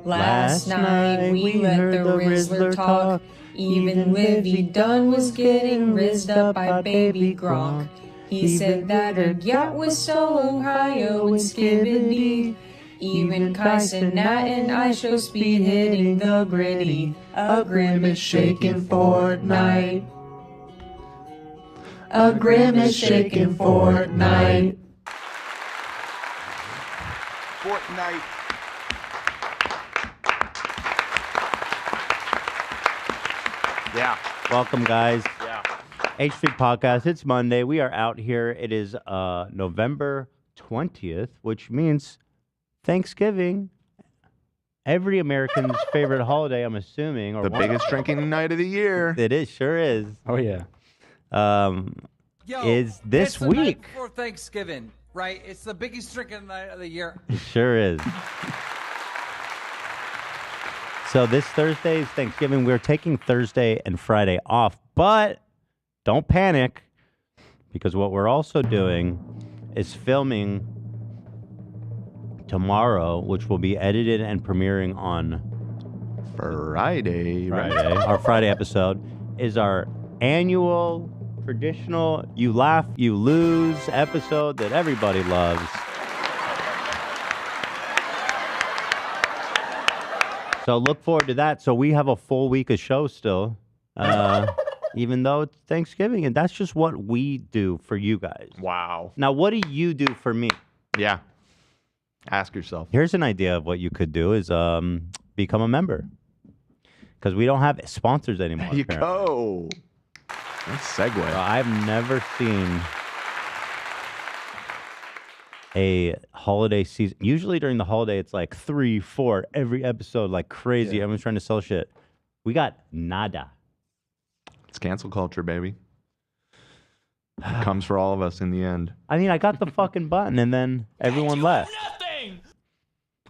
Last night we heard the Rizzler talk. Even Livy Dunn was getting rizzed up by baby Gronk. He said that her yacht was so Ohio and skibbity. Even Kyson, Nat, and I show speed hitting the gritty. A grimace shaking Fortnite. A grimace shaking Fortnite. Fortnite. Yeah. Welcome, guys. Yeah. H3 Podcast. It's Monday. We are out here. It is November 20th, which means Thanksgiving. Every American's favorite holiday, I'm assuming. Or The biggest drinking night of the year. It is, sure is. Oh, yeah. Is this it's the week. night before Thanksgiving, right? It's the biggest drinking night of the year. It sure is. So this Thursday is Thanksgiving. We're taking Thursday and Friday off, but don't panic because what we're also doing is filming tomorrow, which will be edited and premiering on Friday. Our Friday episode is our annual traditional You Laugh, You Lose episode that everybody loves. So look forward to that. So we have a full week of show still, even though it's Thanksgiving, and that's just what we do for you guys. Wow. Now, what do you do for me? Yeah. Ask yourself. Here's an idea of what you could do is become a member. Because we don't have sponsors anymore. There you apparently. go. Nice segue. Well, I've never seen a holiday season. Usually during the holiday, it's like 3, 4, every episode, like crazy. Everyone's trying to sell shit. We got nada. It's cancel culture, baby. It comes for all of us in the end. I mean, I got the fucking button and then everyone left.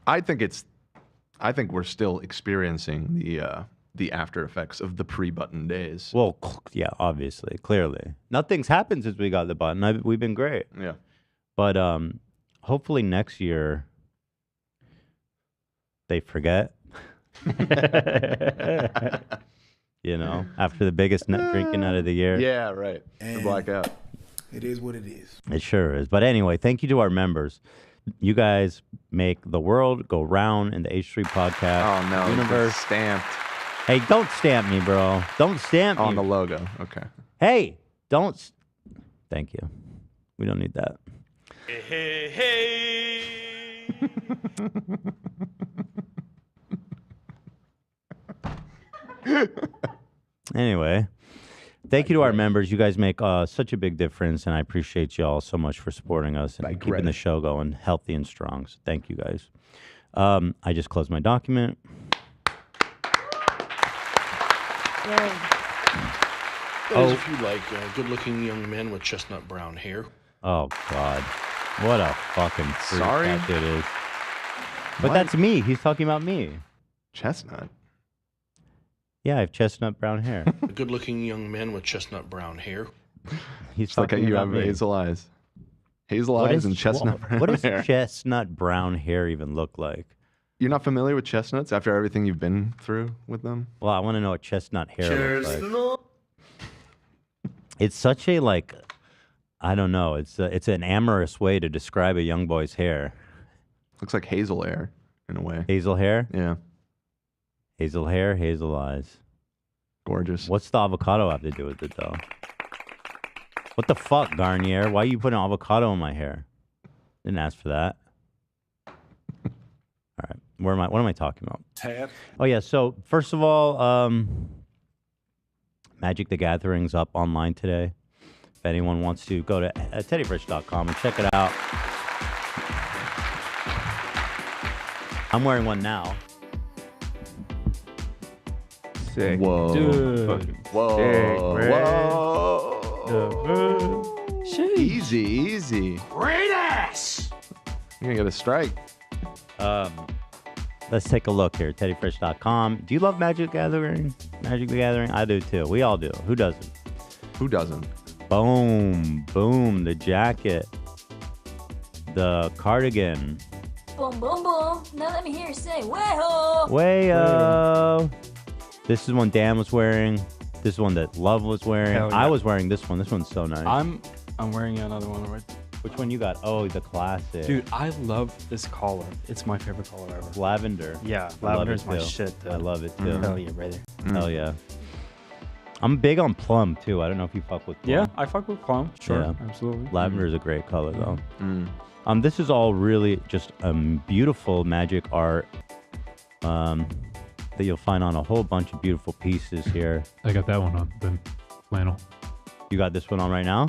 I think we're still experiencing the after effects of the pre-button days. Well, yeah, obviously, clearly. Nothing's happened since we got the button. We've been great. Yeah. But hopefully next year they forget. You know, after the biggest drinking night of the year. Yeah, right. The blackout. It is what it is. It sure is. But anyway, thank you to our members. You guys make the world go round in the H3 podcast Oh, no. universe. It's stamped Hey, don't stamp me, bro. Don't stamp on me. the logo. Okay. Hey, don't. Thank you. We don't need that. Hey, hey. Anyway, thank you to our members. You guys make such a big difference, and I appreciate you all so much for supporting us and keeping the show going healthy and strong. So thank you guys. I just closed my document. Guys, if you like good-looking young men with chestnut brown hair. Oh, God. What a fucking freak Sorry? that dude is. But What? that's me. He's talking about me. Chestnut. Yeah, I have chestnut brown hair. Good-looking young men with chestnut brown hair. He's It's like talking you about have me. hazel eyes. Hazel What eyes is- and chestnut brown What does hair. chestnut brown hair even look like? You're not familiar with chestnuts after everything you've been through with them? Well, I want to know what chestnut hair looks like. It's such a, like, I don't know. It's an amorous way to describe a young boy's hair. Looks like hazel hair in a way. Hazel hair? Yeah. Hazel hair, hazel eyes. Gorgeous. What's the avocado have to do with it, though? What the fuck, Garnier? Why are you putting avocado in my hair? Didn't ask for that. All right. What am I talking about? Tad. Oh, yeah. So, first of all, Magic the Gathering's up online today. If anyone wants to, go to teddyfresh.com and check it out. I'm wearing one now. Sick. Whoa. Dude. Whoa. Whoa. Easy, easy. Great ass. You're going to get a strike. Let's take a look here. Teddyfresh.com. Do you love Magic the Gathering? Magic the Gathering? I do too. We all do. Who doesn't? Who doesn't? Boom. Boom. The jacket. The cardigan. boom, boom, boom. Now let me hear you say, way-ho. Way-o. This is one Dan was wearing. This is one that Love was wearing. Hell yeah. I was wearing this one. This one's so nice. I'm wearing another one right. Which one you got? Oh, the classic. Dude, I love this collar. It's my favorite collar ever. Lavender. Yeah, I love lavender it is my too. shit. Dude. I love it too. Hell yeah, brother. Hell yeah. I'm big on plum too. I don't know if you fuck with plum. Yeah, I fuck with plum. Sure, Yeah. absolutely. Lavender is a great color though. This is all really just beautiful magic art that you'll find on a whole bunch of beautiful pieces here. I got that one on the flannel. You got this one on right now?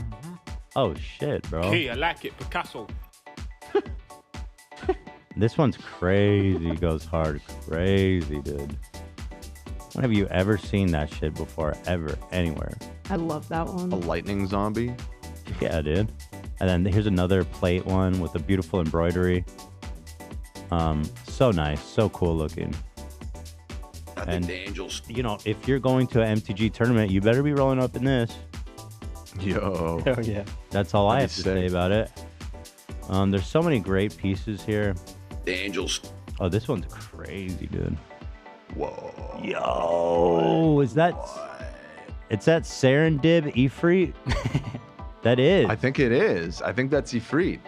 Oh shit, bro. Hey, I like it, Picasso. This one's crazy. Goes hard. Crazy, dude. When have you ever seen that shit before? Ever. Anywhere. I love that one. A lightning zombie. Yeah, dude. And then here's another plate one with a beautiful embroidery. So nice. So cool looking. I think And, the Angels. you know, if you're going to an MTG tournament, you better be rolling up in this. Yo. Hell yeah. That's all I have That'd to be say sick. about it. There's so many great pieces here. The Angels. Oh, this one's crazy, dude. Whoa. Yo, is that? It's that Serendib Ifrit. That is. I think it is. I think that's Ifrit.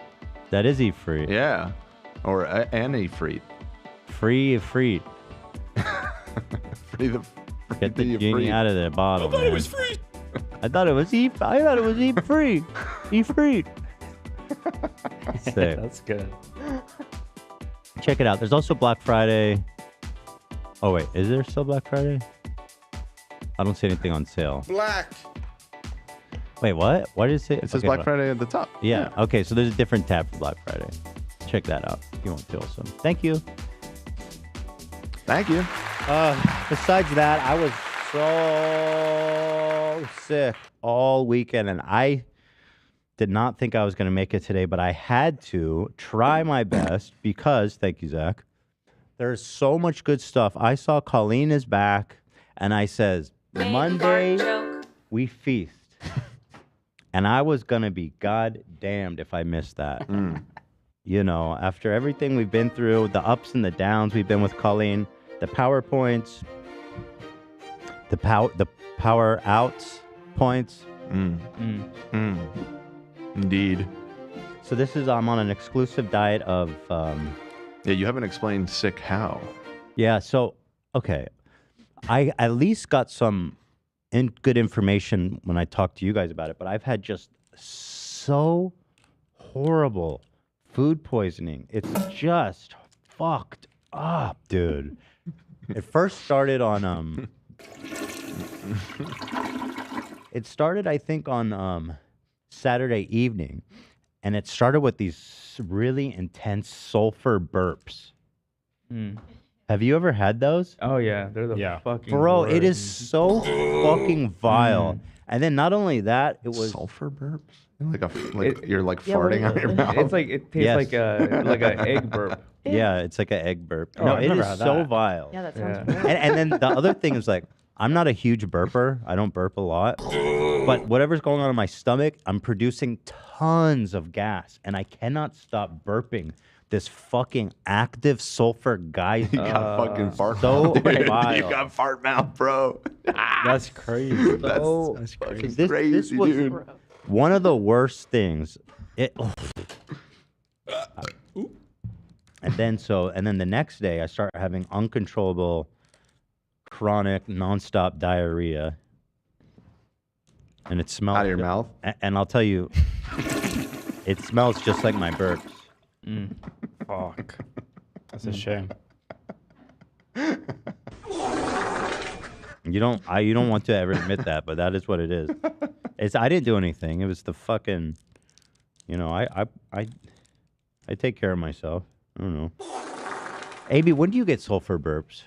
That is Ifrit. Yeah. Or an Ifrit. Free Ifrit. Free the. Get the Ifrit. genie out of the bottle. I thought it man. was free. I thought it was Ifrit. Ifrit. Sick. That's good. Check it out. There's also Black Friday. Oh wait, is there still Black Friday? I don't see anything on sale. Black. Wait, what? What did it say? It says Okay, Black hold on. Friday at the top. Yeah. Okay, so there's a different tab for Black Friday. Check that out if you want to also. Thank you. Thank you. Besides that, I was so sick all weekend, and I did not think I was going to make it today, but I had to try my best because, thank you, Zach, there's so much good stuff. I saw Colleen is back, and I says, Monday, we feast. And I was going to be goddamned if I missed that. You know, after everything we've been through, the ups and the downs we've been with Colleen, the PowerPoints, the power outs points. Indeed. So this is I'm on an exclusive diet of Yeah, you haven't explained sick how. yeah, so okay. I at least got some good information when I talked to you guys about it, but I've had just so horrible food poisoning. It's just fucked up, dude. It first started on it started I think on Saturday evening, and it started with these really intense sulfur burps. Have you ever had those? Oh yeah, they're the fucking Bro, it is worst. so fucking vile. And then not only that, it was sulfur burps. You're like Yeah, farting what out your is it? mouth. It's like it tastes Yes. like a egg burp. Yeah, it's like an egg burp. Oh, No, I've it never is had so that. vile. Yeah, that sounds Yeah. great. And then the other thing is like, I'm not a huge burper. I don't burp a lot. But whatever's going on in my stomach, I'm producing tons of gas, and I cannot stop burping this fucking active sulfur geyser. You got fucking fart so mouth, dude. vile. You got fart mouth, bro. That's crazy. That's fucking This crazy, was dude. one of the worst things. And then the next day I start having uncontrollable, chronic, nonstop diarrhea, and it smells Out of your mouth? And I'll tell you, it smells just like my burps. Fuck. That's a shame. You don't want to ever admit that, but that is what it is. I didn't do anything. It was the fucking, I take care of myself. I don't know. AB, when do you get sulfur burps?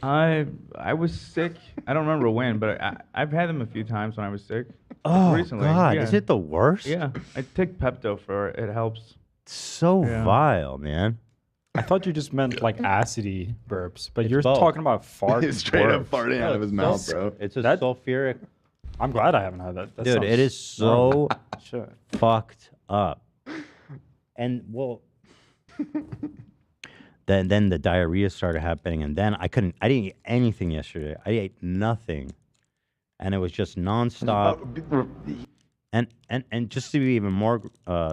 I was sick. I don't remember when, but I've had them a few times when I was sick. Oh Recently. God, Yeah. is it the worst? Yeah, I take Pepto for it. It helps. So vile, man. I thought you just meant like acidy burps, but It's you're both. talking about fart. He's straight up burps. farting out of his mouth, bro. It's a That- sulfuric. I'm glad I haven't had that. That Dude, sounds- it is so Shit. fucked up. And well, then the diarrhea started happening, and then I didn't eat anything yesterday. I ate nothing, and it was just nonstop. And just to be even more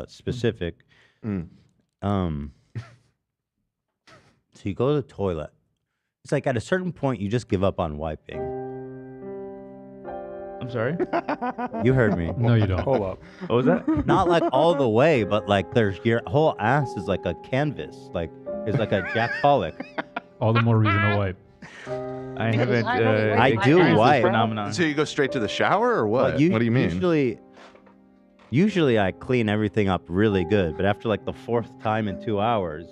specific, so you go to the toilet. It's like at a certain point you just give up on wiping. I'm sorry? You heard me. No, you don't. Hold up. What was that? Not like all the way, but like your whole ass is like a canvas. Like it's like a Jack Pollock. All the more reason to wipe. I haven't. I do experienced this wipe. phenomenon. So you go straight to the shower or what? Well, What do you mean? Usually I clean everything up really good, but after like the 4th time in 2 hours,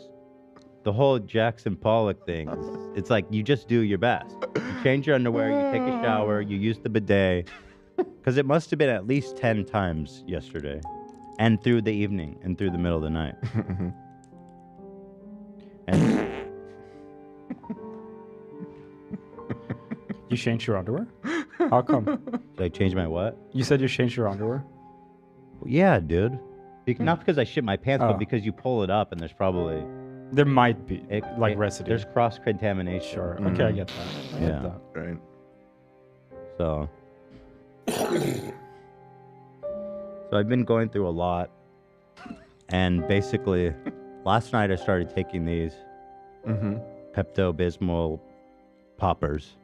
the whole Jackson Pollock thing, it's like you just do your best. You change your underwear, you take a shower, you use the bidet, because it must have been at least 10 times yesterday, and through the evening, and through the middle of the night. And You changed your underwear? How come? did I change my what? You said you changed your underwear? Yeah, dude. Not because I shit my pants, Oh. but because you pull it up and there's probably There might be residue. There's cross contamination. Sure. Okay, I get that. I get Yeah. that. Right. So I've been going through a lot, and basically, last night I started taking these Pepto-Bismol poppers.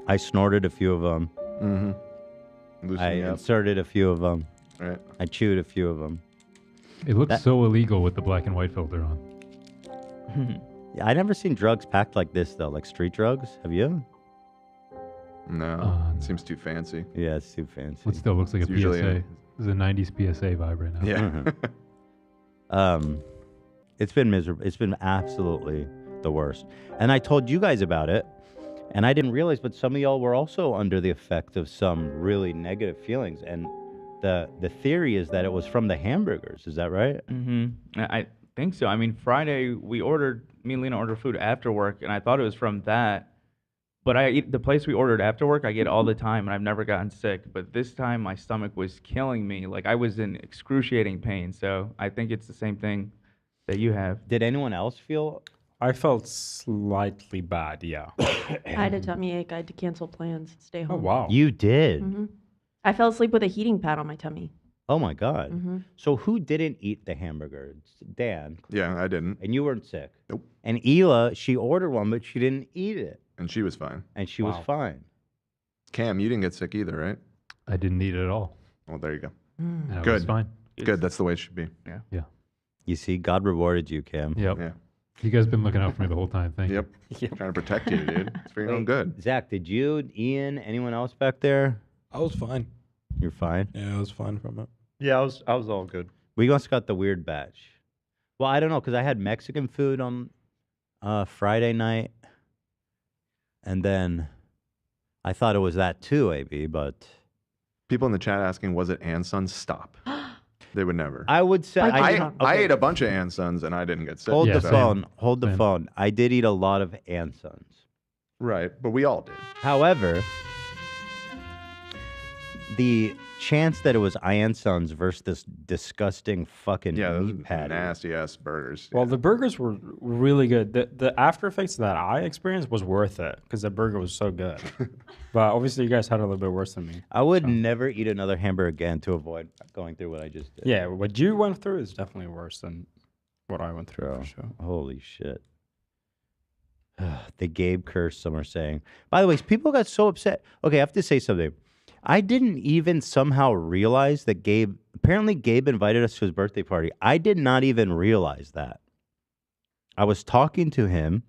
I snorted a few of them. I inserted a few of them. Right. I chewed a few of them. It looks so illegal with the black and white filter on. I never seen drugs packed like this though, like street drugs. Have you? No, it seems too fancy. Yeah, it's too fancy. It still looks like It's a usually PSA. This is a 90s PSA vibe right now. Yeah. It's been miserable. It's been absolutely the worst. And I told you guys about it, and I didn't realize, but some of y'all were also under the effect of some really negative feelings. And the theory is that it was from the hamburgers. Is that right? I think so. I mean, Friday me and Lena ordered food after work, and I thought it was from that. But the place we ordered after work, I get all the time, and I've never gotten sick. But this time, my stomach was killing me. Like, I was in excruciating pain. So I think it's the same thing that you have. Did anyone else feel? I felt slightly bad, yeah. I had a tummy ache. I had to cancel plans, stay home. Oh, wow. You did? I fell asleep with a heating pad on my tummy. Oh, my God. Mhm. So who didn't eat the hamburger? Dan. Yeah, I didn't. And you weren't sick? Nope. And Hila, she ordered one, but she didn't eat it. And she was fine. And she was fine. Cam, you didn't get sick either, right? I didn't eat it at all. Well, there you go. And I Good. was fine. Good. That's the way it should be. Yeah. Yeah. You see, God rewarded you, Cam. Yep. Yeah. You guys been looking out for me the whole time. Thank you. Trying to protect you, dude. It's for your own good. Zach, did you, Ian, anyone else back there? I was fine. You're fine? Yeah, I was fine from it. Yeah, I was all good. We also got the weird batch. Well, I don't know, because I had Mexican food on Friday night. And then I thought it was that too, AB, but... People in the chat asking, was it Anson's? Stop. They would never. I would say... I ate a bunch of Ansons and I didn't get sick. Hold the so- phone. Hold the phone. I did eat a lot of Ansons. Right, but we all did. However, the chance that it was Ansons versus this disgusting fucking meat patty. Nasty ass burgers. Well, the burgers were really good. The after effects that I experienced was worth it because the burger was so good. But obviously, you guys had it a little bit worse than me. I would never eat another hamburger again to avoid going through what I just did. Yeah, what you went through is definitely worse than what I went through. For sure. Holy shit. The Gabe curse, some are saying. By the way, people got so upset. Okay, I have to say something. I didn't even somehow realize that apparently Gabe invited us to his birthday party. I did not even realize that. I was talking to him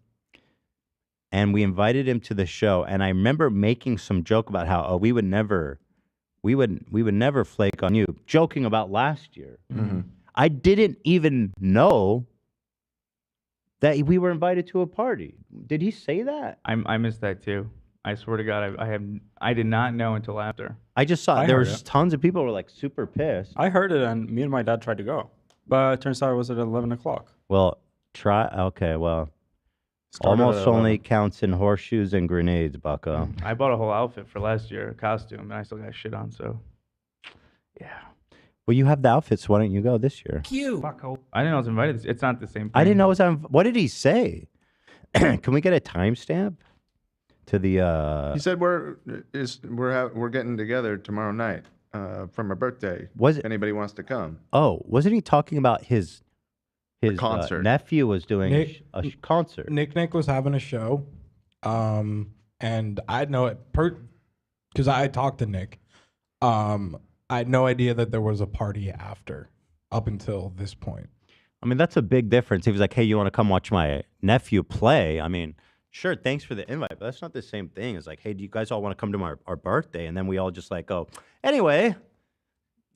and we invited him to the show. And I remember making some joke about how, we would never flake on you, joking about last year. Mm-hmm. I didn't even know that we were invited to a party. Did he say that? I missed that too. I swear to God, I did not know until after. I just saw I there heard was it. tons of people who were like super pissed. I heard it, and me and my dad tried to go, but it turns out it was at 11 o'clock. Well, well, Started almost at only 11. counts in horseshoes and grenades, bucko. I bought a whole outfit for last year, a costume, and I still got shit on. So, yeah. Well, you have the outfits. Why don't you go this year? Cute. I didn't know I was invited. It's not the same thing. I didn't know it was on. What did he say? Can we get a timestamp to the? He said we're getting together tomorrow night for my birthday. Was it, if anybody wants to come? Oh, wasn't he talking about his concert? Nephew was doing a concert. Nick was having a show, and I know it because I talked to Nick. I had no idea that there was a party after, up until this point. I mean, that's a big difference. He was like, hey, you want to come watch my nephew play? I mean, sure, thanks for the invite, but that's not the same thing. It's like, hey, do you guys all want to come to our birthday? And then we all just like go, anyway,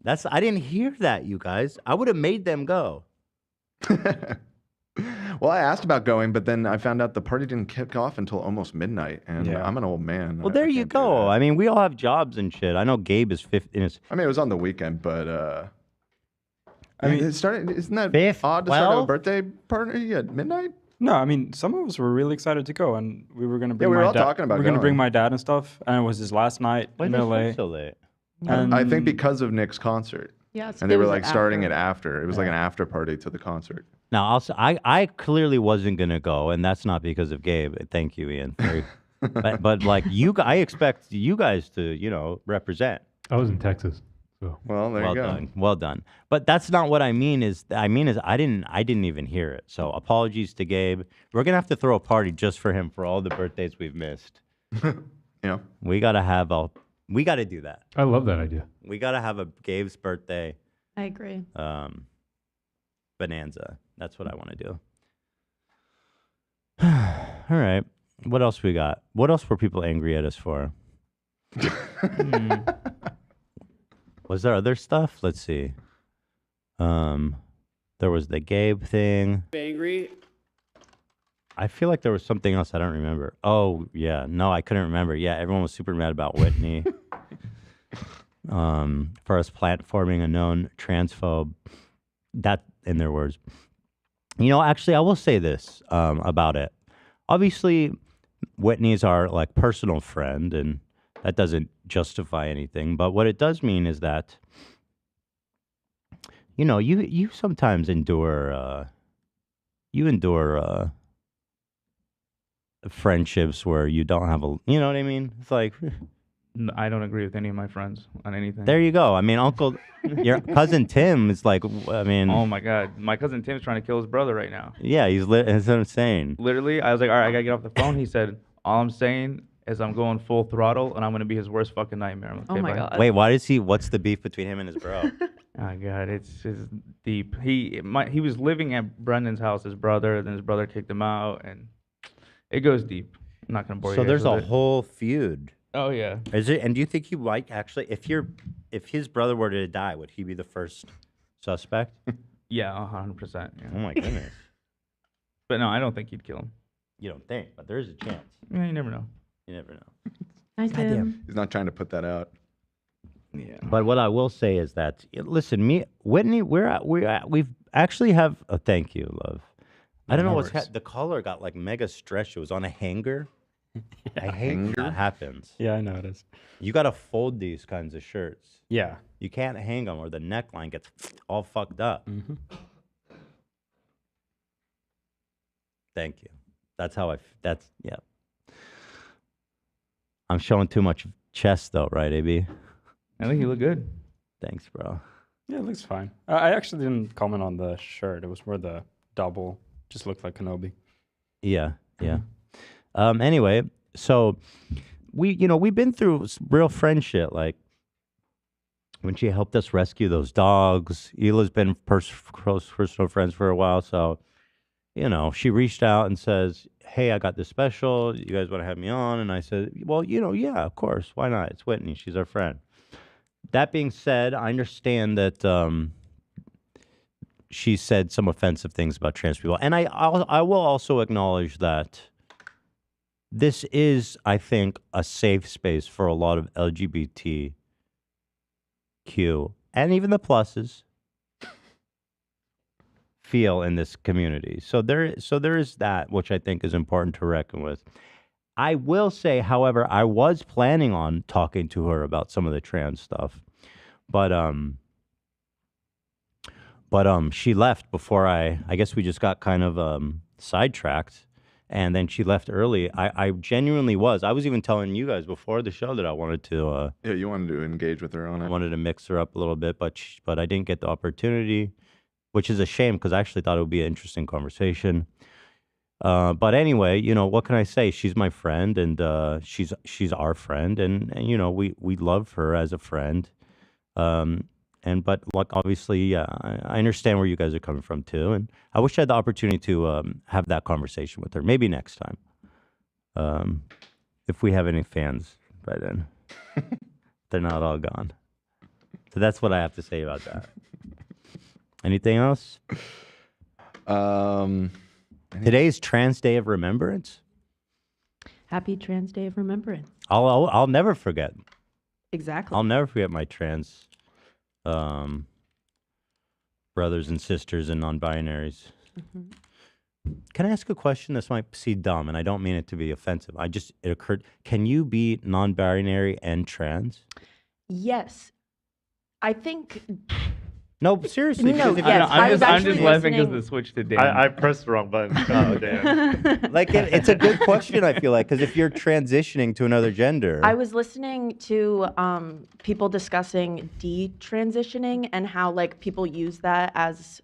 I didn't hear that, you guys. I would have made them go. Well, I asked about going, but then I found out the party didn't kick off until almost midnight, and I'm an old man. Well, there you go. I mean, we all have jobs and shit. I know Gabe is 50. I mean, it was on the weekend, but I mean, it started. Isn't that odd to start a birthday party at midnight? No, I mean, some of us were really excited to go, and we were gonna bring. We were my all talking about We're gonna bring going. my dad and stuff, and it was his last night in LA. So late? And I think because of Nick's concert. Yeah, and they were like starting it after. It was like an after party to the concert. Now, I clearly wasn't gonna go, and that's not because of Gabe. Thank you, Ian. but like I expect you guys to represent. I was in Texas, so well, there you go. Well done. But that's not what I mean. I didn't even hear it. So apologies to Gabe. We're gonna have to throw a party just for him for all the birthdays we've missed. We gotta do that. I love that idea. We gotta have a Gabe's birthday. I agree. Bonanza. That's what I want to do. All right. What else we got? What else were people angry at us for? Was there other stuff? Let's see. There was the Gabe thing. Angry. I feel like there was something else I don't remember. Oh, yeah. No, I couldn't remember. Yeah, everyone was super mad about Whitney. For us platforming a known transphobe. That, in their words. Actually, I will say this about it. Obviously, Whitney's our personal friend, and that doesn't justify anything. But what it does mean is that, you sometimes endure friendships where you don't have you know what I mean? It's like. I don't agree with any of my friends on anything. There you go. I mean, your cousin Tim is like, I mean. Oh my God, my cousin Tim's trying to kill his brother right now. Yeah, that's insane. Literally, I was like, all right, I gotta get off the phone. He said, all I'm saying is I'm going full throttle, and I'm gonna be his worst fucking nightmare. Oh my God. Wait, what's the beef between him and his bro? Oh God, it's deep. He was living at Brendan's house, his brother, then his brother kicked him out, and it goes deep. I'm not gonna bore you. So there's guys with a whole feud. Oh yeah. Is it? And do you think he might actually, if his brother were to die, would he be the first suspect? Yeah, 100%. Yeah. Oh my goodness. But no, I don't think he'd kill him. You don't think, but there is a chance. Yeah, you never know. You never know. Hi, Tim. He's not trying to put that out. Yeah. But what I will say is that, listen, Whitney, we've actually have. Oh, thank you, love. I don't know what's the collar got mega stretched. It was on a hanger. I hate when that happens. Yeah, I know it is. You got to fold these kinds of shirts. Yeah. You can't hang them or the neckline gets all fucked up. Mm-hmm. Thank you. That's how yeah. I'm showing too much chest though, right, AB? I think you look good. Thanks, bro. Yeah, it looks fine. I actually didn't comment on the shirt. It was more the double. Just looked like Kenobi. Yeah, yeah. Anyway, so we've been through real friendship. Like when she helped us rescue those dogs, Hila's been close personal friends for a while. So, she reached out and says, hey, I got this special. You guys want to have me on? And I said, well, yeah, of course. Why not? It's Whitney. She's our friend. That being said, I understand that she said some offensive things about trans people. And I will also acknowledge that this is, I think, a safe space for a lot of LGBTQ and even the pluses feel in this community. So there is that, which I think is important to reckon with. I will say, however, I was planning on talking to her about some of the trans stuff, but But she left before I guess we just got kind of sidetracked, and then she left early. I genuinely was. I was even telling you guys before the show that I wanted to. Yeah, you wanted to engage with her on it. I wanted to mix her up a little bit, but I didn't get the opportunity, which is a shame because I actually thought it would be an interesting conversation. But anyway, you know, what can I say? She's my friend, and she's our friend, and you know, we love her as a friend. But like obviously, yeah, I understand where you guys are coming from too, and I wish I had the opportunity to have that conversation with her. Maybe next time, if we have any fans by then. They're not all gone. So that's what I have to say about that. Anything else? Today's Trans Day of Remembrance. Happy Trans Day of Remembrance. I'll never forget. Exactly. I'll never forget my trans brothers and sisters and non-binaries. Can I ask a question? This might seem dumb, and I don't mean it to be offensive. It occurred. Can you be non-binary and trans? Yes. I think... No, seriously. No, because yes, I'm just laughing because the switch to Dan. I pressed the wrong button. Oh, damn. Like, it's a good question, I feel like, because if you're transitioning to another gender... I was listening to people discussing detransitioning and how, like, people use that as...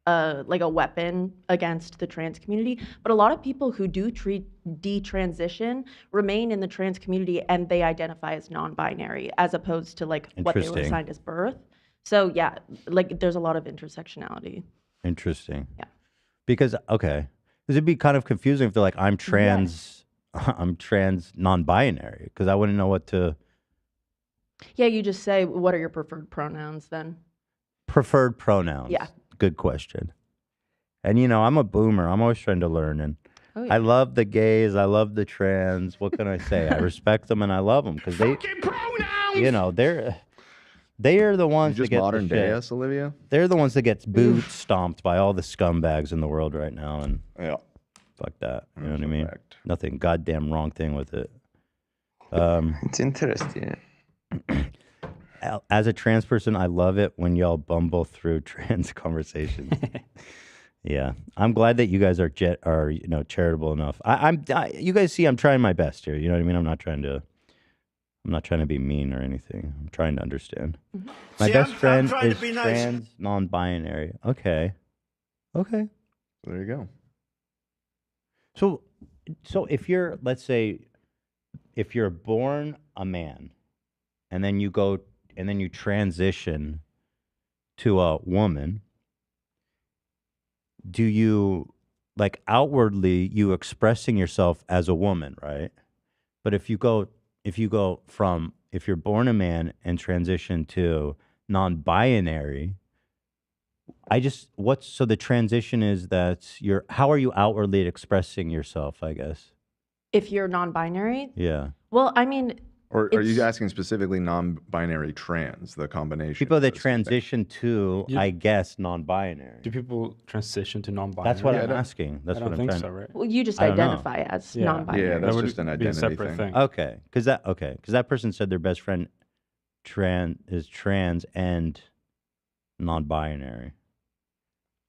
like a weapon against the trans community, but a lot of people who do detransition remain in the trans community and they identify as non-binary as opposed to like what they were assigned as birth. So yeah, like there's a lot of intersectionality. Interesting. Yeah. Because it'd be kind of confusing if they're like, I'm trans, I'm trans non-binary, because I wouldn't know what to. Yeah, you just say, what are your preferred pronouns then? Preferred pronouns. Yeah. Good question. And you know, I'm a boomer. I'm always trying to learn, and yeah. I love the gays. I love the trans. What can I say? I respect them and I love them because they, you know, they are the ones you just that get modern the day shit. us, Olivia. They're the ones that get boot stomped by all the scumbags in the world right now, and fuck that. You know what I mean? Nothing goddamn wrong thing with it. It's interesting. As a trans person, I love it when y'all bumble through trans conversations. Yeah, I'm glad that you guys are you know, charitable enough. You guys see, I'm trying my best here. You know what I mean? I'm not trying to be mean or anything. I'm trying to understand. My best friend is trans, non-binary. Okay. There you go. So if you're, let's say, if you're born a man, and then you transition to a woman, do you, like, outwardly you expressing yourself as a woman, right? But if you're born a man and transition to non-binary, so the transition is that how are you outwardly expressing yourself, I guess? If you're non-binary? Yeah. Well, I mean... Or are you asking specifically non-binary trans, the combination? People that transition to, I guess, non-binary. Do people transition to non-binary? That's what I'm asking. That's what I'm think trying so, right? Well, you just identify as non-binary. Yeah, that's That just an would be a identity separate thing. Okay, because that person said their best friend is trans and non-binary.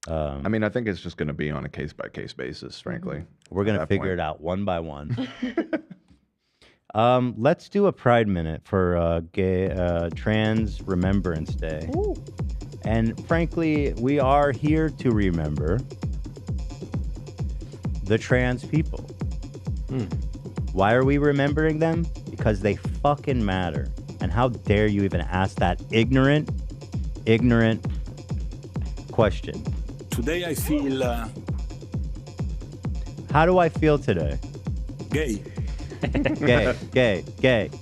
I mean, I think it's just going to be on a case-by-case basis, frankly. We're going to figure it out one by one. Let's do a Pride Minute for Trans Remembrance Day. Ooh. And frankly, we are here to remember the trans people. Why are we remembering them? Because they fucking matter. And how dare you even ask that ignorant question? Today I feel... How do I feel today? Gay. Gay.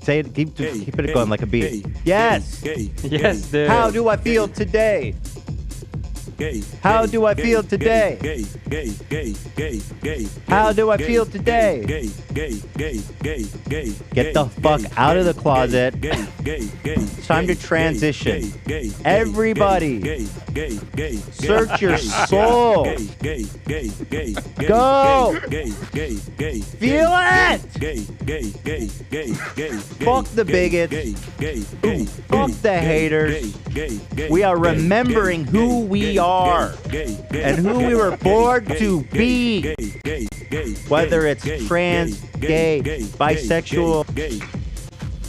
Say it. Keep it going like a beat. Yes. Gay. Yes, dude. How do I feel today? How do I feel today? How do I feel today? Get the fuck out of the closet. It's time to transition. Everybody, search your soul. Go. Feel it. Fuck the bigots. Fuck the haters. We are remembering who we are and who we were born to be. Whether it's trans, gay, bisexual,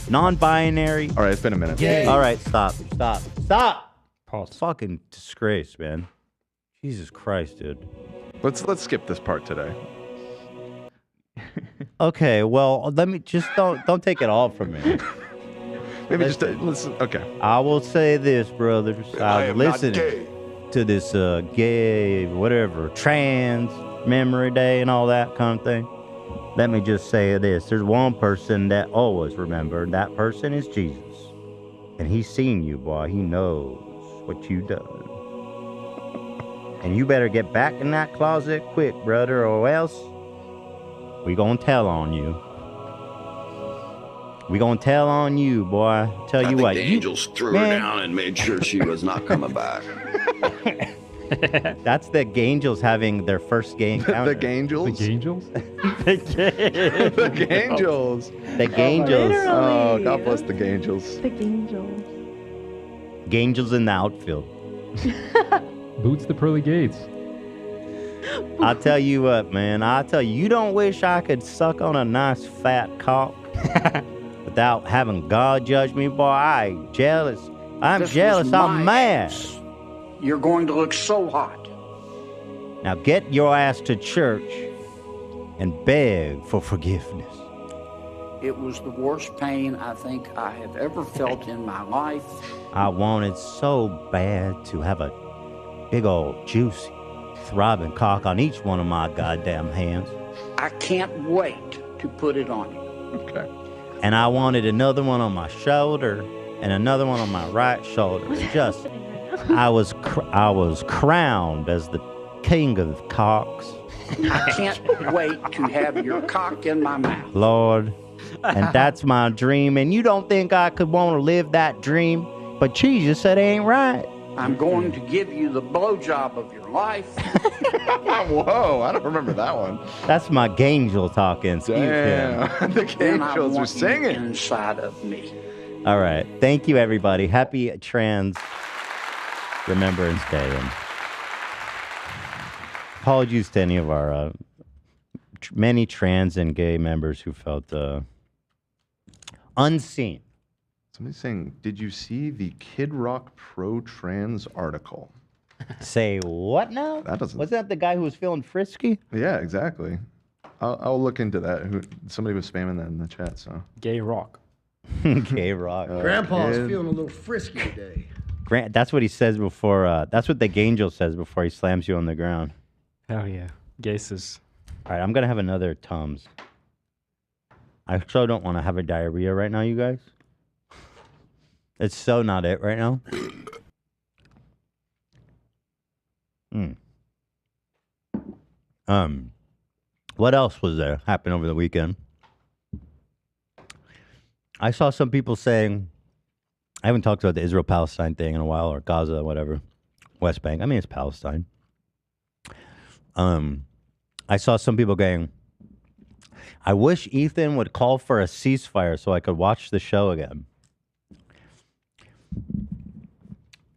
non-binary. All right, it's been a minute. All right, stop. Pause. Fucking disgrace, man. Jesus Christ, dude. Let's skip this part today. Okay, well, let me just don't take it all from me. Maybe just listen. Okay. I will say this, brothers. I was listening to this gay, whatever, trans memory day and all that kind of thing. Let me just say this. There's one person that always remember. That person is Jesus. And he's seen you, boy. He knows what you done. And you better get back in that closet quick, brother, or else we gonna tell on you. We gonna tell on you, boy. Tell you what. The angels threw her down and made sure she was not coming back. That's the Gangels having their first gay encounter. The Gangels? The Gangels? The Gangels. The Gangels. Oh, God bless the Gangels. The Gangels. Gangels in the outfield. Boots the pearly gates. I'll tell you what, man. I'll tell you, you don't wish I could suck on a nice fat cock without having God judge me, boy. I'm jealous. I'm mad. You're going to look so hot. Now get your ass to church and beg for forgiveness. It was the worst pain I think I have ever felt in my life. I wanted so bad to have a big old juicy, throbbing cock on each one of my goddamn hands. I can't wait to put it on you. Okay. And I wanted another one on my shoulder and another one on my right shoulder. Just, I was crowned as the king of cocks. I can't wait to have your cock in my mouth. Lord, and that's my dream. And you don't think I could want to live that dream? But Jesus said it ain't right. I'm going to give you the blowjob of your life. Whoa, I don't remember that one. That's my Gangel talking. Excuse him. The Gangels are singing. Inside of me. All right. Thank you, everybody. Happy Trans Remembrance Day. And apologies to any of our many trans and gay members who felt unseen. Somebody's saying, did you see the Kid Rock pro-trans article? Say what now? That doesn't. Wasn't that the guy who was feeling frisky? Yeah, exactly. I'll look into that. Somebody was spamming that in the chat. So Gay rock. Gay rock. Grandpa's feeling a little frisky today. That's what he says before. That's what the Gangel says before he slams you on the ground. Hell yeah. Gases. All right, I'm gonna have another Tums. I so don't want to have a diarrhea right now, you guys. It's so not it right now. What else was there happened over the weekend? I saw some people saying, I haven't talked about the Israel-Palestine thing in a while, or Gaza, whatever, West Bank. I mean, it's Palestine. I saw some people going, I wish Ethan would call for a ceasefire so I could watch the show again.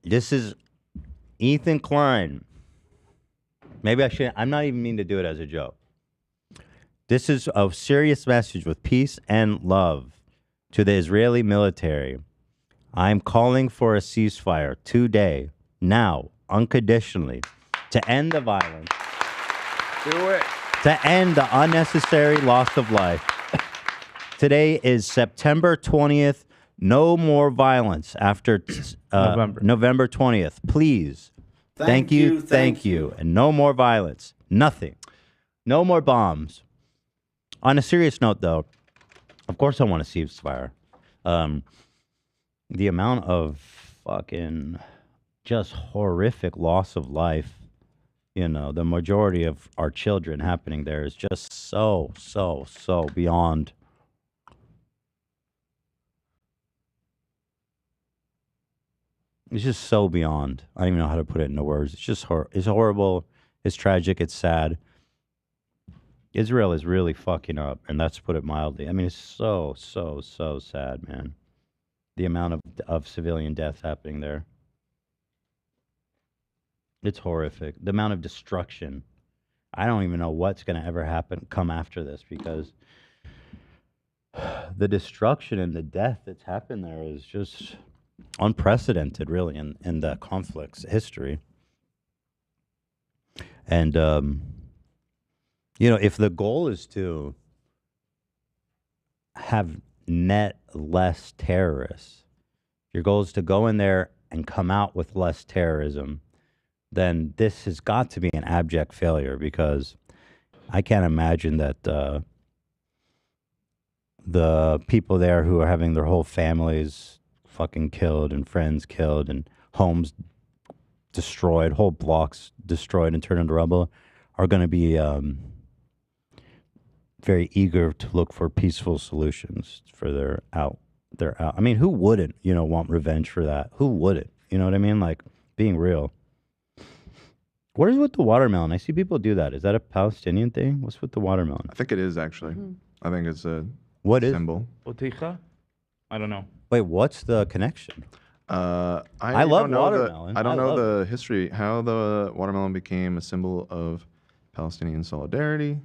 This is Ethan Klein. Maybe I shouldn't. I'm not even mean to do it as a joke. This is a serious message with peace and love to the Israeli military. I'm calling for a ceasefire today, now, unconditionally, to end the violence. Do it. To end the unnecessary loss of life. Today is September 20th. No more violence after November 20th. Please. Thank you. And no more violence. Nothing. No more bombs. On a serious note, though, of course I want a ceasefire. The amount of fucking just horrific loss of life. You know, the majority of our children happening there is just so beyond. It's just so beyond. I don't even know how to put it into words. It's just it's horrible. It's tragic. It's sad. Israel is really fucking up, and that's to put it mildly. I mean, it's so sad, man. The amount of civilian deaths happening there. It's horrific. The amount of destruction. I don't even know what's going to ever come after this, because the destruction and the death that's happened there is just unprecedented, really, in the conflict's history. And, you know, if the goal is to have net less terrorists, your goal is to go in there and come out with less terrorism, then this has got to be an abject failure, because I can't imagine that the people there who are having their whole families fucking killed and friends killed and homes destroyed, whole blocks destroyed and turned into rubble, are going to be very eager to look for peaceful solutions for their out. I mean, who wouldn't, you know, want revenge for that? Who wouldn't? You know what I mean? Like, being real. What is with the watermelon? I see people do that. Is that a Palestinian thing? What's with the watermelon? I think it is, actually. I think it's a symbol. Botija? I don't know. Wait, what's the connection? I love don't know watermelon. I don't I know love the history, how the watermelon became a symbol of Palestinian solidarity.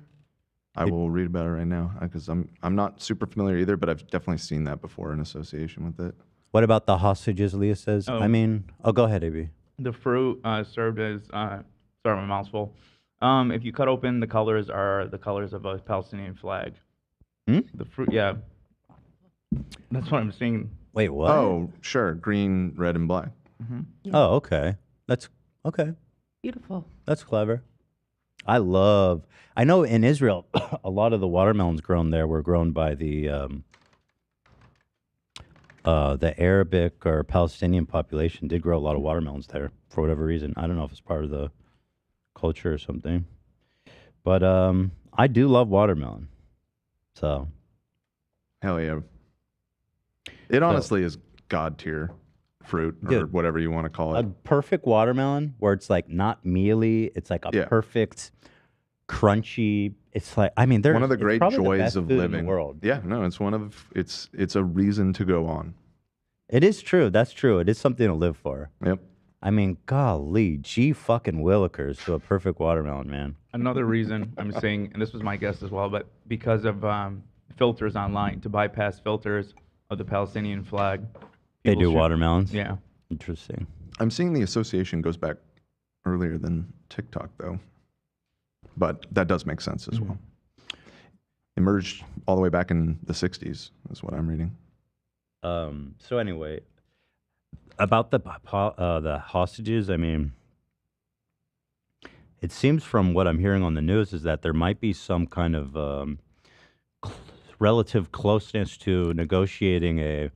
I will read about it right now, because I'm not super familiar either, but I've definitely seen that before in association with it. What about the hostages, Leah says? Oh. I mean, go ahead, AB. The fruit served as, sorry, my mouth's full. If you cut open, the colors are the colors of a Palestinian flag. The fruit, yeah. That's what I'm seeing. Wait, what? Oh, sure. Green, red, and black. Oh, okay. That's okay. Beautiful. That's clever. I know in Israel, a lot of the watermelons grown there were grown by the Arabic or Palestinian population did grow a lot of watermelons there for whatever reason. I don't know if it's part of the culture or something. But I do love watermelon. So. Hell yeah. It honestly is God tier fruit, or Dude, whatever you want to call A it. perfect watermelon where it's like not mealy. It's like a perfect crunchy. It's like, I mean, One of the great probably the joys best of food in the living. world. Yeah, no, it's a reason to go on. It is true. That's true. It is something to live for. Yep. I mean, golly, gee fucking willikers to a perfect watermelon, man. Another reason I'm saying, and this was my guess as well, but because of filters online, to bypass filters of the Palestinian flag. They people do shoot- watermelons? Yeah. Interesting. I'm seeing the association goes back earlier than TikTok, though. But that does make sense as well. Emerged all the way back in the 60s, is what I'm reading. So anyway, about the hostages, I mean, it seems from what I'm hearing on the news is that there might be some kind of relative closeness to negotiating a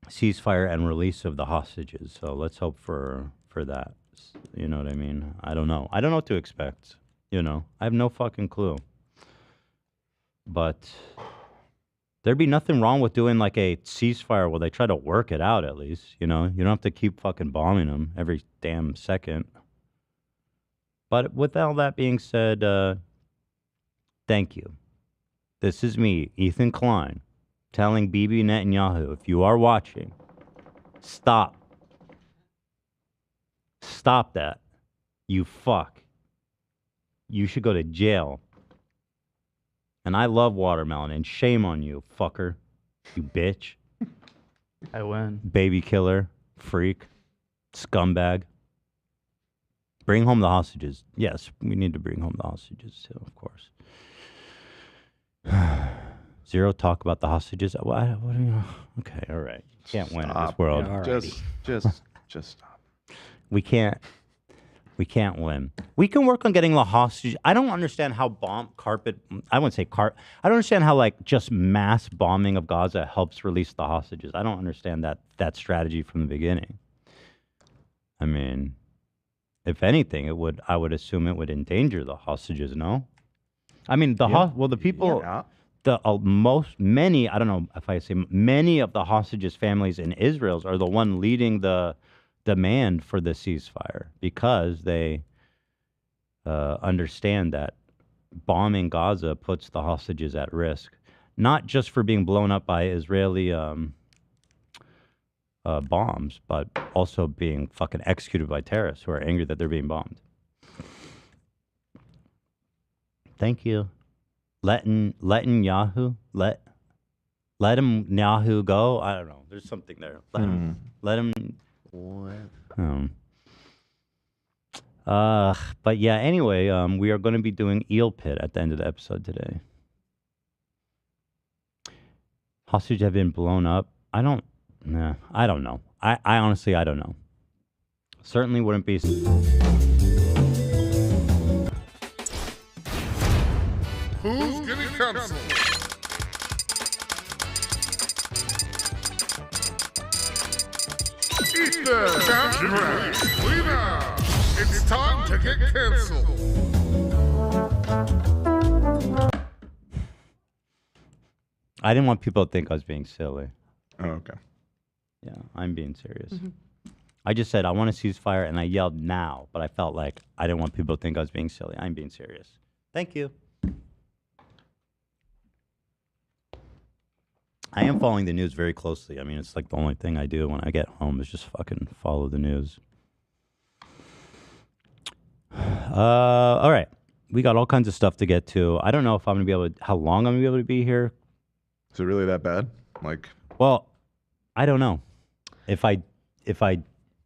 ceasefire and release of the hostages. So let's hope for that. You know what I mean? I don't know. I don't know what to expect. You know, I have no fucking clue. But there'd be nothing wrong with doing like a ceasefire where they try to work it out at least. You know, you don't have to keep fucking bombing them every damn second. But with all that being said, thank you. This is me, Ethan Klein, telling Bibi Netanyahu, if you are watching, stop. Stop that. You fuck. You should go to jail. And I love watermelon, and shame on you, fucker. You bitch. I win. Baby killer, freak, scumbag. Bring home the hostages. Yes, we need to bring home the hostages too, of course. Zero talk about the hostages. What do you? Okay, all right. Can't win in this world. Yeah, just stop. We can't win. We can work on getting the hostage. I don't understand how I wouldn't say I don't understand how like just mass bombing of Gaza helps release the hostages. I don't understand that strategy from the beginning. I mean, if anything, I would assume it would endanger the hostages. No, I mean the people, many. I don't know if I say many of the hostages' families in Israel are the one leading the demand for the ceasefire because they understand that bombing Gaza puts the hostages at risk, not just for being blown up by Israeli bombs, but also being fucking executed by terrorists who are angry that they're being bombed. Thank you. Let him Yahoo go. I don't know. There's something there. Let him. But yeah. Anyway, we are going to be doing Eel Pit at the end of the episode today. Hostages have been blown up. I don't know. I honestly, I don't know. Certainly wouldn't be. Who's getting canceled? Eat the country. Lena, it's time to get canceled. I didn't want people to think I was being silly. Oh, okay. Yeah, I'm being serious. I just said I want a ceasefire, and I yelled now, but I felt like I didn't want people to think I was being silly. I'm being serious. Thank you. I am following the news very closely. I mean, it's like the only thing I do when I get home is just fucking follow the news. All right. We got all kinds of stuff to get to. I don't know if I'm going to be able to, how long I'm going to be able to be here. Is it really that bad? Well, I don't know. If I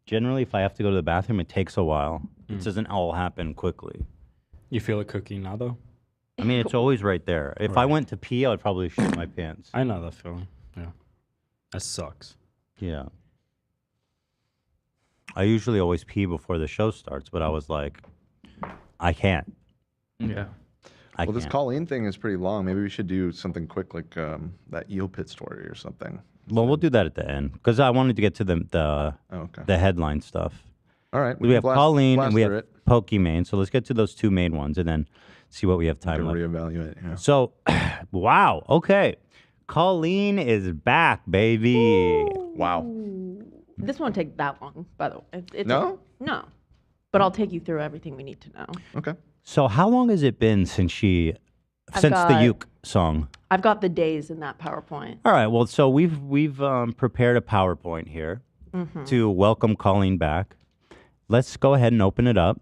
generally, if I have to go to the bathroom, it takes a while. It doesn't all happen quickly. You feel it cooking now, though? I mean, it's always right there. If I went to pee, I would probably shit my pants. I know that feeling. Yeah. That sucks. Yeah. I usually always pee before the show starts, but I was like, I can't. Yeah. Well, this Colleen thing is pretty long. Maybe we should do something quick, like that eel pit story or something. Well, we'll do that at the end because I wanted to get to the headline stuff. All right. We have Colleen and we have Pokimane, so let's get to those two main ones and then see what we have time left. Reevaluate. Yeah. So, wow. Okay, Colleen is back, baby. Ooh. Wow. This won't take that long, by the way. No? No. But I'll take you through everything we need to know. Okay. So, how long has it been since the Uke song? I've got the days in that PowerPoint. All right. Well, so we've prepared a PowerPoint here to welcome Colleen back. Let's go ahead and open it up.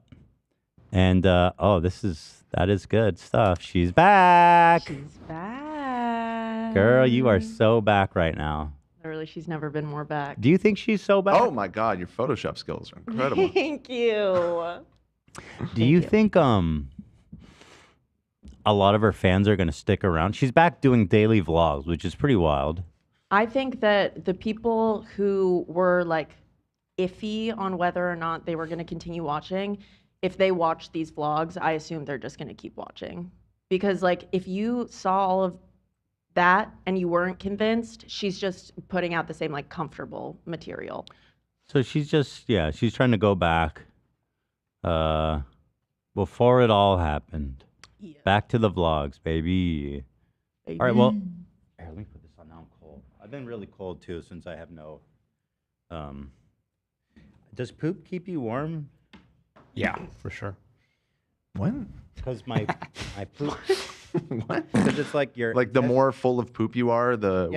And that is good stuff. She's back. She's back. Girl, you are so back right now. Literally, she's never been more back. Do you think she's so back? Oh my God, your Photoshop skills are incredible. Thank you. Do you think a lot of her fans are going to stick around? She's back doing daily vlogs, which is pretty wild. I think that the people who were like iffy on whether or not they were going to continue watching, if they watch these vlogs, I assume they're just going to keep watching. Because like if you saw all of that and you weren't convinced, she's just putting out the same like comfortable material. So she's just, she's trying to go back before it all happened. Yeah. Back to the vlogs, baby. All right, well, here, let me put this on. Now I'm cold. I've been really cold too since I have no. Does poop keep you warm? Yeah, for sure. What? Because my poop. What? Because it's like you're the more full of poop you are, the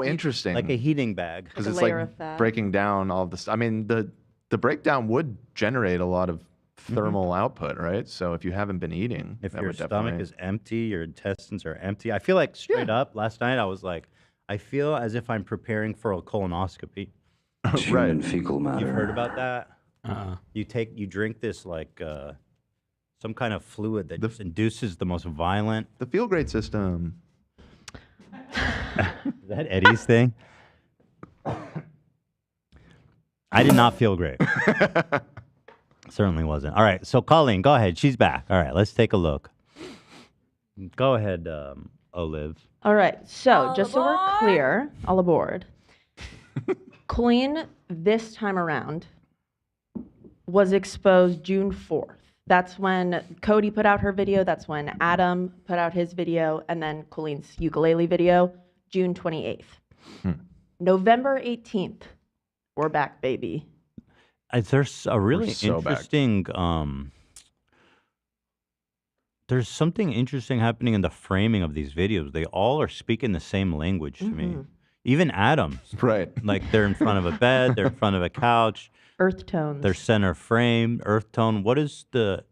interesting, like a heating bag. Because it's like breaking down all this. I mean, the breakdown would generate a lot of thermal output, right? So if you haven't been eating, if your stomach is empty, your intestines are empty. I feel like straight up last night I was like, I feel as if I'm preparing for a colonoscopy. Human fecal matter. You've heard about that? You drink this like some kind of fluid that just induces the most violent. The feel great system. Is that Eddie's thing? I did not feel great. Certainly wasn't. All right, so Colleen, go ahead. She's back. All right, let's take a look. Go ahead, Olive. All right, so just so we're clear, all aboard. Colleen, this time around, was exposed June 4th. That's when Cody put out her video. That's when Adam put out his video. And then Colleen's ukulele video, June 28th. November 18th, we're back, baby. There's a really so back. interesting... there's something interesting happening in the framing of these videos. They all are speaking the same language to me. Even Adam. Right. Like they're in front of a bed, they're in front of a couch. Earth tones. They're center frame, earth tone. What is the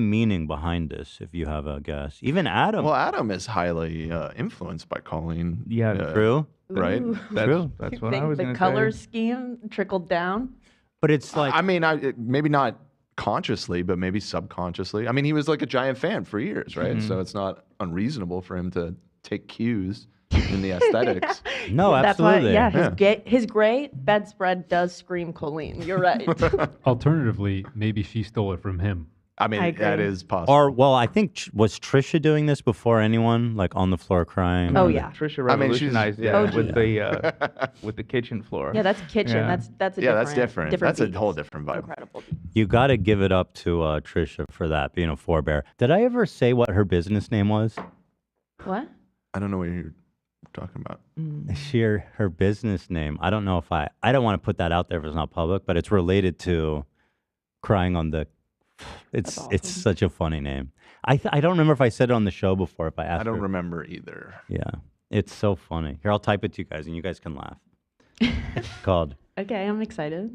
meaning behind this, if you have a guess? Even Adam. Well, Adam is highly influenced by Colleen. Yeah, true. Right? Ooh. True. That's what I was The going to color say. scheme trickled down. But it's like... I mean, maybe not consciously, but maybe subconsciously. I mean, he was like a giant fan for years, right? So it's not unreasonable for him to take cues in the aesthetics. No, That's why, absolutely. his gray bedspread does scream Colleen. You're right. Alternatively, maybe she stole it from him. I mean, that is possible. Or, well, I think, was Trisha doing this before anyone? Like on the floor crying? Oh, yeah. Trisha I mean, she's- revolutionized yeah. it with the kitchen floor. Yeah, that's kitchen. Yeah. That's a Yeah, different, that's different. That's a whole different vibe. Incredible. You got to give it up to Trisha for that, being a forebear. Did I ever say what her business name was? What? I don't know what you're talking about. Her business name. I don't know if I don't want to put that out there if it's not public, but it's related to crying on the... It's such a funny name. I don't remember if I said it on the show before. If I asked, I don't her. remember either. Yeah, it's so funny. Here, I'll type it to you guys, and you guys can laugh. It's called. Okay, I'm excited.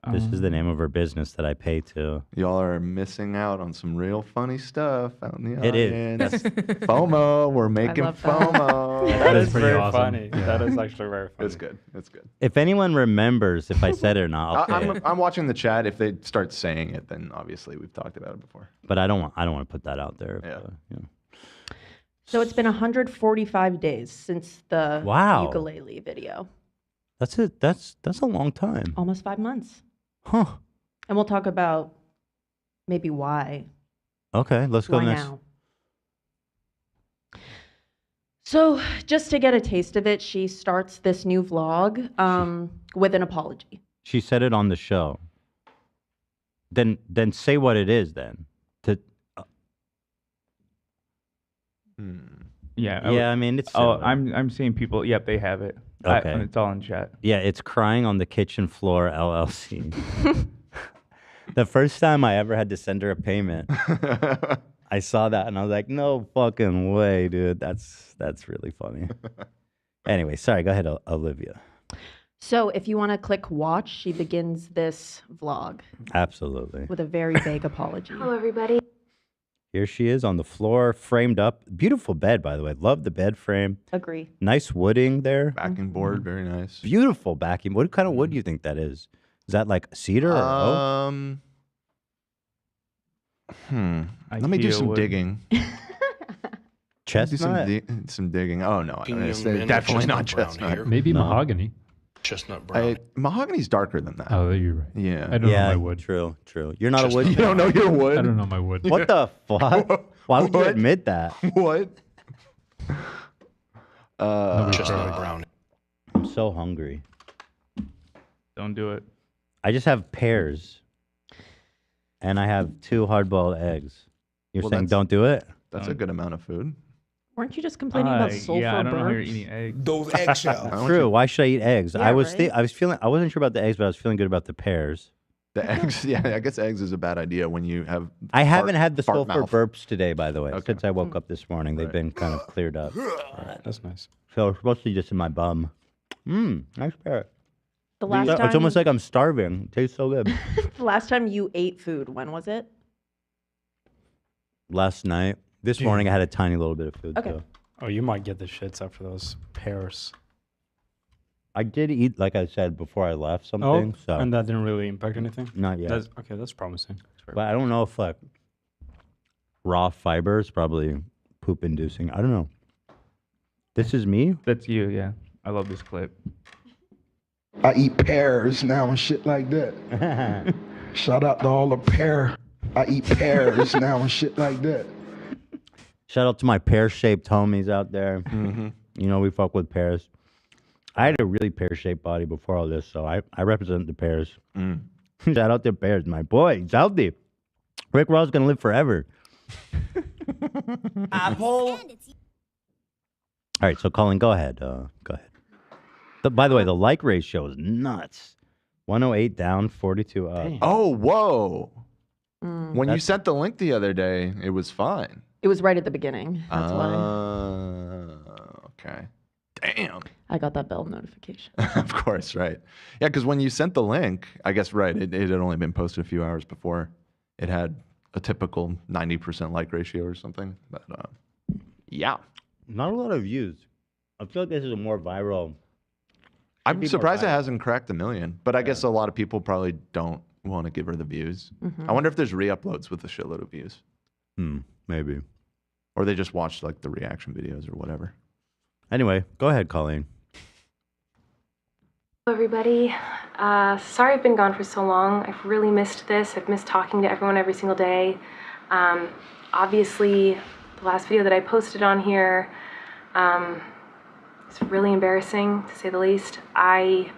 This is the name of her business that I pay to. Y'all are missing out on some real funny stuff out in the It is. audience. FOMO. We're making love that. FOMO. That is pretty very awesome. funny. Yeah. That is actually very funny. It's good. It's good. If anyone remembers if I said it or not, I'll say it. I'm watching the chat. If they start saying it, then obviously we've talked about it before. But I don't want to put that out there. Yeah. So it's been 145 days since the Wow. ukulele video. That's it. That's a long time. Almost 5 months. Huh. And we'll talk about maybe why. Okay, let's go Why next. now? So just to get a taste of it, she starts this new vlog with an apology. She said it on the show. Then say what it is. Then Yeah. Yeah, I mean it's. Oh, similar. I'm seeing people. Yep, they have it. Okay. It's all in chat. Yeah, it's Crying on the Kitchen Floor LLC. The first time I ever had to send her a payment, I saw that and I was like, no fucking way, dude. That's really funny. Anyway, sorry. Go ahead, Olivia. So if you want to click watch, she begins this vlog Absolutely. with a very vague apology. Hello, everybody. Here she is on the floor, framed up. Beautiful bed, by the way. Love the bed frame. Agree. Nice wooding there. Backing board, very nice. Beautiful backing. What kind of wood do you think that is? Is that like cedar or oak? Let me do IKEA some wood. digging. Chestnut? Do some digging. Oh no, Young it's man with definitely not chestnut brown chestnut. hair. Maybe No. mahogany. Chestnut brown. Mahogany's darker than that. Oh, you're right. Yeah. I don't know my wood. True. You're not a wood. You don't know your wood? I don't know my wood. What the fuck? Why would you What? admit that? What? Chestnut brown. I'm so hungry. Don't do it. I just have pears, and I have 2 hard-boiled eggs. You're Well, saying that's- don't do it? That's a good amount of food. Weren't you just complaining about sulfur Yeah, I don't know how you're burps? eating eggs. Those eggshells. True. Why should I eat eggs? Yeah, I was right? I wasn't sure about the eggs, but I was feeling good about the pears. The eggs, yeah, I guess eggs is a bad idea when you have. I haven't had the fart sulfur mouth. burps today, by the way. Okay. Since I woke up this morning, they've Right. been kind of cleared up. That's nice. So it's mostly just in my bum. Nice pear. The last time, It's almost like I'm starving. It tastes so good. the last time you ate food, when was it? Last night. This morning I had a tiny little bit of food. Okay. Too. Oh, you might get the shits after those pears. I did eat, like I said, before I left something. Oh, so and that didn't really impact anything? not yet. That's, okay, that's promising. That's very But I don't know if like raw fiber is probably poop inducing. I don't know. This is me? That's you, yeah. I love this clip. I eat pears now and shit like that. Shout out to all the pear. I eat pears now and shit like that. Shout out to my pear-shaped homies out there. Mm-hmm. You know we fuck with pears. I had a really pear-shaped body before all this, so I represent the pears. Shout out to pears, my boy. He's healthy. Rick Ross gonna live forever. Apple. All right, so Colleen, go ahead. Go ahead. By the way, the like ratio is nuts. 108 down, 42 up. Oh, whoa. When you sent the link the other day, it was fine. It was right at the beginning. That's why. Okay. Damn. I got that bell notification. Of course, right. Yeah, because when you sent the link, I guess, right, it had only been posted a few hours before. It had a typical 90% like ratio or something. But yeah. Not a lot of views. I feel like this is a more viral. I'm surprised it hasn't cracked 1 million, but I guess a lot of people probably don't want to give her the views. I wonder if there's re-uploads with a shitload of views. Maybe. Or they just watched like the reaction videos or whatever. Anyway, go ahead, Colleen. Hello, everybody. Sorry I've been gone for so long. I've really missed this. I've missed talking to everyone every single day. Obviously, the last video that I posted on here, it's really embarrassing, to say the least. I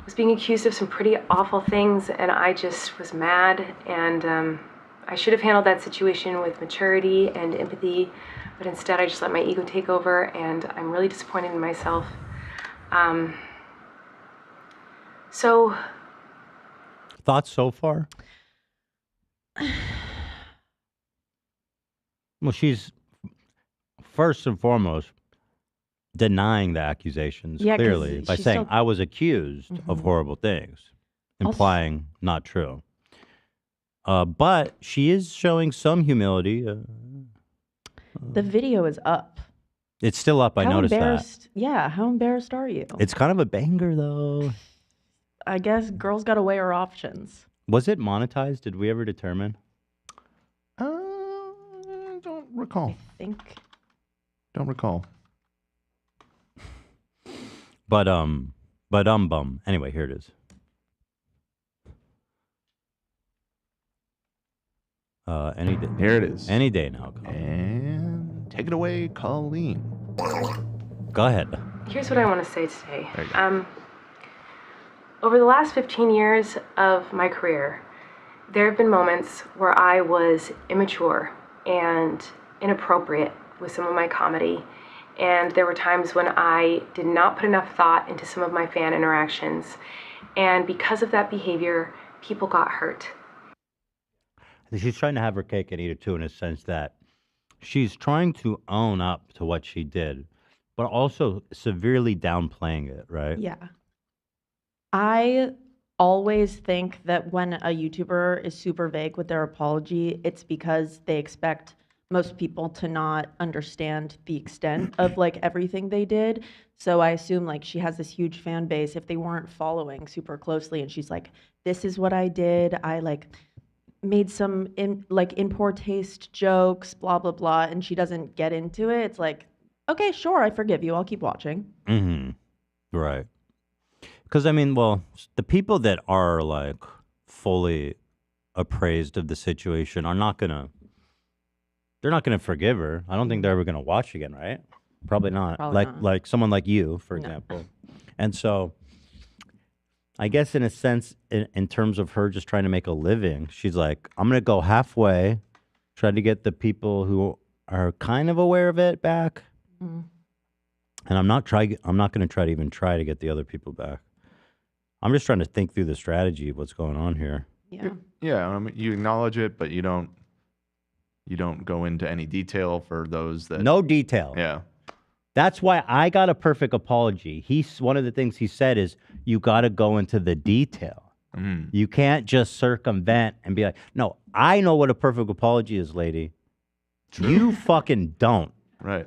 was being accused of some pretty awful things, and I just was mad, and I should have handled that situation with maturity and empathy, but instead I just let my ego take over, and I'm really disappointed in myself. So... Thoughts so far? Well, she's, first and foremost, denying the accusations clearly by saying, I was accused of horrible things, implying not true. But she is showing some humility. The video is up. It's still up. I noticed that. Yeah, how embarrassed are you? It's kind of a banger, though. I guess girls got to weigh her options. Was it monetized? Did we ever determine? Don't recall. I think. Don't recall. But bum. Anyway, here it is. Any day. Here it is. Any day now. Colleen. And take it away, Colleen. Go ahead. Here's what I want to say today. Over the last 15 years of my career, there have been moments where I was immature and inappropriate with some of my comedy. And there were times when I did not put enough thought into some of my fan interactions. And because of that behavior, people got hurt. She's trying to have her cake and eat it too, in a sense that she's trying to own up to what she did, but also severely downplaying it, right? Yeah. I always think that when a YouTuber is super vague with their apology, it's because they expect most people to not understand the extent of like everything they did. So I assume like she has this huge fan base. If they weren't following super closely and she's like, this is what I did. I like made some in poor taste jokes, blah, blah, blah. And she doesn't get into it. It's like, okay, sure. I forgive you. I'll keep watching. Right. Because I mean, well, the people that are like fully appraised of the situation are not gonna. They're not gonna forgive her. I don't think they're ever gonna watch again, right? Probably not. Like someone like you, for example. And so, I guess in a sense, in terms of her just trying to make a living, she's like, I'm gonna go halfway, try to get the people who are kind of aware of it back, and I'm not going to try to get the other people back. I'm just trying to think through the strategy of what's going on here. Yeah. Yeah. I mean, you acknowledge it, but you don't go into any detail for those that. No detail. Yeah. That's why I got a perfect apology. One of the things he said is you got to go into the detail. You can't just circumvent and be like, no, I know what a perfect apology is, lady. You fucking don't. Right.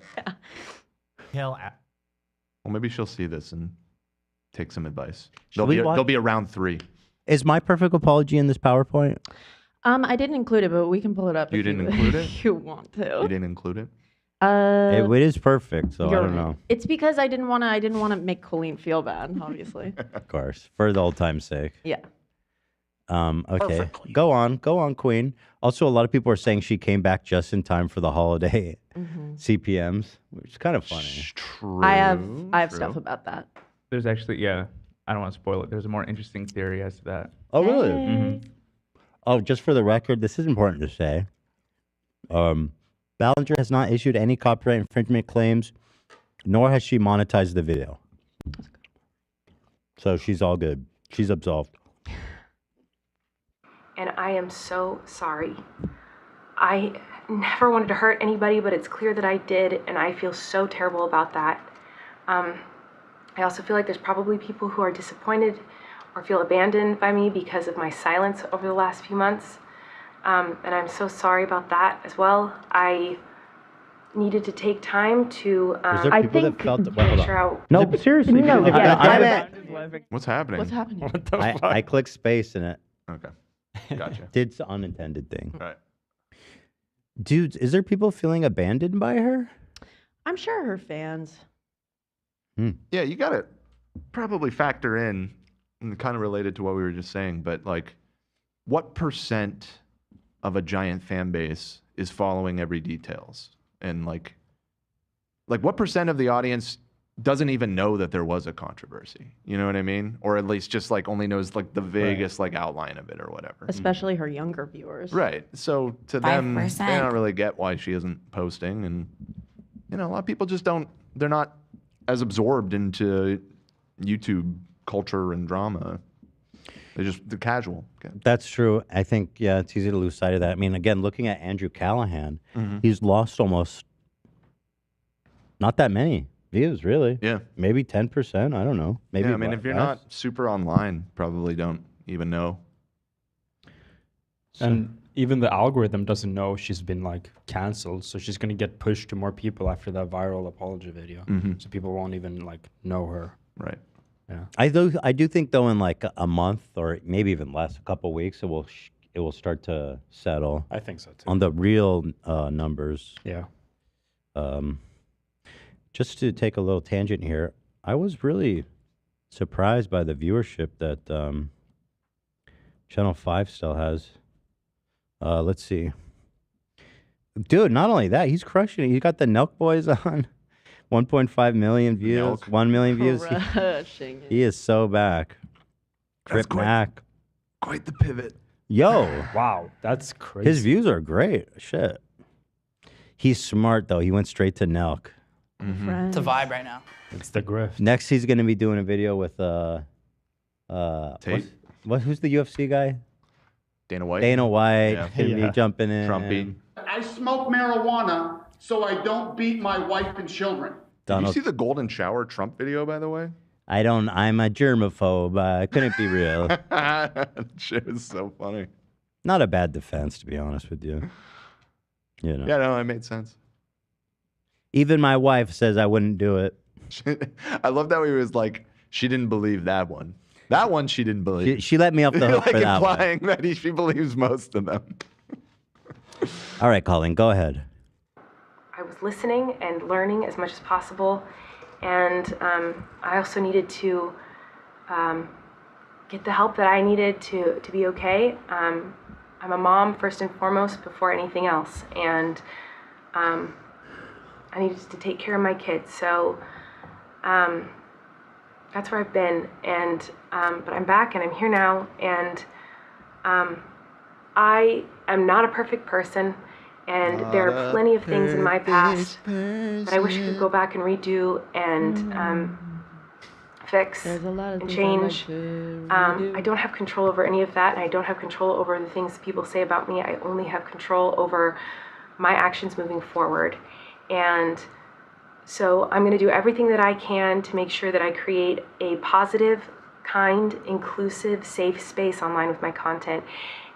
Well, maybe she'll see this and take some advice. There'll be a round 3. Is my perfect apology in this PowerPoint? I didn't include it, but we can pull it up. You didn't include it? If you want to. You didn't include it? It is perfect, so I don't know. It's because I didn't want to make Colleen feel bad, obviously. Of course, for the old time's sake. Yeah. Okay, go on, Queen. Also, a lot of people are saying she came back just in time for the holiday CPMs, which is kind of funny. True. I have stuff about that. There's actually, I don't want to spoil it. There's a more interesting theory as to that. Oh, really? Mhm. Oh, just for the record, this is important to say. Ballinger has not issued any copyright infringement claims, nor has she monetized the video. So she's all good. She's absolved. And I am so sorry. I never wanted to hurt anybody, but it's clear that I did, and I feel so terrible about that. I also feel like there's probably people who are disappointed or feel abandoned by me because of my silence over the last few months. And I'm so sorry about that as well. I needed to take time to Is there people that felt that? Well, hold figure on. out. No, seriously. No, people- yeah, I- damn it. What's happening? What's happening? What the fuck? I clicked space and it Okay. Gotcha. did some unintended thing. Right. Dude, is there people feeling abandoned by her? I'm sure her fans. Yeah, you got to probably factor in, and kind of related to what we were just saying, but like, what percent of a giant fan base is following every details? And like what percent of the audience doesn't even know that there was a controversy? You know what I mean? Or at least just like only knows like the vaguest like outline of it or whatever. Especially her younger viewers. Right. So to them, they 5%. don't really get why she isn't posting. And, a lot of people just don't, they're not as absorbed into YouTube culture and drama. They're casual. Okay. That's true. I think, it's easy to lose sight of that. I mean, again, looking at Andrew Callahan, he's lost almost not that many views, really. Yeah. Maybe 10%. I don't know. Maybe. Yeah, I mean, if you're not super online, probably don't even know. And even the algorithm doesn't know she's been like canceled, so she's gonna get pushed to more people after that viral apology video. So people won't even like know her. Right. Yeah. I do think though in like a month or maybe even less, a couple weeks, it will start to settle. I think so too. On the real numbers. Yeah. Just to take a little tangent here, I was really surprised by the viewership that Channel 5 still has. Let's see. Dude, not only that, he's crushing it. He got the Nelk Boys on. 1.5 million views, Nelk. 1 million views. Crushing He is so back. That's Trip Mac. Quite the pivot. Yo. Wow, that's crazy. His views are great. Shit. He's smart, though. He went straight to Nelk. It's a vibe right now. It's the grift. Next, he's going to be doing a video with Tate? who's the UFC guy? Dana White. Dana White. Yeah. He'll be jumping in. Trumpy. I smoke marijuana so I don't beat my wife and children. Did you see the golden shower Trump video, by the way? I'm a germaphobe. Couldn't be real. That shit was so funny. Not a bad defense, to be honest with you. Yeah, no, it made sense. Even my wife says I wouldn't do it. I love that he was like, she didn't believe that one. That one she didn't believe. She let me off the hook like for that one. implying that she believes most of them. All right, Colleen, go ahead. I was listening and learning as much as possible, and I also needed to get the help that I needed to be okay. I'm a mom first and foremost before anything else, and I needed to take care of my kids. So that's where I've been, and but I'm back and I'm here now, and I am not a perfect person. And there are plenty of things in my past that I wish I could go back and redo and fix and change. I don't have control over any of that, and I don't have control over the things people say about me. I only have control over my actions moving forward. And so I'm going to do everything that I can to make sure that I create a positive, kind, inclusive, safe space online with my content.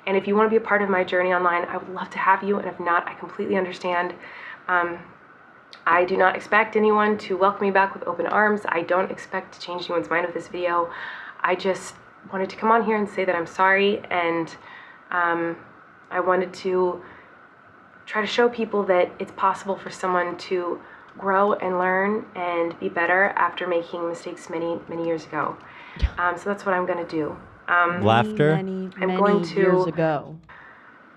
And if you want to be a part of my journey online, I would love to have you. And if not, I completely understand. I do not expect anyone to welcome me back with open arms. I don't expect to change anyone's mind with this video. I just wanted to come on here and say that I'm sorry. And I wanted to try to show people that it's possible for someone to grow and learn and be better after making mistakes many, many years ago. So that's what I'm going to do. Laughter? Many I'm going to years ago.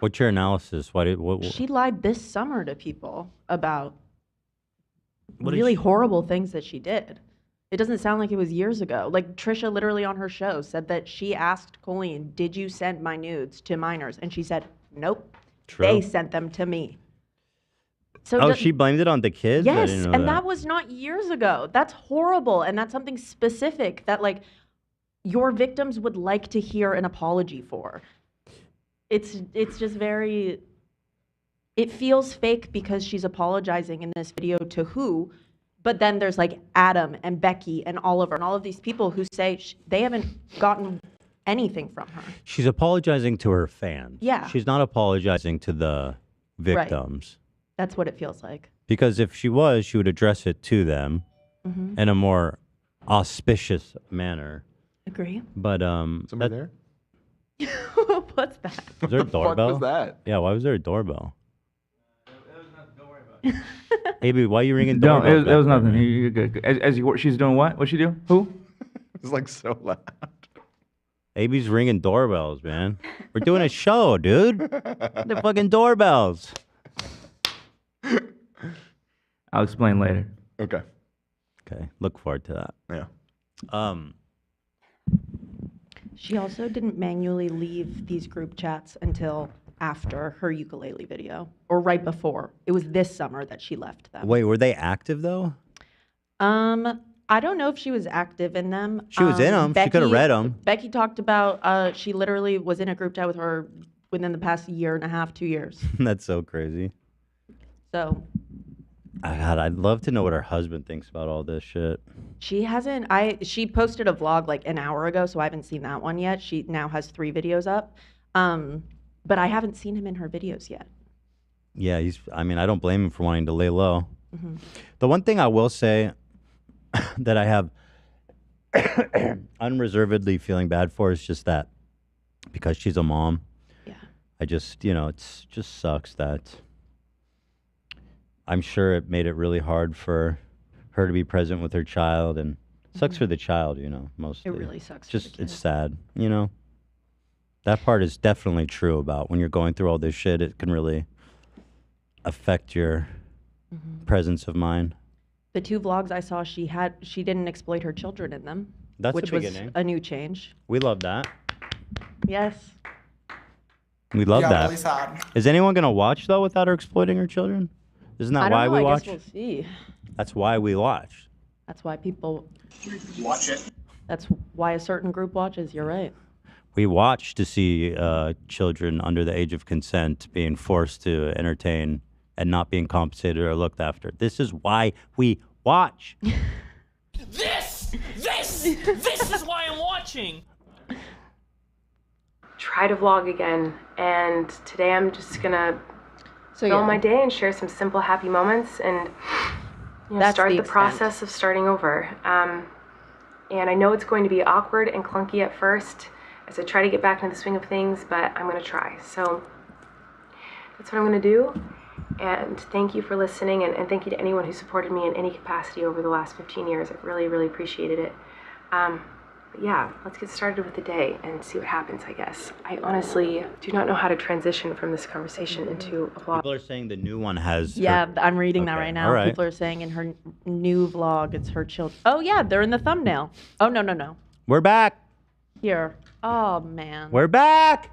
What's your analysis? What She lied this summer to people about What did really she- horrible things that she did. It doesn't sound like it was years ago. Like Trisha literally on her show said that she asked Colleen, "Did you send my nudes to minors?" And she said, "Nope. True. They sent them to me." So Oh, she blamed it on the kids? I Yes, didn't know and that was not years ago. That's horrible, and that's something specific that like your victims would like to hear an apology for. It's just very. It feels fake because she's apologizing in this video to who, but then there's like Adam and Becky and Oliver and all of these people who say they haven't gotten anything from her. She's apologizing to her fans. Yeah. She's not apologizing to the victims. That's what it feels like. Because if she was, she would address it to them Mhm. in a more auspicious manner. Agree. But Somebody there? What's that? Was there a What the fuck doorbell? was that? Yeah, why was there a doorbell? AB, why are you ringing No, doorbells? it was back there, nothing. man? You're good. She's doing what? What'd she do? Who? It's like so loud. AB's ringing doorbells, man. We're doing a show, dude. They're fucking doorbells. I'll explain later. Okay. Okay, look forward to that. Yeah. She also didn't manually leave these group chats until after her ukulele video, or right before. It was this summer that she left them. Wait, were they active though? I don't know if she was active in them. She was in 'em. She coulda read 'em. Becky talked about she literally was in a group chat with her within the past year and a half, 2 years. That's so crazy. So God, I'd love to know what her husband thinks about all this shit. she hasn't. She posted a vlog like an hour ago, so I haven't seen that one yet. She now has 3 videos up, but I haven't seen him in her videos yet. Yeah, I mean, I don't blame him for wanting to lay low. Mhm. The one thing I will say that I have unreservedly feeling bad for is just that because she's a mom. Yeah. I just, it's just sucks that I'm sure it made it really hard for her to be present with her child, and sucks for the child, mostly. It really sucks for Just it's sad, That part is definitely true about when you're going through all this shit, it can really affect your presence of mind. The 2 vlogs I saw, she didn't exploit her children in them, That's which the was beginning. a new change. We love that. Yes. We love Yeah, that. really sad. Is anyone going to watch, though, without her exploiting her children? Isn't that I don't why know, we I watch? guess we'll see. That's why we watch. That's why people Watch it. That's why a certain group watches. You're right. We watch to see children under the age of consent being forced to entertain and not being compensated or looked after. This is why we watch. This is why I'm watching. Try to vlog again, and today I'm just gonna film yeah. my day and share some simple happy moments and That's start the the extent. process of starting over. And I know it's going to be awkward and clunky at first as I try to get back into the swing of things, but I'm gonna try. So that's what I'm gonna do. And thank you for listening, and thank you to anyone who supported me in any capacity over the last 15 years. I've really, really appreciated it. But yeah, let's get started with the day and see what happens, I guess. I honestly do not know how to transition from this conversation into a vlog. People are saying the new one has. Yeah, her- I'm reading that Okay, right now. all right. People are saying in her new vlog, it's her children. Oh yeah, they're in the thumbnail. Oh no. We're back. Here. Oh man. We're back.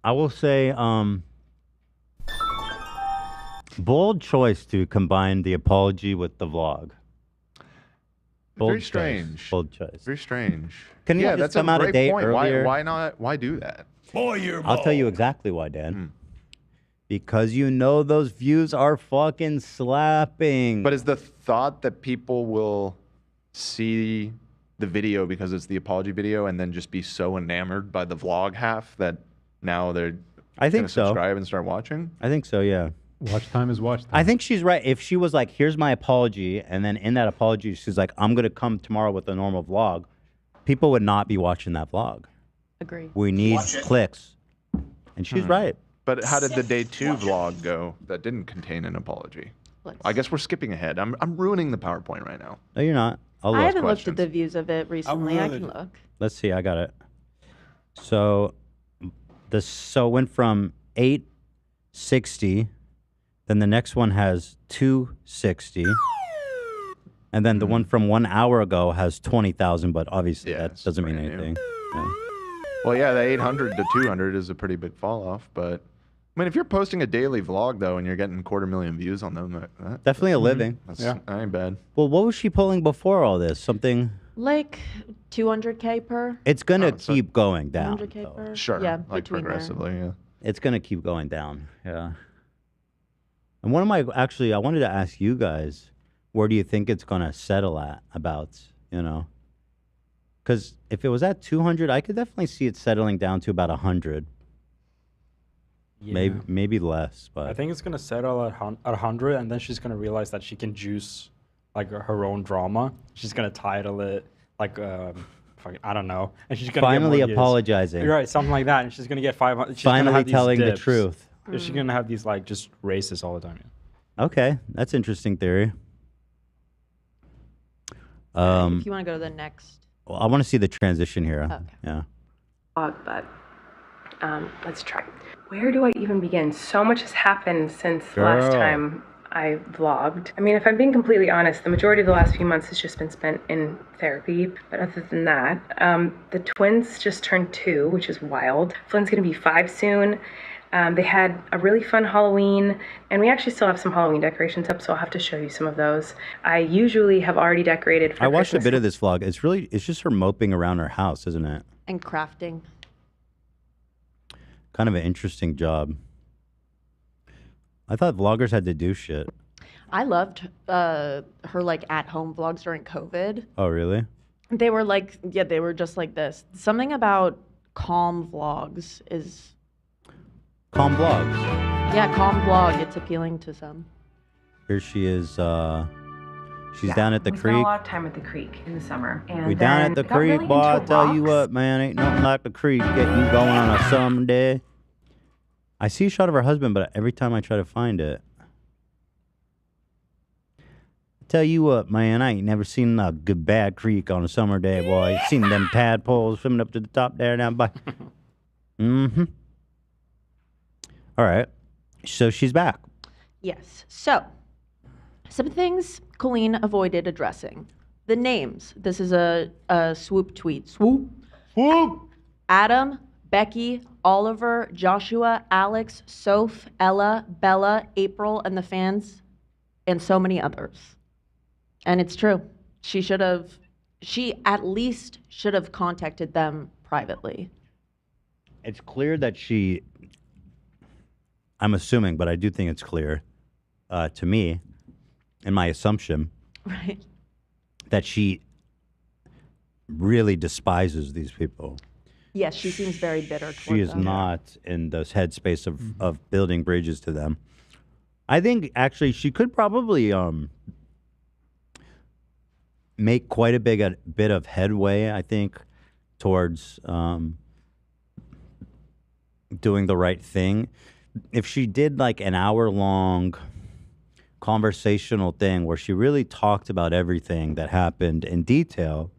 I will say, bold choice to combine the apology with the vlog. Bold Very choice, strange. Bold choice. Very strange. Can you yeah, just that's come a out a great day point. earlier? Why not? Why do that? Boy, you're I'll tell you exactly why, Dan. Because you know those views are fucking slapping. But is the thought that people will see the video because it's the apology video and then just be so enamored by the vlog half that now they're I think gonna so. subscribe and start watching? I think so, yeah. Watch time is watch time. I think she's right. If she was like, here's my apology, and then in that apology, she's like, I'm going to come tomorrow with a normal vlog, people would not be watching that vlog. Agree. We need clicks. And she's right. But how did the day 2 vlog go that didn't contain an apology? I guess we're skipping ahead. I'm ruining the PowerPoint right now. No, you're not. I haven't looked at the views of it recently. I can look. Let's see. I got it. So it went from 860, then the next one has 260, and then the one from 1 hour ago has 20,000. But obviously that doesn't mean anything. Yeah. Well, yeah, the 800 to 200 is a pretty big fall off, but I mean, if you're posting a daily vlog though, and you're getting 250,000 views on them, Definitely a living. That ain't bad. Well, what was she pulling before all this? Something. Like 200K per. It's gonna keep going down. 200K per. Sure. Yeah, like between progressively. Yeah. It's gonna keep going down. Yeah. And one of my I wanted to ask you guys, where do you think it's gonna settle at? About because if it was at 200, I could definitely see it settling down to about 100. Yeah. Maybe less, but I think it's gonna settle at 100, and then she's gonna realize that she can juice like her own drama. She's gonna title it like I don't know, and she's gonna finally get more views. apologizing. Right, something like that, and she's gonna get 500. Finally telling the truth. She's gonna have these like just races all the time. Okay, that's interesting theory. If you want to go to the next. Well, I want to see the transition here. Okay. Yeah. But let's try. Where do I even begin? So much has happened since the last time I vlogged. I mean, if I'm being completely honest, the majority of the last few months has just been spent in therapy. But other than that, the twins just turned 2, which is wild. Flynn's gonna be 5 soon. They had a really fun Halloween, and we actually still have some Halloween decorations up, so I'll have to show you some of those. I usually have already decorated for I watched Christmas. a bit of this vlog. It's just her moping around her house, isn't it? And crafting. Kind of an interesting job. I thought vloggers had to do shit. I loved her like at-home vlogs during COVID. Oh, really? They were like, they were just like this. Something about calm vlogs is. Calm vlogs. Yeah, calm vlog. It's appealing to some. Here she is. She's down at the We creek. spent a lot of time at the creek in the summer. And We down at the then I got creek, really boy. I into tell you rocks. what, man, ain't nothing like the creek. Get you going on a summer day. I see a shot of her husband, but every time I try to find it. Tell you what, man, I ain't never seen a good bad creek on a summer day, boy. Seen them tadpoles swimming up to the top there now, by. Mm-hmm. All right. So she's back. Yes. So, some things Colleen avoided addressing. The names. This is a swoop tweet. Swoop. Swoop. Adam, Becky, Oliver, Joshua, Alex, Soph, Ella, Bella, April, and the fans, and so many others. And it's true. She at least should have contacted them privately. It's clear that I'm assuming, but I do think it's clear to me, in my assumption, right, that she really despises these people. Yes, she seems very bitter towards She is them. not in this headspace of building bridges to them. I think actually she could probably make quite a bit of headway, I think, towards doing the right thing. If she did like an hour-long conversational thing where she really talked about everything that happened in detail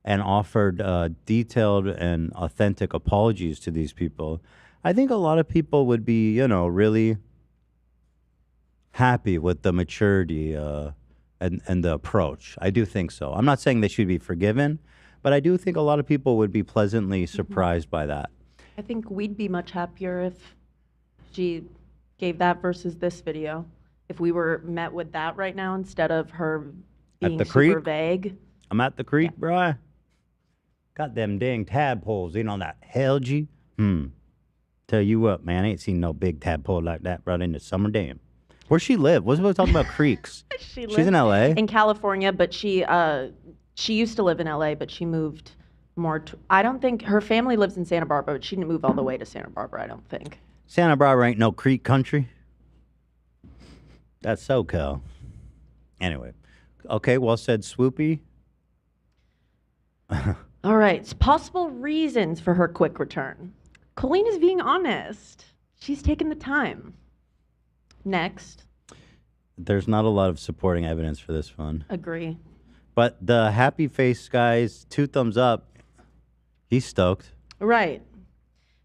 and offered detailed and authentic apologies to these people, I think a lot of people would be, really happy with the maturity and the approach. I do think so. I'm not saying they should be forgiven, but I do think a lot of people would be pleasantly surprised by that. I think we'd be much happier if she gave that versus this video. If we were met with that right now instead of her being the super creek? vague. I'm at the creek, bro. Got them dang tadpoles in on that helgy. Tell you what, man, I ain't seen no big tadpole like that right in the summer dam. Where she live? What's we talking about creeks? She's in LA. In California, but she used to live in LA, but she moved more. I don't think her family lives in Santa Barbara, but she didn't move all the way to Santa Barbara. I don't think. Santa Barbara ain't no creek country. That's SoCal. Anyway, okay, well said, Swoopy. All right, possible reasons for her quick return. Colleen is being honest. She's taken the time. Next. There's not a lot of supporting evidence for this one. Agree. But the happy face guys, 2 thumbs up. He's stoked. Right.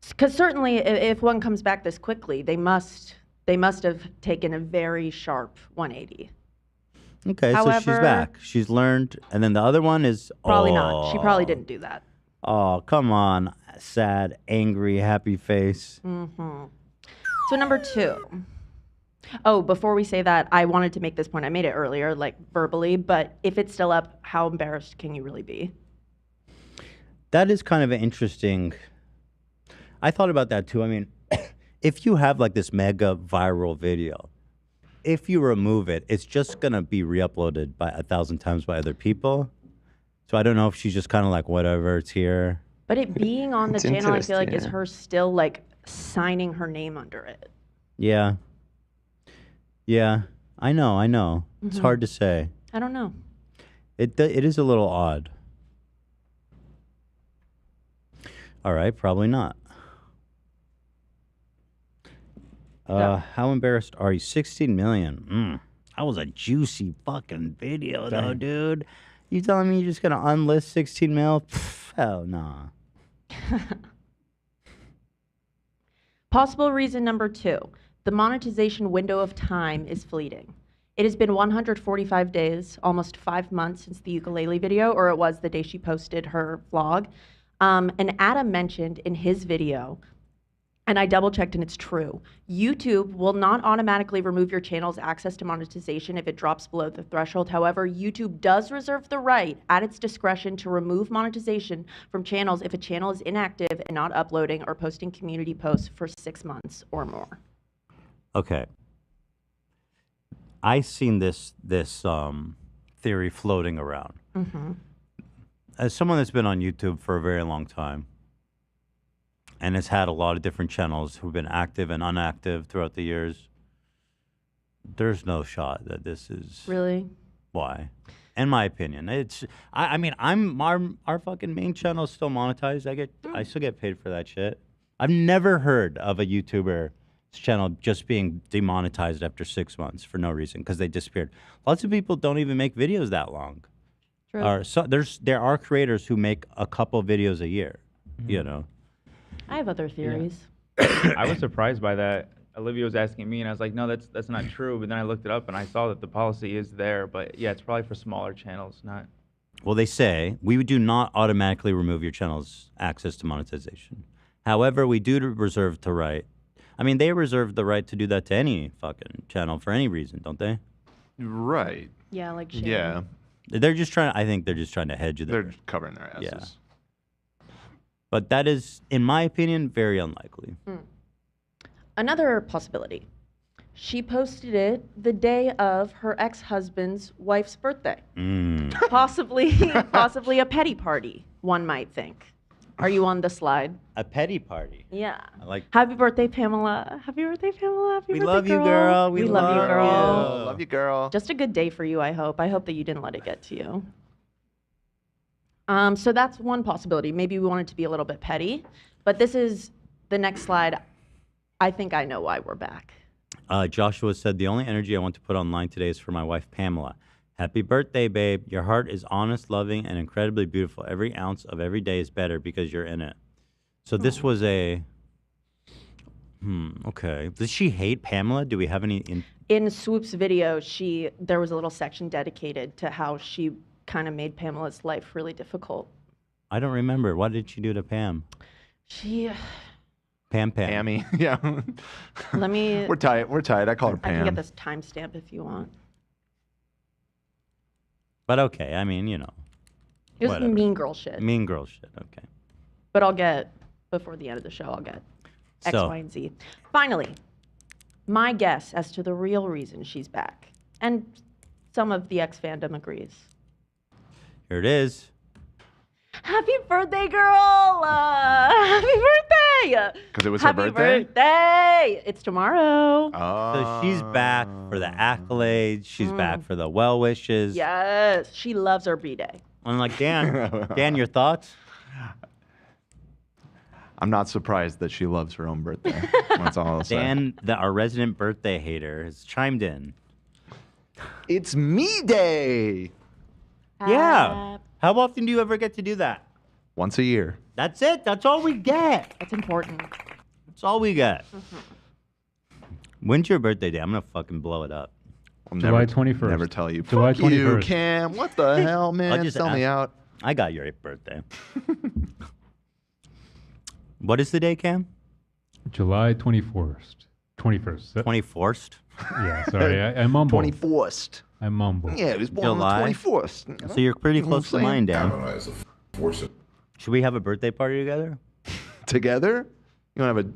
Because certainly, if one comes back this quickly, they must have taken a very sharp 180. Okay, so she's However- back. She's learned. And then the other one is... Probably not. She probably didn't do that. Oh, come on. Sad, angry, happy face. Mm-hmm. So number 2. Oh, before we say that, I wanted to make this point. I made it earlier, like verbally, but if it's still up, how embarrassed can you really be? That is kind of an interesting... I thought about that too. I mean, if you have like this mega viral video, if you remove it, it's just going to be re-uploaded by 1,000 times by other people. So I don't know if she's just kind of like, whatever, it's here. But it being on the It's channel, I feel like is interesting, yeah. her still like signing her name under it. Yeah. Yeah, I know. It's Mhm. hard to say. I don't know. It is a little odd. All right, probably not. How embarrassed are you? 16 million. That was a juicy fucking video, though, Dang. dude. You telling me you're just gonna unlist 16 mil? Pff, hell nah. Possible reason number 2. The monetization window of time is fleeting. It has been 145 days, almost 5 months since the ukulele video, or it was the day she posted her vlog. And Adam mentioned in his video, and I double checked and it's true, YouTube will not automatically remove your channel's access to monetization if it drops below the threshold. However, YouTube does reserve the right at its discretion to remove monetization from channels if a channel is inactive and not uploading or posting community posts for 6 months or more. Okay. I seen this theory floating around. Mm-hmm. As someone that's been on YouTube for a very long time, and has had a lot of different channels who've been active and inactive throughout the years, there's no shot that this is Really? why. In my opinion, I mean, our fucking main channel is still monetized. I still get paid for that shit. I've never heard of a YouTuber's channel just being demonetized after 6 months for no reason because they disappeared. Lots of people don't even make videos that long. True. There are creators who make a couple videos a year. You know. I have other theories. I was surprised by that. Olivia was asking me, and I was like, no, that's not true. But then I looked it up, and I saw that the policy is there. But yeah, it's probably for smaller channels, not. Well, they say we do not automatically remove your channel's access to monetization. However, we do reserve the right. I mean, they reserve the right to do that to any fucking channel for any reason, don't they? Right. Yeah, like Shane. Yeah. They're just trying. I think they're just trying to hedge it. They're covering their asses. Yeah. But that is, in my opinion, very unlikely. Another possibility. She posted it the day of her ex-husband's wife's birthday. Possibly a petty party, one might think. Are you on the slide? A petty party. Yeah. I like. Happy birthday, Pamela. Happy birthday, Pamela. Happy We birthday, love you, girl. We love you, love girl. you. Love you, girl. Just a good day for you, I hope. I hope that you didn't let it get to you. So that's one possibility. Maybe we want it to be a little bit petty, but this is the next slide. I think I know why we're back. Joshua said, the only energy I want to put online today is for my wife, Pamela. Happy birthday, babe. Your heart is honest, loving, and incredibly beautiful. Every ounce of every day is better because you're in it. So this was a... okay. Does she hate Pamela? Do we have any... In Swoop's video, there was a little section dedicated to how she kind of made Pamela's life really difficult. I don't remember. What did she do to Pam? She... Pam. Pammy. Yeah. Let me... We're tight. I call her I Pam. can get this timestamp if you want. But okay. I mean, you know. It was whatever. mean girl shit. Mean girl shit. Okay. But I'll get, before the end of the show, I'll get X, So- Y, and Z. Finally, my guess as to the real reason she's back. And some of the X fandom agrees. Here it is. Happy birthday, girl! Happy birthday! Because it was her Happy birthday? It's tomorrow. So she's back for the accolades. She's back for the well wishes. Yes, she loves her B-Day. I'm like, Dan, your thoughts? I'm not surprised that she loves her own birthday. That's all I'll say. Dan, our resident birthday hater, has chimed in. It's me day. Yeah. How often do you ever get to do that? Once a year. That's it. That's all we get. That's important. That's all we get. When's your birthday day? I'm gonna fucking blow it up. I'll July 21st. Never tell you. July Fuck you, 21st. Cam. What the hell, man? I'll just Sell me ask. out. I got your 8th birthday. What is the day, Cam? July 21st. 21st. 24th? Yeah, sorry. I mumbled. 24th. I mumbled. Yeah, it was born July. on the 24th. So you're pretty You know close to what I'm mine, saying? Dan. Should we have a birthday party together? Together? You want to have a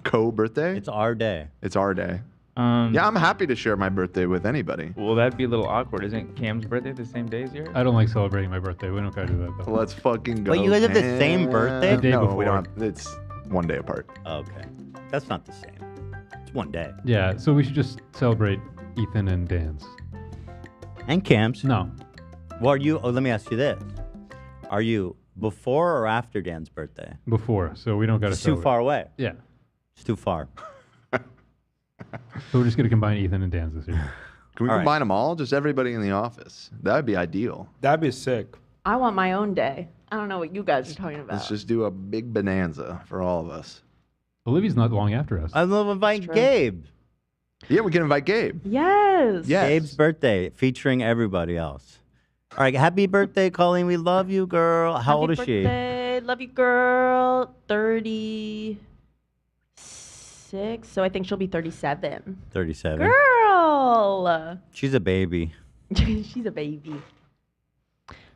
co-birthday? It's our day. It's our day. Yeah, I'm happy to share my birthday with anybody. Well, that'd be a little awkward. Isn't Cam's birthday the same day as yours? I don't like celebrating my birthday. We don't gotta do that though. Let's fucking go. Wait, you guys have the Cam. same birthday? The day no, we before. don't. It's one day apart. Okay. That's not the same. It's one day. Yeah, so we should just celebrate Ethan and Dan's. And Cam's? No. Well, are you? Oh, let me ask you this: Are you before or after Dan's birthday? Before, so we don't gotta It's too celebrate. far away. Yeah. It's too far. So we're just gonna combine Ethan and Dan's this year. Can we All right. combine them all? Just everybody in the office. That'd be ideal. That'd be sick. I want my own day. I don't know what you guys are talking about. Let's just do a big bonanza for all of us. Olivia's not long after us. I love inviting Gabe. Yeah, we can invite Gabe. Yes. Yes. Gabe's birthday, featuring everybody else. All right, happy birthday, Colleen. We love you, girl. How old is she? Birthday. Love you, girl. 36. So I think she'll be 37. 37. Girl. She's a baby. She's a baby.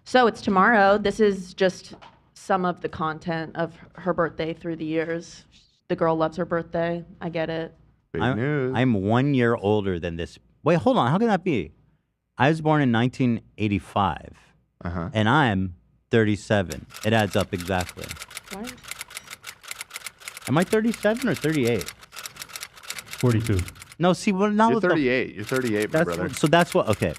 So it's tomorrow. This is just some of the content of her birthday through the years. The girl loves her birthday. I get it. Big news. I'm 1 year older than this. Wait, hold on. How can that be? I was born in 1985, and I'm 37. It adds up exactly. What? Am I 37 or 38? 42. No, see, well, now You're with the- 38. You're 38, my that's brother. so that's what. Okay.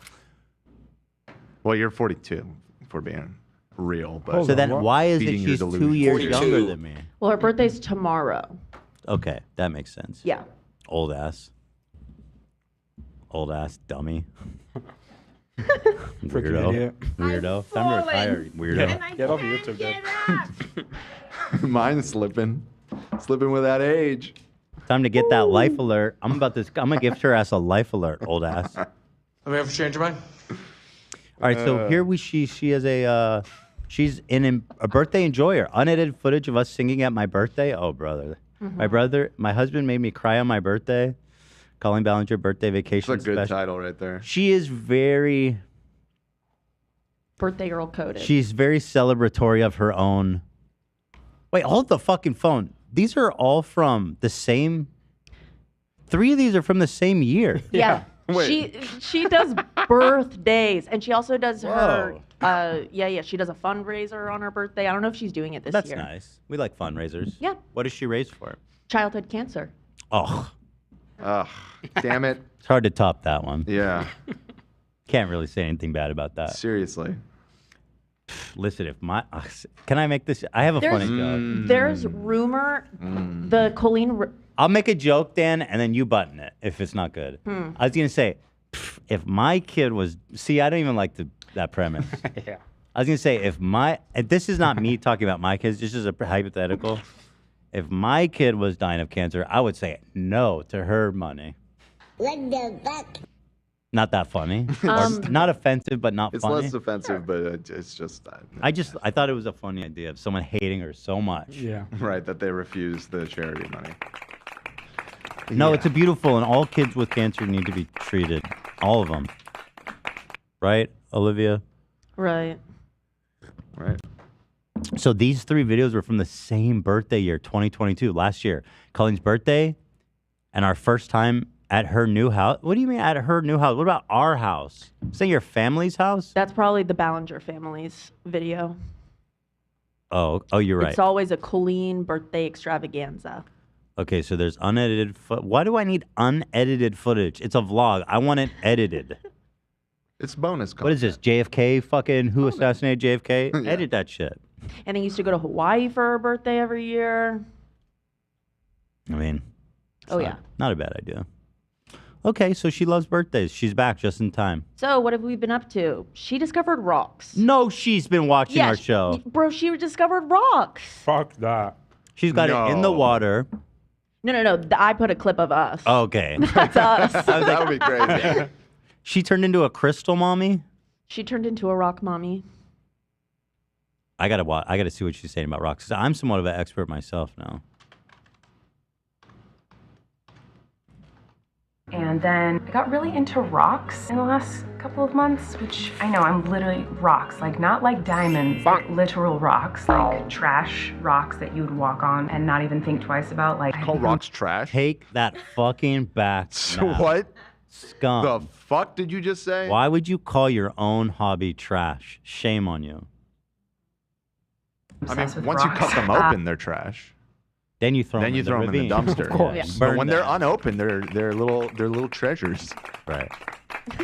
Well, you're 42, if we're being real. But So then, why is it feeding your she's 2 delusions. years younger than me? Well, her birthday's tomorrow. Okay, that makes sense. Yeah. Old ass. Old ass dummy. Weirdo. idiot. Weirdo. Time to retire, weirdo. Get off YouTube, dude. Mine's slipping. Slipping with that age. Time to get that life alert. I'm gonna gift her ass a life alert, old ass. All Let me ever change your mind? right, so here she is a she's in a birthday enjoyer. Unedited footage of us singing at my birthday. Oh, brother. My husband made me cry on my birthday. Colleen Ballinger birthday vacation That's a good special. title right there. She is very Birthday girl coded. She's very celebratory of her own. Wait, hold the fucking phone. These are all from the same. 3 of these are from the same year. Yeah. She does birthdays, and she also does her. She does a fundraiser on her birthday. I don't know if she's doing it this That's year. nice. We like fundraisers. Yeah. What does she raise for? Childhood cancer. Oh, Ugh, damn it. it's hard to top that one. Yeah. Can't really say anything bad about that. Seriously. Listen, if my can I make this? I have a funny joke. There's rumor. The Colleen. I'll make a joke, Dan, and then you button it if it's not good. I was gonna say, if my kid was. See, I don't even like that premise. Yeah. I was gonna say and this is not me talking about my kids. This is a hypothetical. If my kid was dying of cancer, I would say no to her money. Not that funny. Not offensive, but not It's funny. less offensive, but it's just. I thought it was a funny idea of someone hating her so much. Yeah. Right, that they refuse the charity money. No, Yeah. it's a beautiful, and all kids with cancer need to be treated. All of them. Right, Olivia? Right. Right. So these 3 videos were from the same birthday year, 2022, last year. Colleen's birthday and our first time at her new house. What do you mean at her new house? What about our house? Is that your family's house? That's probably the Ballinger family's video. Oh, you're right. It's always a Colleen birthday extravaganza. Okay, so there's unedited. Why do I need unedited footage? It's a vlog. I want it edited. It's bonus content. What is this? JFK fucking who assassinated JFK? Yeah. Edit that shit. And they used to go to Hawaii for her birthday every year. I mean, Oh, yeah. not a bad idea. Okay, so she loves birthdays. She's back just in time. So what have we been up to? She discovered rocks. No, she's been watching Yeah, our show. Bro, she discovered rocks. Fuck that. She's got it in the water. No. I put a clip of us. Okay. That's us. That would be crazy. She turned into a crystal mommy? She turned into a rock mommy. I gotta see what she's saying about rocks. 'Cause I'm somewhat of an expert myself now. And then I got really into rocks in the last couple of months, which I know I'm literally rocks, like not like diamonds, like literal rocks, like trash rocks that you would walk on and not even think twice about. Like Call rocks trash? Take that fucking back. now. What? Scum. The fuck did you just say? Why would you call your own hobby trash? Shame on you. I mean, once you cut them open, they're trash. Then you throw Then them you in throw the them in the ravine. dumpster. Of course. Yeah. Burn But when they're them. unopened, they're little treasures. Right.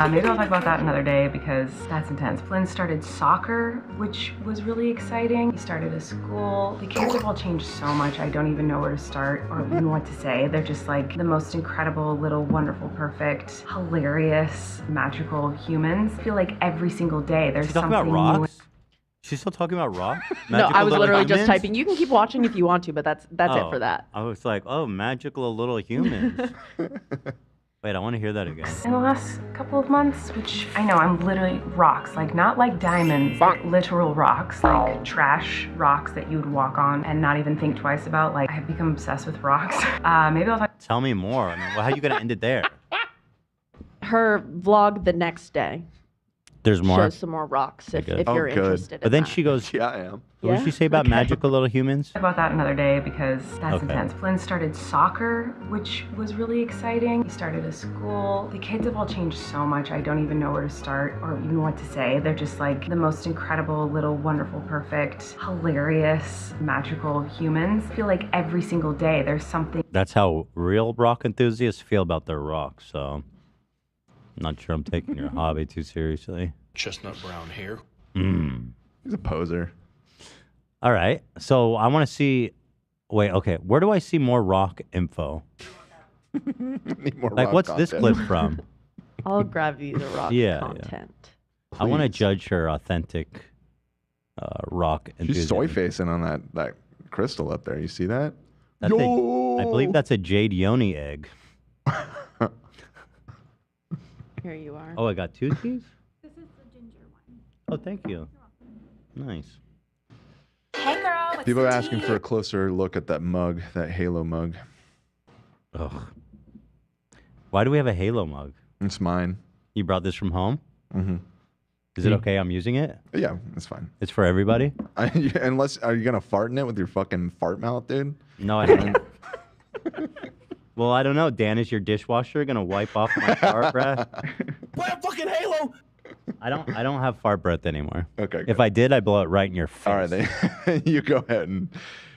Maybe I'll talk about that another day because that's intense. Flynn started soccer, which was really exciting. He started a school. The kids have all changed so much, I don't even know where to start or even what to say. They're just like the most incredible, little, wonderful, perfect, hilarious, magical humans. I feel like every single day there's She's talking something about new. rocks? She's still talking about rock? No, I was Magical literally little just humans? typing. You can keep watching if you want to, but that's it for that. I was like, oh, magical little humans. Wait, I want to hear that again. In the last couple of months, which I know I'm literally rocks, like not like diamonds, like literal rocks, like trash rocks that you would walk on and not even think twice about. Like I've become obsessed with rocks. Maybe I'll talk. Tell me more. I mean, well, how are you going to end it there? Her vlog the next day There's more. shows some more rocks if you're interested. But then in she goes, yeah, I am. What did she say about magical little humans? About that another day because that's Okay. intense. Flynn started soccer, which was really exciting. He started a school. The kids have all changed so much, I don't even know where to start or even what to say. They're just like the most incredible, little, wonderful, perfect, hilarious, magical humans. I feel like every single day there's something. That's how real rock enthusiasts feel about their rock, so I'm not sure I'm taking your hobby too seriously. Chestnut brown hair. He's a poser. All right, so I want to see. Wait, okay, where do I see more rock info? Need more Like, rock what's this content. clip from? I'll grab you the rock Yeah, content. I want to judge her authentic rock She's enthusiasm. soy facing on that crystal up there. You see that? That's I believe that's a jade yoni egg. Here you are. Oh, I got two keys? This is the ginger one. Oh, thank you. Nice. Hey girl, what's People are the asking tea? for a closer look at that mug, that Halo mug. Ugh. Why do we have a Halo mug? It's mine. You brought this from home? Mm-hmm. Is it okay I'm using it? Yeah, it's fine. It's for everybody? Unless, are you gonna fart in it with your fucking fart mouth, dude? No, I don't. Well, I don't know. Dan, is your dishwasher gonna wipe off my fart breath? Play a fucking Halo. I don't have fart breath anymore. Okay. If I did, I'd blow it right in your face. All right, then you go ahead and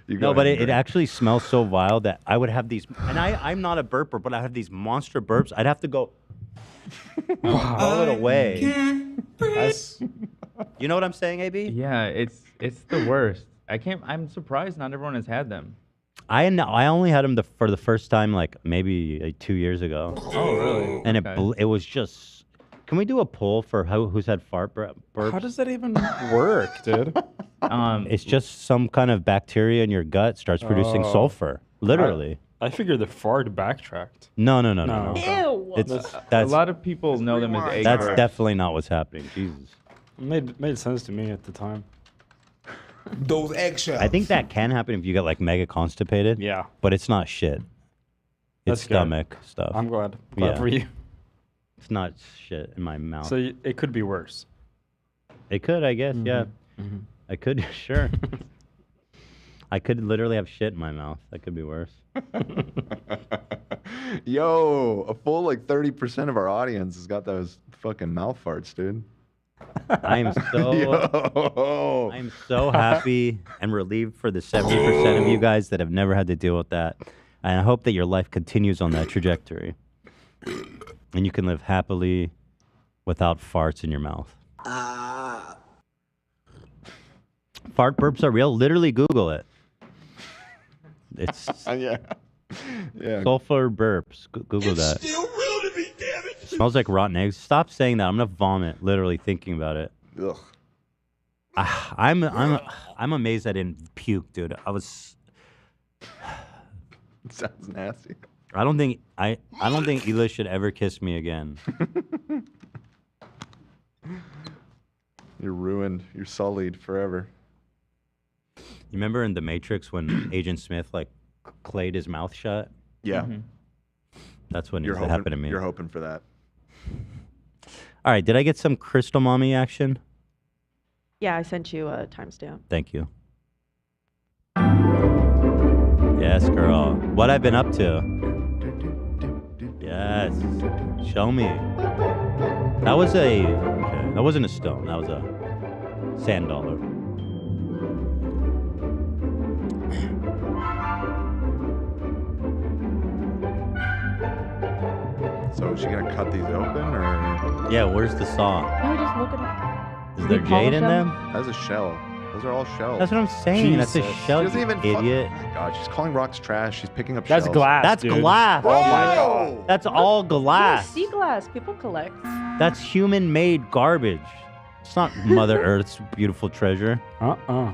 you go. No, but ahead and it drink. actually smells so vile that I would have these, and I'm not a burper, but I have these monster burps. I'd have to go blow it away. You know what I'm saying, AB? Yeah, it's the worst. I'm surprised not everyone has had them. I only had them for the first time like maybe like 2 years ago. Oh, really? And Okay. it was just. Can we do a poll for who's had fart burps? How does that even work, dude? It's just some kind of bacteria in your gut starts producing Oh. sulfur. Literally. I figured the fart backtracked. No. okay. Ew. It's a lot of people know them as egg That's burps. definitely not what's happening. Jesus. Made sense to me at the time. Those eggshells. I think that can happen if you get like mega constipated. Yeah. But it's not shit. That's It's good. stomach stuff. I'm glad Yeah. for you. It's not shit in my mouth. So it could be worse. It could, I guess. Yeah. Mhm. I could. Sure. I could literally have shit in my mouth. That could be worse. Yo, a full like 30% of our audience has got those fucking mouth farts, dude. I am so Yo. I am so happy and relieved for the 70% of you guys that have never had to deal with that. And I hope that your life continues on that trajectory. And you can live happily without farts in your mouth. Fart burps are real. Literally Google it. It's Yeah. Yeah. sulfur burps. Google that. Still real to me, Smells like rotten eggs. Stop saying that. I'm gonna vomit. Literally thinking about it. Ugh. I'm amazed I didn't puke, dude. I was. Sounds nasty. I don't think Ela should ever kiss me again. You're ruined. You're sullied forever. You remember in The Matrix when Agent Smith like clayed his mouth shut? Yeah. Mm-hmm. That's what needs You're to hoping, happen to me. You're hoping for that. All right, did I get some Crystal Mommy action? Yeah, I sent you a timestamp. Thank you. Yes, girl. What I've been up to. Yes. Show me. That was okay. That wasn't a stone. That was a sand dollar. So is she gonna cut these open, or? Yeah, where's the saw? No, just look at Is there jade in them? That's a shell. Those are all shells. That's what I'm saying. That's a Jesus. shell, She doesn't you even idiot. Oh my God, she's calling rocks trash. She's picking up That's shells. glass. That's dude. glass. Oh my god. That's all Yeah, glass. sea glass. People collect. That's human-made garbage. It's not Mother Earth's beautiful treasure. Uh-uh.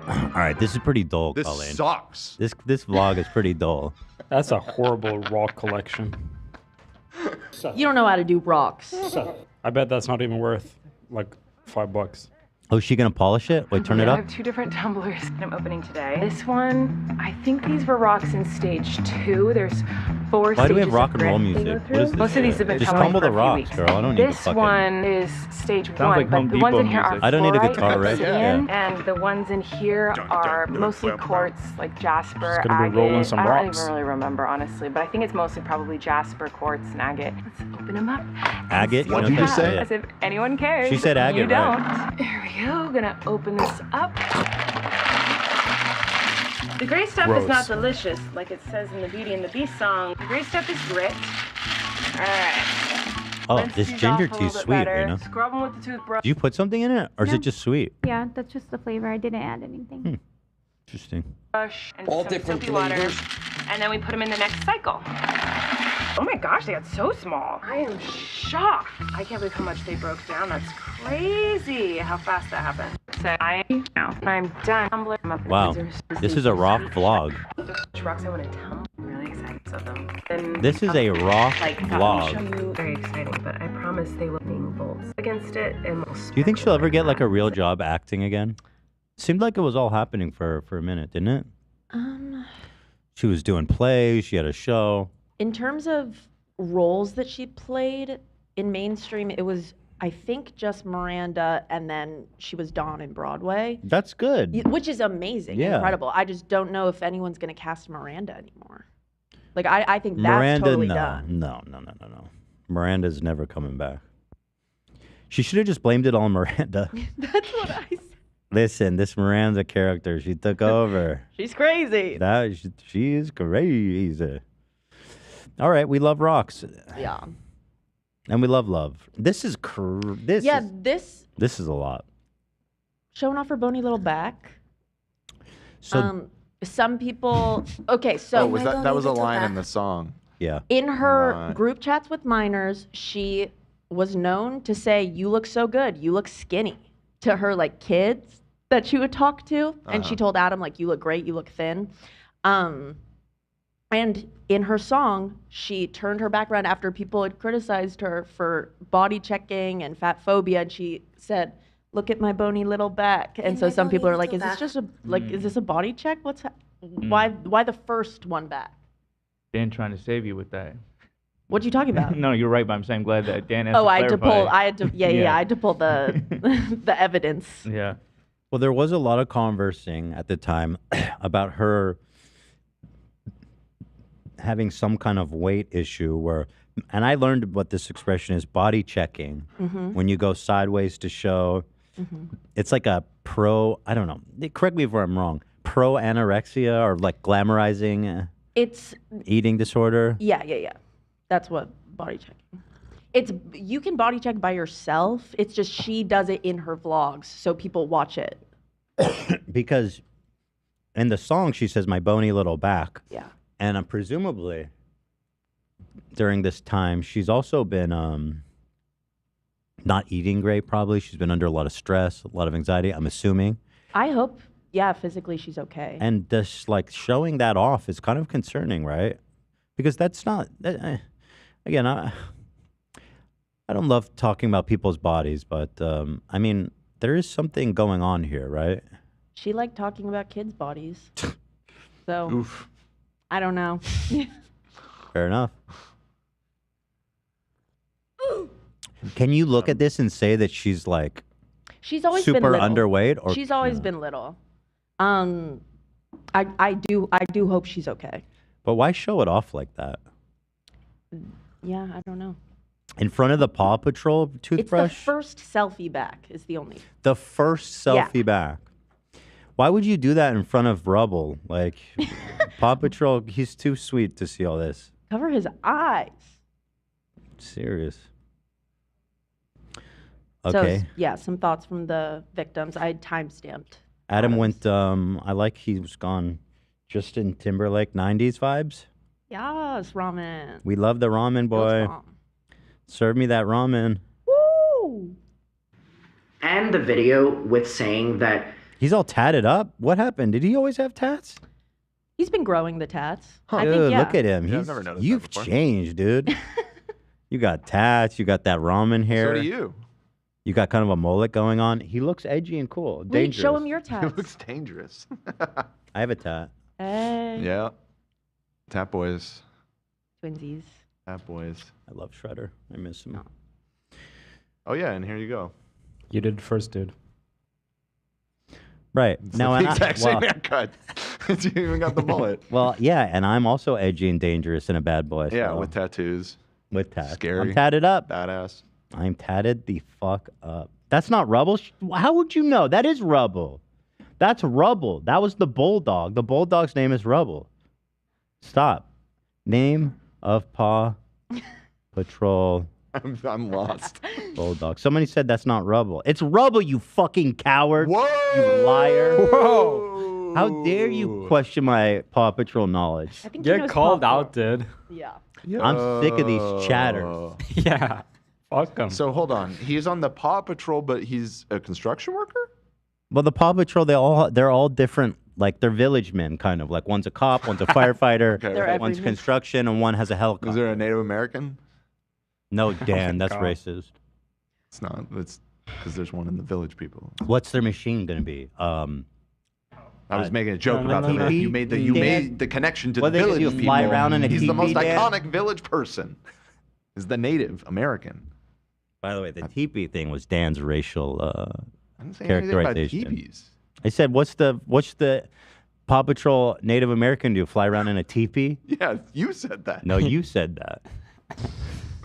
All right, this is pretty dull, This Colleen. sucks. This vlog is pretty dull. That's a horrible rock collection. You don't know how to do rocks. I bet that's not even worth like $5. Oh, is she gonna polish it? Wait, turn it I up. have 2 different tumblers I'm opening today. This one, I think these were rocks in stage 2. There's 4 stages. Why do we have rock of and roll grit they music? go What through. is this Most of these shit? have been Just tumbling tumble for the a few rocks, weeks. girl. I don't need to This fucking. one is stage Sounds 1, like Home but the ones in Depot here are music. I don't need a fluorite guitar, right? obsidian, Yeah. and the ones in here are mostly quartz, like jasper, Just gonna be rolling agate. some I don't rocks. even really remember, honestly, but I think it's mostly probably jasper, quartz, and agate. Let's open them up. Agate? What did you just say? As if anyone cares. She said agate, You don't. right. There we go. Gonna open this up. The gray stuff Gross. is not delicious, like it says in the Beauty and the Beast song. The gray stuff is grit. All right. Oh, Rinse this these ginger off a tea is little bit sweet, better. you know? Scrub them with the toothbrush. Do you put something in it, or is No. it just sweet? Yeah, that's just the flavor. I didn't add anything. Interesting. And All some different soapy water, flavors. and then we put them in the next cycle. Oh my gosh, they got so small. I am shocked. I can't believe how much they broke down. That's crazy how fast that happened. So I'm done. Tumbler. Wow, this is a rock vlog. Which rocks I want to tumble. I'm really excited about them. Then This is a rock I'll show vlog. you. Very exciting, but I promise they will be bolts against it and will. Do you think she'll ever get like a real job acting again? Seemed like it was all happening for a minute, didn't it? She was doing plays. She had a show. In terms of roles that she played in mainstream, it was, I think, just Miranda, and then she was Dawn in Broadway. That's good. Which is amazing, Yeah. incredible. I just don't know if anyone's going to cast Miranda anymore. Like, I think that's Miranda, totally no, done. no. Miranda's never coming back. She should have just blamed it on Miranda. That's what I said. Listen, this Miranda character, she took over. She's crazy. She is crazy. All right, we love rocks. Yeah. And we love love. This is this is a lot. Showing off her bony little back. So some people. Okay, so Oh, that was a line in the song? Yeah. in her Right. group chats with minors, she was known to say, "You look so good. You look skinny," to her like kids that she would talk to, and she told Adam like, "You look great. You look thin." And in her song, she turned her back around after people had criticized her for body checking and fat phobia, and she said, "Look at my bony little back." And so some people are like, "Is this just is this a body check? Why the first one back?" Dan trying to save you with that. What are you talking about? No, you're right, but I'm saying I'm glad that Dan has Oh, to I had to clarify. pull. I had to. Yeah. I had to pull the the evidence. Yeah. Well, there was a lot of conversing at the time about her having some kind of weight issue where, and I learned what this expression is, body checking. Mhm. When you go sideways to show, Mhm. it's like a I don't know, correct me if I'm wrong, pro-anorexia or like glamorizing It's eating disorder. yeah. That's what body checking. You can body check by yourself. It's just she does it in her vlogs, so people watch it. Because in the song she says, "My bony little back." Yeah. And presumably during this time. She's also been not eating great, probably. She's been under a lot of stress, a lot of anxiety, I'm assuming. I hope, yeah, physically she's okay. And just like showing that off is kind of concerning, right? Because that's not, again, I don't love talking about people's bodies, but I mean, there is something going on here, right? She liked talking about kids' bodies. So, Oof. I don't know. Fair enough. Can you look at this and say that she's like She's always super been little. underweight? Or She's always been little. I do hope she's okay. But why show it off like that? Yeah, I don't know. In front of the Paw Patrol It's toothbrush? the first selfie back is the only. The first selfie back. Why would you do that in front of Rubble? Like, Paw Patrol, he's too sweet to see all this. Cover his eyes. Serious. So, Okay. yeah, some thoughts from the victims. I time-stamped. Adam went, I like he was gone Justin Timberlake 90s vibes. Yes, ramen. We love the ramen boy. Serve me that ramen. Woo! And the video with saying that He's all tatted up. What happened? Did he always have tats? He's been growing the tats. I Dude, think, yeah. look at him. Yeah, I've He's, never noticed that you've before. changed, dude. You got tats. You got that ramen hair. So do you. You got kind of a mullet going on. He looks edgy and cool. Wait, Dangerous. show him your He tats. looks dangerous. I have a tat. Hey. Yeah. Tap boys. Twinsies. Tap boys. I love Shredder. I miss him. Oh, yeah, and here you go. You did first, dude. Right. It's Now, the and exact same haircut. You even got the mullet. Well, yeah, and I'm also edgy and dangerous and a bad boy. Yeah, so- with tattoos. with tats. Scary. I'm tatted up. Badass. I'm tatted the fuck up. That's not Rubble. How would you know? That is Rubble. That's Rubble. That was the bulldog. The bulldog's name is Rubble. Stop. Name of Paw Patrol. I'm lost. Bulldog. Somebody said that's not Rubble. It's Rubble, you fucking coward. Whoa! You liar. Whoa! How dare you question my Paw Patrol knowledge? I think Get called out, dude. Yeah. I'm sick of these chatters. Yeah. Fuck him. So hold on. He's on the Paw Patrol, but he's a construction worker? Well, the Paw Patrol, they're all different. Like they're village men, kind of. Like one's a cop, one's a firefighter, Okay, one's construction, and one has a helicopter. Is there a Native American? No, Dan, that's God. racist. It's not. It's because there's one in the village people. What's their machine gonna be? I was making a joke about no. the you made the made the connection to What the they gonna village do, people. fly around in a He's the most teepee, Dan? iconic village person. Is the Native American. By the way, the teepee thing was Dan's racial I didn't say anything about characterization. teepees. I said, what's the Paw Patrol Native American do? Fly around in a teepee? Yeah, you said that. No, you said that.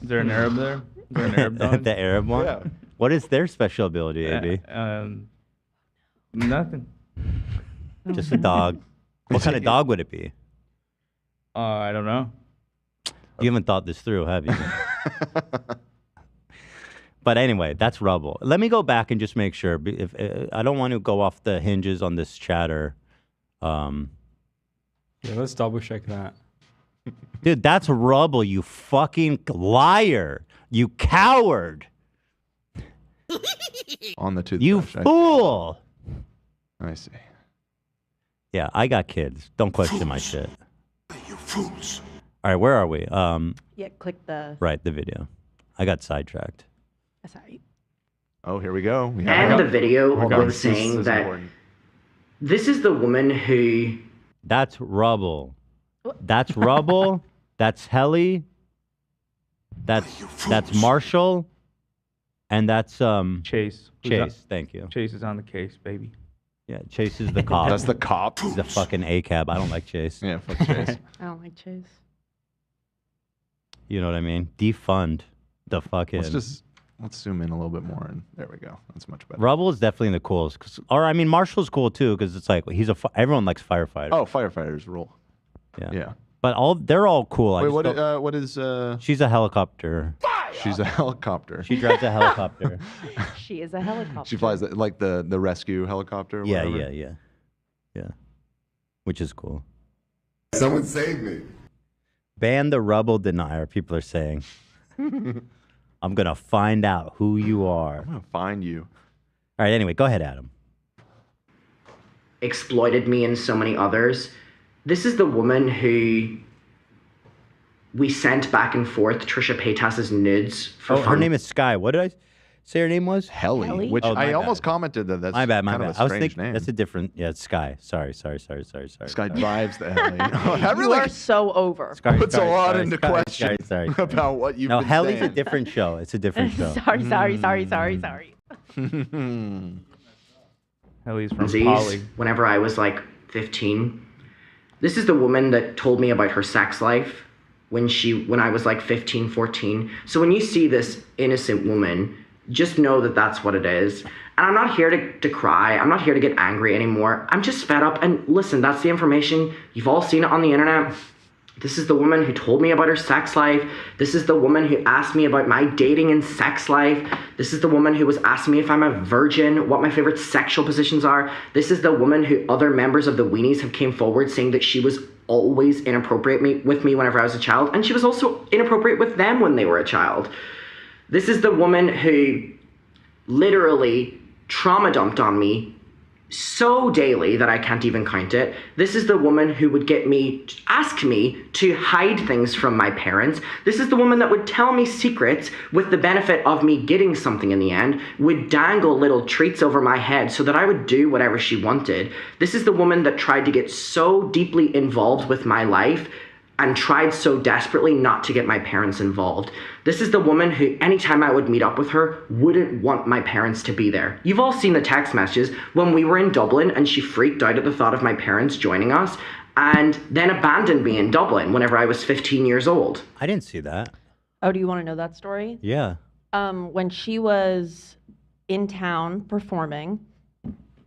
Is there an Arab there? Is there an Arab dog? The Arab one? Yeah. What is their special ability, AB? Nothing. Just a dog. What kind of dog would it be? I don't know. You haven't thought this through, have you? But anyway, that's Rubble. Let me go back and just make sure. If I don't want to go off the hinges on this chatter. Yeah, let's double check that. Dude, that's Rubble, you fucking liar. You coward. On the toothbrush. You fool. I see. Yeah, I got kids. Don't question my shit. You fools. All right, where are we? Yeah, click the. Right, the video. I got sidetracked. Sorry. Oh, here we go. We And the video Hold on. was saying This is that important. this is the woman who That's Rubble. That's Rubble. That's Helly. That's Marshall. And that's Chase. Chase, thank you. Chase is on the case, baby. Yeah, Chase is the cop. That's the cop. He's a fucking A-cab. I don't like Chase. Yeah, fuck Chase. I don't like Chase. You know what I mean? Defund the fucking. Let's zoom in a little bit more, and there we go. That's much better. Rubble is definitely the coolest. Or I mean, Marshall's cool too because it's like everyone likes firefighters. Oh, firefighters rule. Yeah. Yeah. But they're all cool. I Wait, just don't- what is? She's a helicopter. She's a helicopter. She drives a helicopter. She is a helicopter. She flies like the rescue helicopter. Or Yeah, whatever. yeah. Which is cool. Someone save me. Ban the rubble denier, people are saying. I'm going to find out who you are. I'm going to find you. All right, anyway, go ahead, Adam. Exploited me and so many others. This is the woman who we sent back and forth Trisha Paytas's nudes for fun. Her name is Sky. What did I say her name was? Helly, which I almost commented that's my bad. kind of a strange name. That's a different, it's Sky. Sorry. Sky drives the Helly. That really, you are so over. Puts a lot into question about what you've been Helly's saying. a different show. It's a different show. sorry. Helly's from Disease, Polly. whenever I was like 15. This is the woman that told me about her sex life when I was like 15, 14. So when you see this innocent woman, just know that that's what it is. And I'm not here to cry. I'm not here to get angry anymore. I'm just fed up. And listen, that's the information. You've all seen it on the internet. This is the woman who told me about her sex life. This is the woman who asked me about my dating and sex life. This is the woman who was asking me if I'm a virgin, what my favorite sexual positions are. This is the woman who other members of the Weenies have came forward saying that she was always inappropriate with me whenever I was a child. And she was also inappropriate with them when they were a child. This is the woman who literally trauma dumped on me so daily that I can't even count it. This is the woman who would ask me to hide things from my parents. This is the woman that would tell me secrets with the benefit of me getting something in the end, would dangle little treats over my head so that I would do whatever she wanted. This is the woman that tried to get so deeply involved with my life and tried so desperately not to get my parents involved. This is the woman who, anytime I would meet up with her, wouldn't want my parents to be there. You've all seen the text messages when we were in Dublin and she freaked out at the thought of my parents joining us and then abandoned me in Dublin whenever I was 15 years old. I didn't see that. Oh, do you want to know that story? Yeah. When she was in town performing,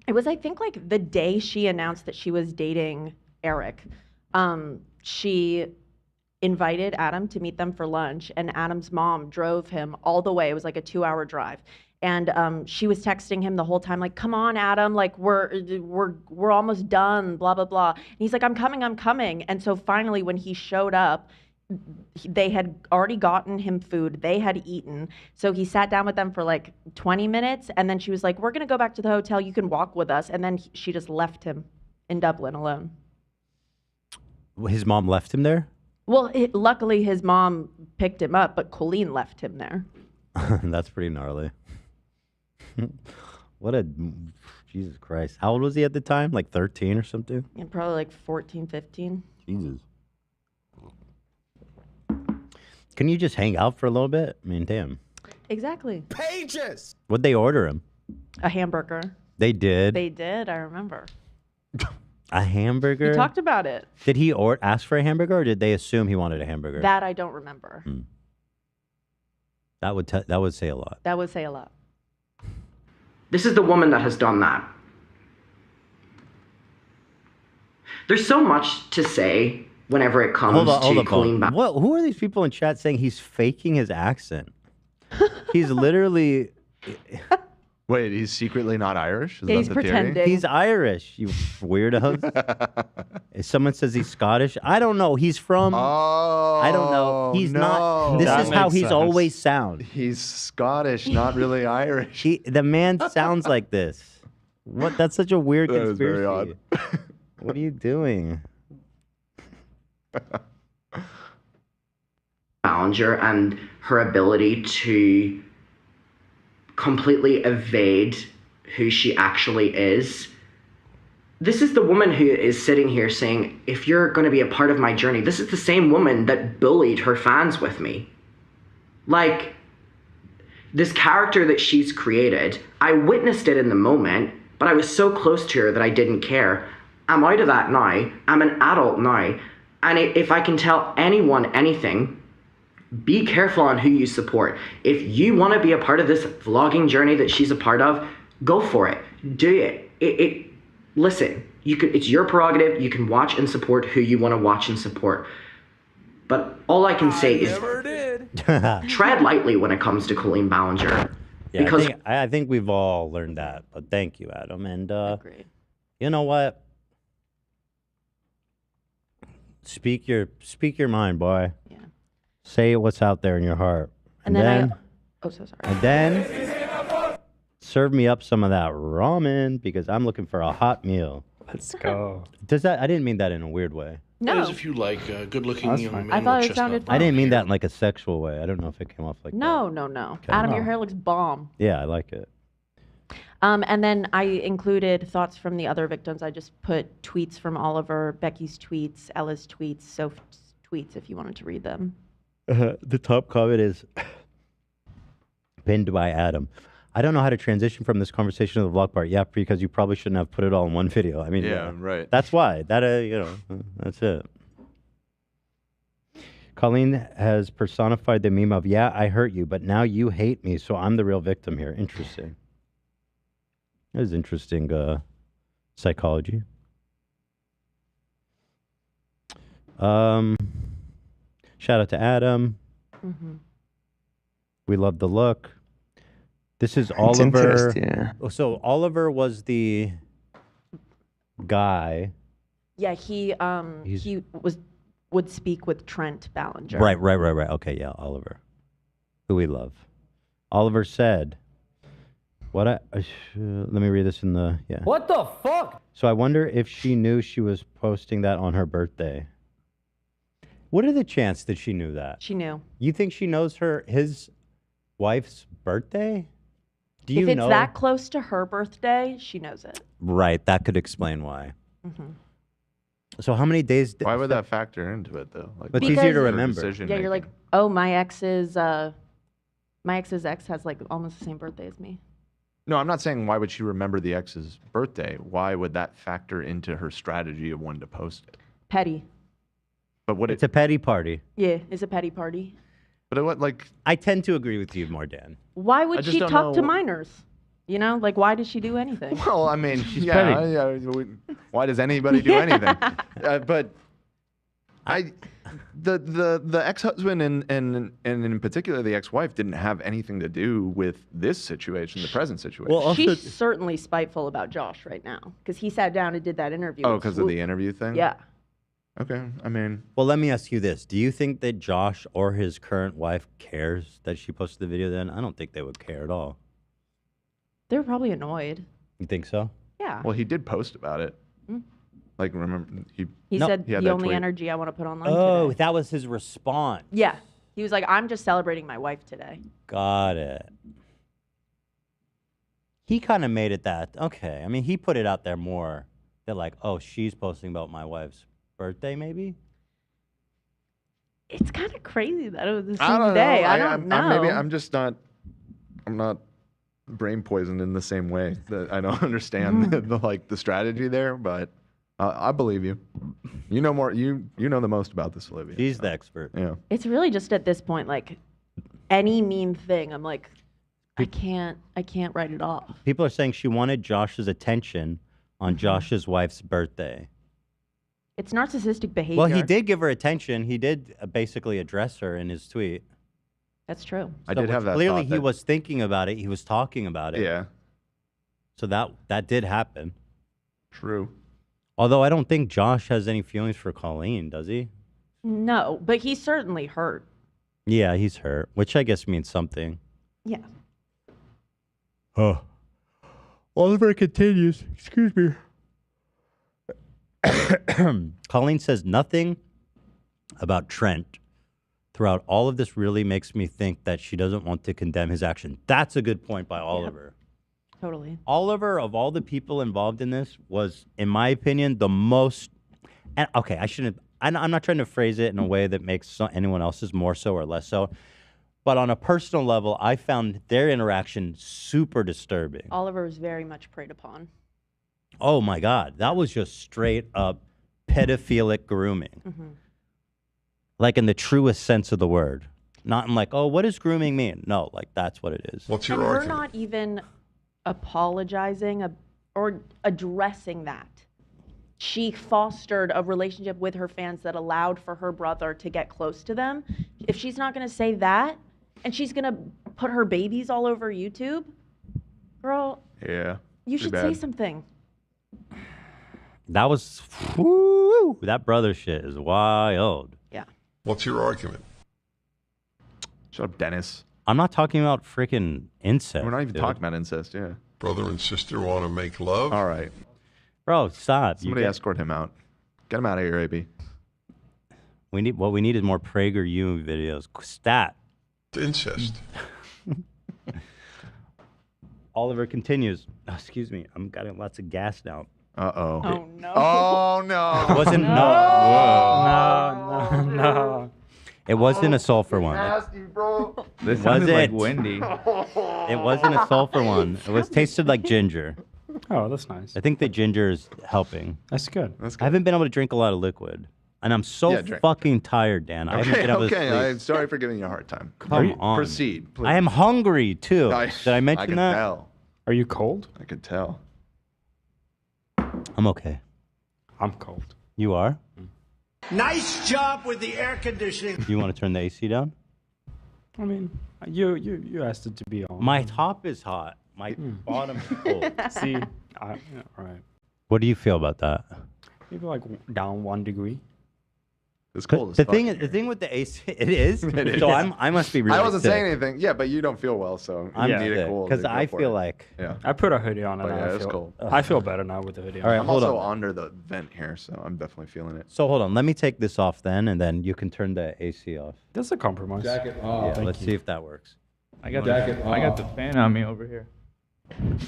it was, I think, like the day she announced that she was dating Eric. She invited Adam to meet them for lunch, and Adam's mom drove him all the way. It was like a 2-hour drive. And she was texting him the whole time, like, come on, Adam, like, we're almost done, blah, blah, blah. And he's like, I'm coming. And so finally, when he showed up, they had already gotten him food. They had eaten. So he sat down with them for like 20 minutes, and then she was like, we're going to go back to the hotel. You can walk with us. And then she just left him in Dublin alone. His mom left him there? Well, luckily his mom picked him up, but Colleen left him there. That's pretty gnarly. Jesus Christ. How old was he at the time? Like 13 or something? Yeah, probably like 14, 15. Jesus. Can you just hang out for a little bit? I mean, damn. Exactly. Pages! What'd they order him? A hamburger. They did? They did, I remember. A hamburger? We talked about it. Did he ask for a hamburger, or did they assume he wanted a hamburger? That I don't remember. That would say a lot. That would say a lot. This is the woman that has done that. There's so much to say whenever it comes to Colleen. Who are these people in chat saying he's faking his accent? He's literally... Wait, he's secretly not Irish? Is he's that the pretending. theory? He's Irish, you weirdos. If someone says he's Scottish, I don't know. He's from... I don't know. He's not... This is how he's always sound. He's Scottish, not really Irish. The man sounds like this. What? That's such a weird That conspiracy. is very odd. What are you doing? Ballinger and her ability to completely evade who she actually is. This is the woman who is sitting here saying, if you're going to be a part of my journey, this is the same woman that bullied her fans with me. Like, this character that she's created, I witnessed it in the moment, but I was so close to her that I didn't care. I'm out of that now. I'm an adult now. And if I can tell anyone anything, be careful on who you support. If you want to be a part of this vlogging journey that she's a part of, go for it. Do it. Listen, it's your prerogative. You can watch and support who you want to watch and support. But all I can say is tread lightly when it comes to Colleen Ballinger. Yeah, because I think we've all learned that. But thank you, Adam. And you know what? Speak your mind, boy. Yeah. Say what's out there in your heart. And then oh, so sorry. And then serve me up some of that ramen because I'm looking for a hot meal. Let's go. Does that? I didn't mean that in a weird way. No. That is if you like good-looking young men I thought with it sounded chestnut fine. I didn't mean that in like a sexual way. I don't know if it came off like that. No. Okay. Adam, No. your hair looks bomb. Yeah, I like it. And then I included thoughts from the other victims. I just put tweets from Oliver, Becky's tweets, Ella's tweets, Soph's tweets, if you wanted to read them. The top comment is pinned by Adam. I don't know how to transition from this conversation to the vlog part. Yeah, because you probably shouldn't have put it all in one video. I mean, Yeah, right. That's why. That's it. Colleen has personified the meme of, yeah, I hurt you, but now you hate me, so I'm the real victim here. Interesting. That is interesting psychology. Shout out to Adam. Mm-hmm. We love the look. This is It's Oliver. interesting, yeah. Oh, so Oliver was the guy. Yeah, he would speak with Trent Ballinger. Right. Okay, yeah, Oliver, who we love. Oliver said, let me read this in the, yeah. What the fuck? So I wonder if she knew she was posting that on her birthday. What are the chances that she knew that? She knew. You think she knows his wife's birthday? Do you If it's know? that close to her birthday, she knows it. Right, that could explain why. Mm-hmm. So how many days? Why would that factor into it though? Like, It's what's easier to her remember. decision Yeah, you're like, making? oh, my ex's ex has like almost the same birthday as me. No, I'm not saying why would she remember the ex's birthday. Why would that factor into her strategy of when to post it? Petty. But what It's a petty party. Yeah, it's a petty party. But what, like, I tend to agree with you more, Dan. Why I would just she don't talk to know- minors? You know, like why did she do anything? Well, I mean, She's yeah, petty. why does anybody do anything? But the ex-husband and in particular the ex-wife didn't have anything to do with this situation, the present situation. Well, She's certainly spiteful about Josh right now because he sat down and did that interview. Oh, with because of the Swoop. interview thing? Yeah. Okay, I mean, Well, let me ask you this. Do you think that Josh or his current wife cares that she posted the video then? I don't think they would care at all. They're probably annoyed. You think so? Yeah. well, he did post about it. Mm. Like, remember, He No. said He had the that only tweet. energy I want to put online Oh, today. that was his response. Yeah. He was like, I'm just celebrating my wife today. Got it. He kind of made it that. Okay. I mean, he put it out there more. They're like, oh, she's posting about my wife's birthday, maybe? It's kind of crazy that it was the I same don't day. know. I don't know. Maybe I'm just not. I'm not brain poisoned in the same way. That I don't understand the strategy there, but I believe you. You know more. You know the most about this, Olivia. She's the expert. Yeah. It's really just at this point, like any mean thing, I'm like, I can't write it off. People are saying she wanted Josh's attention on Josh's wife's birthday. It's narcissistic behavior. Well, he did give her attention. He did basically address her in his tweet. That's true. I did have that Clearly, thought he that- was thinking about it. He was talking about it. Yeah. So that did happen. True. Although I don't think Josh has any feelings for Colleen, does he? No, but he's certainly hurt. Yeah, he's hurt, which I guess means something. Yeah. Oh. Oliver continues. Excuse me. Colleen says nothing about Trent throughout all of this really makes me think that she doesn't want to condemn his action. That's a good point by Oliver. Totally. Oliver, of all the people involved in this, was, in my opinion, the most. And okay, I'm not trying to phrase it in a way that makes anyone else's more so or less so. But on a personal level, I found their interaction super disturbing. Oliver was very much preyed upon. Oh my God, that was just straight up pedophilic grooming. Mm-hmm. Like in the truest sense of the word. Not in like, oh, what does grooming mean? No, like that's what it is. What's And her not even apologizing or addressing that. She fostered a relationship with her fans that allowed for her brother to get close to them. If she's not going to say that, and she's going to put her babies all over YouTube, girl, Yeah. you pretty should bad. say something. That was, whoo, that brother shit is wild. Yeah. What's your argument? Shut up, Dennis. I'm not talking about freaking incest. We're not even dude. talking about incest, yeah. Brother and sister want to make love? All right. Bro, stop. Somebody escort him out. Get him out of here, AB. What we need is more PragerU videos. Stat. Incest. Oliver continues. Oh, excuse me. I'm getting lots of gas now. Uh-oh. Oh, no. Oh, no. It wasn't, No. It wasn't a sulfur one. Nasty, bro. This Was sounded like it? windy. It wasn't a sulfur one. It was tasted like ginger. Oh, that's nice. I think the ginger is helping. That's good. I haven't been able to drink a lot of liquid. And I'm so fucking tired, Dan. I haven't been able to sleep. I'm sorry for giving you a hard time. Come on. Proceed, please. I am hungry, too. Did I mention I can that? tell. Are you cold? I can tell. I'm okay. I'm cold. You are? Nice job with the air conditioning. Do you want to turn the AC down? I mean, you asked it to be on. My top is hot. My bottom is cold. See, yeah, all right. What do you feel about that? Maybe like down 1 degree. It's cold as The fuck thing, in the here. thing with the AC, it is. It is. So I must be really I wasn't sick. saying anything. Yeah, but you don't feel well, so I'm you need sick, it cool. 'cause to go I for feel it. like- Yeah. I put a hoodie on and But I yeah, it's feel cold. I feel better now with the hoodie on. All right, I'm hold also on. under the vent here, so I'm definitely feeling it. So hold on, let me take this off then, and then you can turn the AC off. That's a compromise. Jacket Yeah, off. let's see if that works. I got Jacket I got the off. fan on me over here.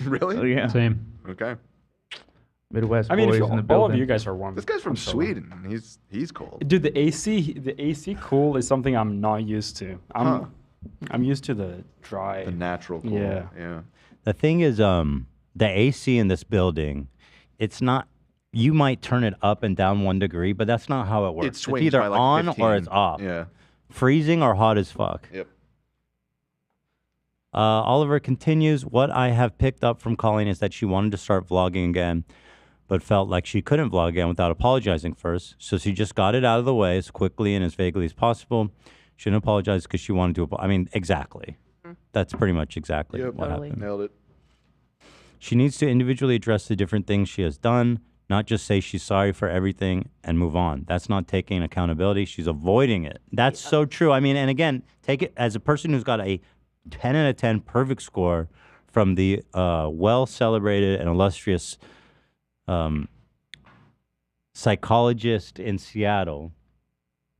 Really? Oh, yeah. Same. Okay. Midwest I mean, boys if in the all building. of you guys are warm. This guy's from I'm so Sweden. He's cold. Dude, the AC cool is something I'm not used to. I'm used to the dry. The natural cool. Yeah. Yeah. The thing is, the AC in this building, it's not. You might turn it up and down 1 degree, but that's not how it works. It swings it's either by like on 15. or it's off. Yeah. Freezing or hot as fuck. Yep. Oliver continues, what I have picked up from Colleen is that she wanted to start vlogging again, but felt like she couldn't vlog again without apologizing first. So she just got it out of the way as quickly and as vaguely as possible. She didn't apologize because she wanted to. I mean, exactly. That's pretty much exactly what happened. Nailed it. She needs to individually address the different things she has done, not just say she's sorry for everything and move on. That's not taking accountability. She's avoiding it. That's so true. I mean, and again, take it as a person who's got a 10 out of 10 perfect score from the well-celebrated and illustrious psychologist in Seattle.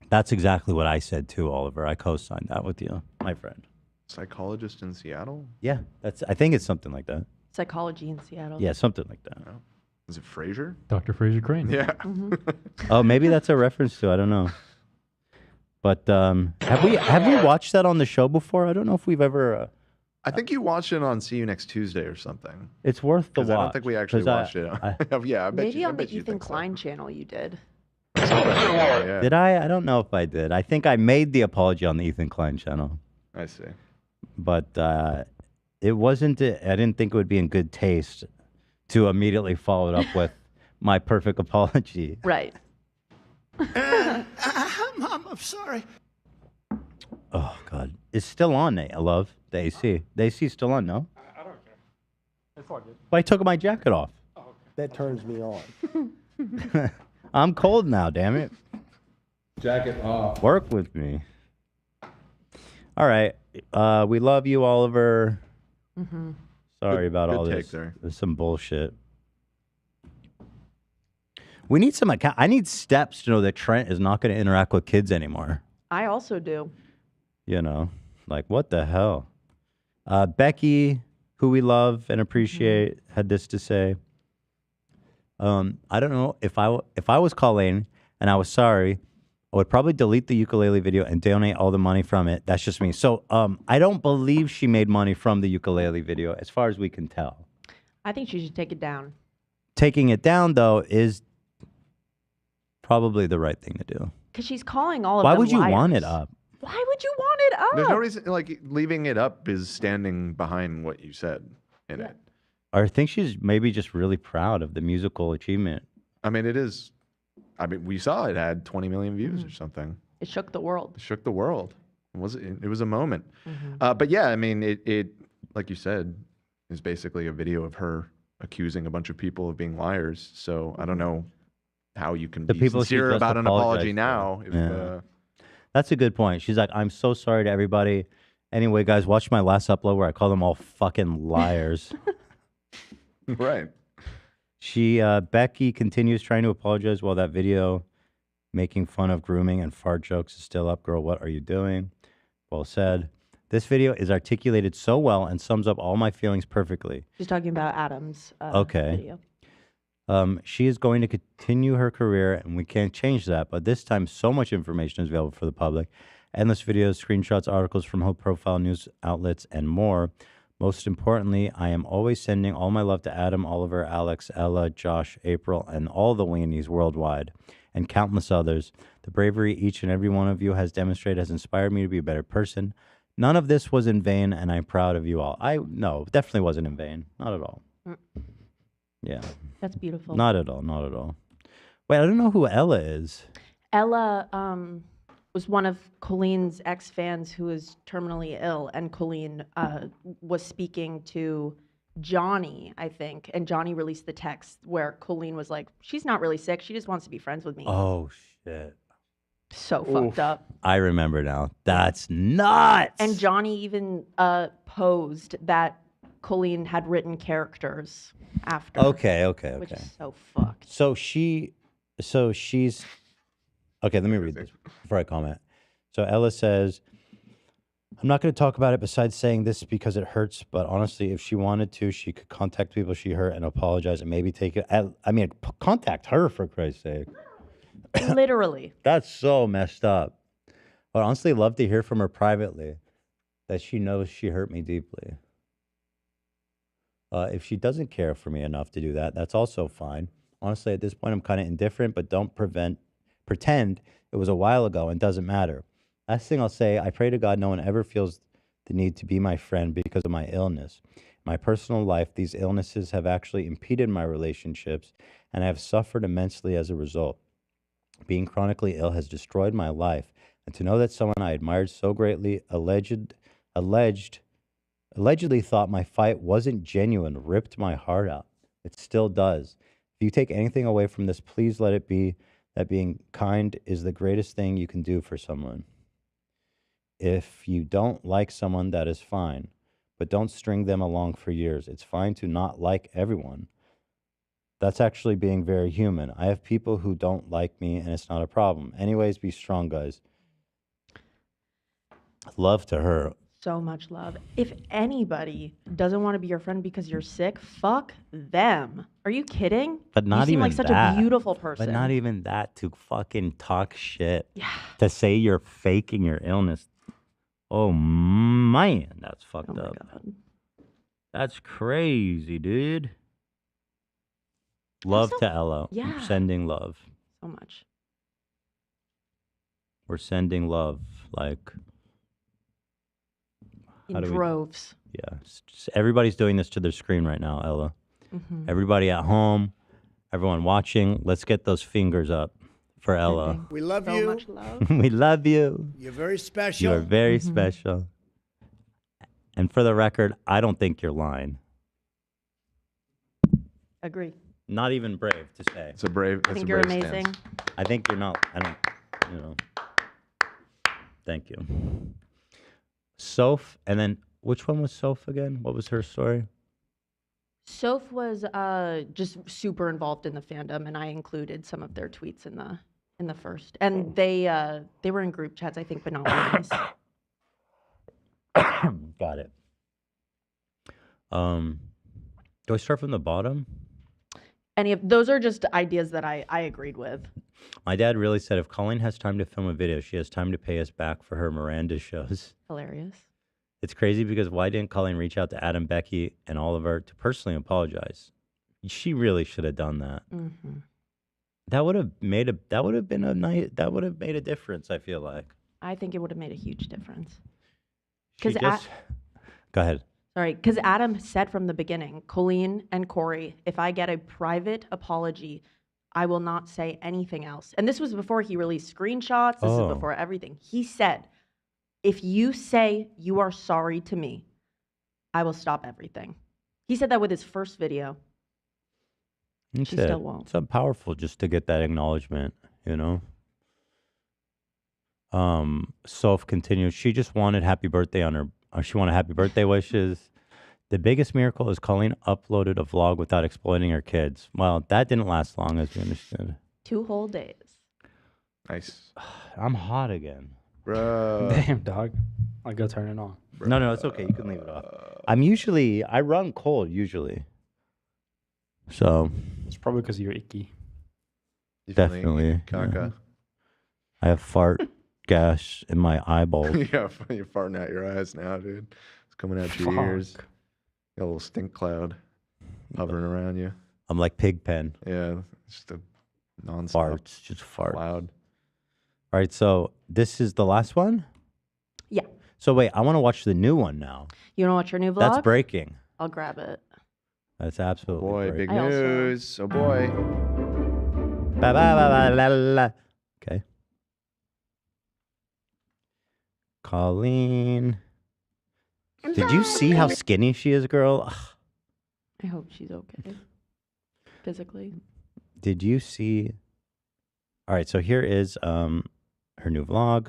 That's exactly what I said too, Oliver. I co-signed that with you, my friend. Psychologist in Seattle? Yeah, I think it's something like that. Psychology in Seattle. Yeah, something like that. Is it Fraser? Dr. Fraser Crane. Yeah. Oh, maybe that's a reference to. I don't know. But have we watched that on the show before? I don't know if we've ever. I think you watched it on See You Next Tuesday or something. It's worth the 'Cause watch. I don't think we actually 'cause watched it. Yeah, I bet Maybe you. I on the bet you Ethan think so. Klein channel you did. Yeah. Did I? I don't know if I did. I think I made the apology on the Ethan Klein channel. I see. But it wasn't. I didn't think it would be in good taste to immediately follow it up with my perfect apology. Right. I'm sorry. Oh God, it's still on. I love the AC. The AC is still on. No. I don't care. It's all good. But I took my jacket off. That turns me on. I'm cold now. Damn it. Jacket off. Work with me. All right. We love you, Oliver. Mm-hmm. Sorry about good all take this. there. There's some bullshit. We need some account. I need steps to know that Trent is not going to interact with kids anymore. I also do. You know, like what the hell? Becky, who we love and appreciate, had this to say. I don't know if I was Colleen and I was sorry, I would probably delete the ukulele video and donate all the money from it. That's just me. So I don't believe she made money from the ukulele video, as far as we can tell. I think she should take it down. Taking it down though is probably the right thing to do. Because she's calling all of Why them would you want liars. it up? Why would you want it up? There's no reason, like, leaving it up is standing behind what you said in it. I think she's maybe just really proud of the musical achievement. I mean, it is. I mean, we saw it had 20 million views or something. It shook the world. It shook the world. It was a moment. But yeah, I mean, it like you said, is basically a video of her accusing a bunch of people of being liars. So I don't know how you can The be people she sincere just about an apologized apology to. now. Yeah. That's a good point. She's like, I'm so sorry to everybody. Anyway, guys, watch my last upload where I call them all fucking liars. Right. Becky continues trying to apologize while that video making fun of grooming and fart jokes is still up. Girl, what are you doing? Well said. This video is articulated so well and sums up all my feelings perfectly. She's talking about Adam's Okay. video. She is going to continue her career, and we can't change that. But this time, so much information is available for the public. Endless videos, screenshots, articles from high-profile news outlets, and more. Most importantly, I am always sending all my love to Adam, Oliver, Alex, Ella, Josh, April, and all the weenies worldwide, and countless others. The bravery each and every one of you has demonstrated has inspired me to be a better person. None of this was in vain, and I'm proud of you all. No, definitely wasn't in vain. Not at all. Yeah. That's beautiful. Not at all. Not at all. Wait, I don't know who Ella is. Ella was one of Colleen's ex-fans who is terminally ill, and Colleen was speaking to Johnny, I think, and Johnny released the text where Colleen was like, she's not really sick, she just wants to be friends with me. Oh, shit. So fucked up. I remember now. That's nuts. And Johnny even posed that Colleen had written characters after. Okay. Which is so fucked. So she's. Okay, let me read this before I comment. So Ella says, I'm not going to talk about it besides saying this because it hurts, but honestly, if she wanted to, she could contact people she hurt and apologize and maybe take it. Contact her, for Christ's sake. Literally. That's so messed up. But honestly, love to hear from her privately that she knows she hurt me deeply. If she doesn't care for me enough to do that, that's also fine. Honestly, at this point, I'm kind of indifferent, but don't pretend it was a while ago and doesn't matter. Last thing I'll say, I pray to God no one ever feels the need to be my friend because of my illness. In my personal life, these illnesses have actually impeded my relationships, and I have suffered immensely as a result. Being chronically ill has destroyed my life, and to know that someone I admired so greatly allegedly thought my fight wasn't genuine ripped my heart out. It still does. If you take anything away from this, please let it be that being kind is the greatest thing you can do for someone. If you don't like someone, that is fine, but don't string them along for years. It's fine to not like everyone. That's actually being very human. I have people who don't like me, and it's not a problem. Anyways, be strong, guys. Love to her. So much love. If anybody doesn't want to be your friend because you're sick, fuck them. Are you kidding? But not you seem even like such that. a beautiful person. But not even that, to fucking talk shit. Yeah. To say you're faking your illness. Oh, man, that's fucked up. God. That's crazy, dude. Love to Ella. Yeah. We're sending love. So much. We're sending love, like... In droves. Yeah. Everybody's doing this to their screen right now, Ella. Mm-hmm. Everybody at home, everyone watching, let's get those fingers up for Ella. We love you. So much love. We love you. You're very special. You are very special. And for the record, I don't think you're lying. Agree. Not even brave to say. It's a brave. I think you're amazing. I think you're not. I don't. Thank you. Soph, and then which one was Soph again? What was her story? Soph was just super involved in the fandom, and I included some of their tweets in the first. And they were in group chats, I think, but not always. Got it. Do I start from the bottom? Those are just ideas that I agreed with. My dad really said if Colleen has time to film a video, she has time to pay us back for her Miranda shows. Hilarious. It's crazy because why didn't Colleen reach out to Adam, Becky, and Oliver to personally apologize? She really should have done that. Mm-hmm. That would have made a difference, I feel like. I think it would have made a huge difference. Go ahead. Sorry, because Adam said from the beginning, Colleen and Corey, if I get a private apology, I will not say anything else. And this was before he released screenshots. This is before everything. He said, if you say you are sorry to me, I will stop everything. He said that with his first video. That's She it. still won't. It's so powerful just to get that acknowledgement, you know? Soph continues. She just wanted happy birthday on her. She wanted happy birthday wishes. The biggest miracle is Colleen uploaded a vlog without exploiting her kids. Well, that didn't last long, as we understood. 2 whole days. Nice. I'm hot again. Bro. Damn, dog. I'll go turn it on. No, it's okay. You can leave it off. I run cold usually. So. It's probably because you're icky. Definitely. Caca. Yeah. I have fart gas in my eyeballs. Yeah, you're farting out your eyes now, dude. It's coming out your ears. Got a little stink cloud hovering around you. I'm like Pigpen. Yeah, just a nonstop farts, just fart. Loud. All right, so this is the last one? Yeah. So wait, I want to watch the new one now. You want to watch your new vlog? That's breaking. I'll grab it. That's absolutely Boy, breaking. big news. Oh boy. Ba, ba, ba, ba, la, la, la. Okay. Colleen. Did you see how skinny she is, girl? Ugh. I hope she's okay. Physically. Did you see? All right, so here is her new vlog.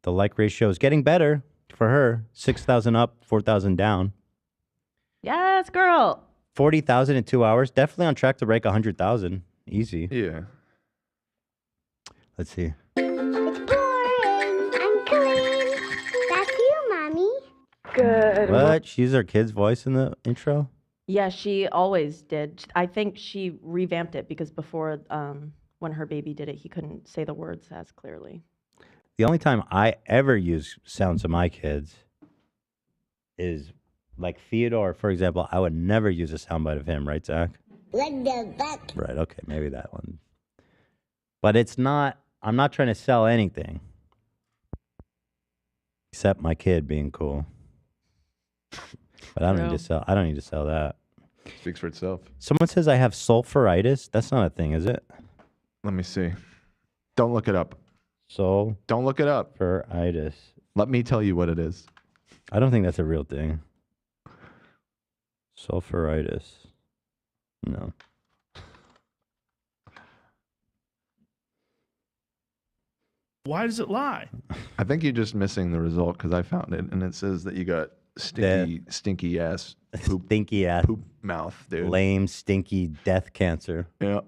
The like ratio is getting better for her. 6,000 up, 4,000 down. Yes, girl. 40,000 in 2 hours. Definitely on track to break 100,000. Easy. Yeah. Let's see. I'm Colleen. That's you, Mommy. Good. What? She's her kid's voice in the intro? Yeah, she always did. I think she revamped it because before, when her baby did it, he couldn't say the words as clearly. The only time I ever use sounds of my kids is like Theodore, for example. I would never use a soundbite of him, right, Zach? Like the back. Right, okay, maybe that one. But it's not, I'm not trying to sell anything. Except my kid being cool. But I don't need to sell that. Speaks for itself. Someone says I have sulfuritis. That's not a thing, is it? Let me see. Don't look it up. Don't look it up. Sulfuritis. Let me tell you what it is. I don't think that's a real thing. Sulfuritis. No. Why does it lie? I think you're just missing the result because I found it and it says that you got stinky ass poop, stinky ass poop mouth, dude. Lame, stinky death cancer. Yeah.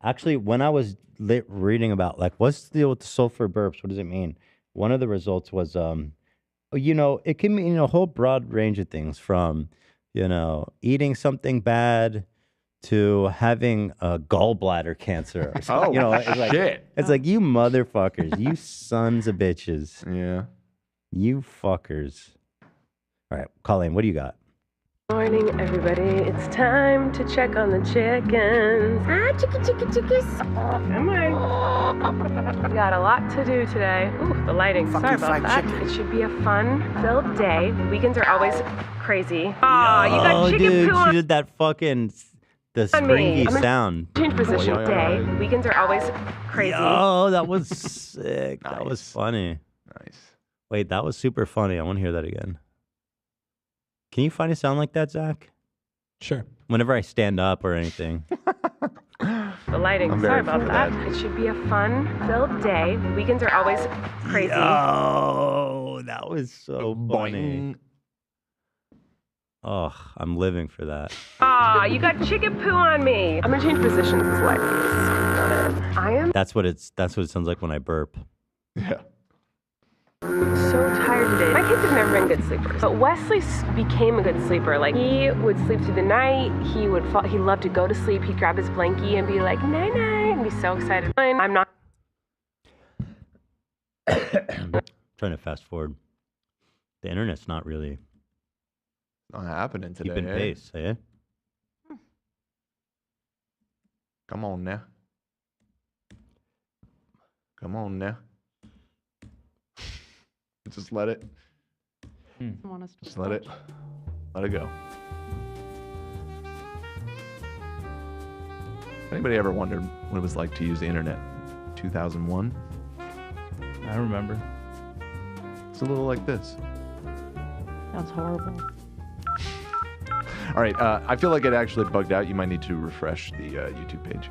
Actually, when I was reading about like what's the deal with the sulfur burps, what does it mean? One of the results was, it can mean a whole broad range of things from, eating something bad to having a gallbladder cancer. Or something. Shit. It's like, you motherfuckers, you sons of bitches. Yeah. You fuckers. All right, Colleen, what do you got? Morning, everybody. It's time to check on the chickens. Ah, chickies. Come on. We got a lot to do today. Ooh, the lighting. Sorry about that. It should be a fun-filled day. Weekends are always crazy. Aw, you got chicken dude, poo on she did that fucking the on me. springy I'm in sound. Change position day. Weekends are always crazy. Oh, that was sick. That was funny. Nice. Wait, that was super funny. I want to hear that again. Can you find a sound like that, Zach? Sure. Whenever I stand up or anything. The lighting. I'm Sorry very about for that. that. It should be a fun-filled day. Weekends are always crazy. Oh, that was so funny. Oh, I'm living for that. Aw, you got chicken poo on me. I'm gonna change positions. This light. I am That's what it sounds like when I burp. Yeah. so tired today. My kids have never been good sleepers, but Wesley became a good sleeper. Like, he would sleep through the night. He loved to go to sleep. He'd grab his blankie and be like, night night, and be so excited. I'm not. Trying to fast forward. The internet's not really Not happening today. keeping pace, eh? Come on now. Come on now. Just let it. Just let it. Let it go. Anybody ever wondered what it was like to use the internet? 2001. I remember. It's a little like this. Sounds horrible. All right, I feel like it actually bugged out. You might need to refresh the YouTube page.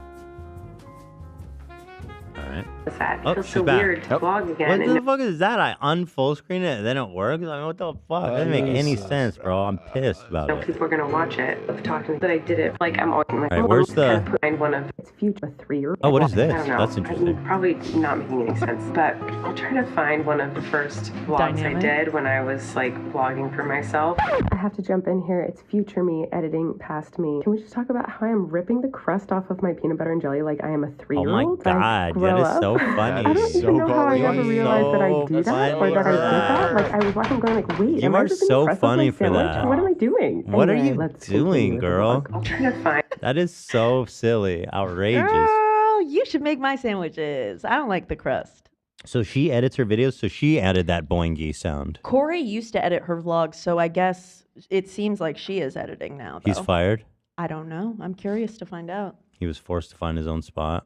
All right. Sad. Oh, It feels she's so back. weird to vlog again. What the fuck is that? I unfull screen it and then it works? I mean, what the fuck? That doesn't make any sense, bro. I'm pissed about it. People are gonna watch it. Of talking that I did it. Like I'm always like, All right, where's the- find one of its future 3-year-old. Oh, what is this? I don't know. That's interesting. I'm probably not making any sense, but I'll try to find one of the first vlogs Dynamic. I did when I was like vlogging for myself. I have to jump in here. It's future me editing past me. Can we just talk about how I'm ripping the crust off of my peanut butter and jelly like I am a 3-year-old? Oh my God, that is so funny. I don't even know how I ever realized that I do that or that I did that. Like I was watching going like, wait, am I You are ripping the so crust off my funny for sandwich? that. What am I doing? What are Anyway, you let's doing, continue with the girl? vlog. I'll try to find. That is so silly, outrageous. Girl, you should make my sandwiches. I don't like the crust. So she edits her videos, so she added that boingy sound. Corey used to edit her vlogs, so I guess it seems like she is editing now, though. He's fired. I don't know. I'm curious to find out. He was forced to find his own spot.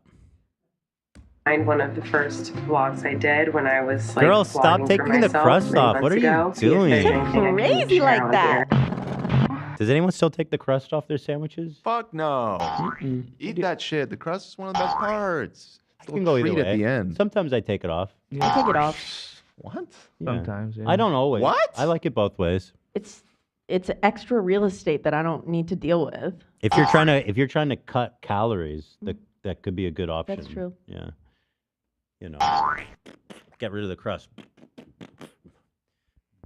Find one of the first vlogs I did when I was like Girl, stop vlogging for taking the myself crust 3 off. What months are you ago. See if doing? there's anything I can Crazy share like on that. here. Does anyone still take the crust off their sandwiches? Fuck no. Eat that shit. The crust is one of the best parts. I can go either treat way. at the end. Sometimes I take it off. I take it off. What? Yeah. Sometimes, yeah. I don't always. What? I like it both ways. It's extra real estate that I don't need to deal with. If you're trying to cut calories, that could be a good option. That's true. Yeah. You know, get rid of the crust.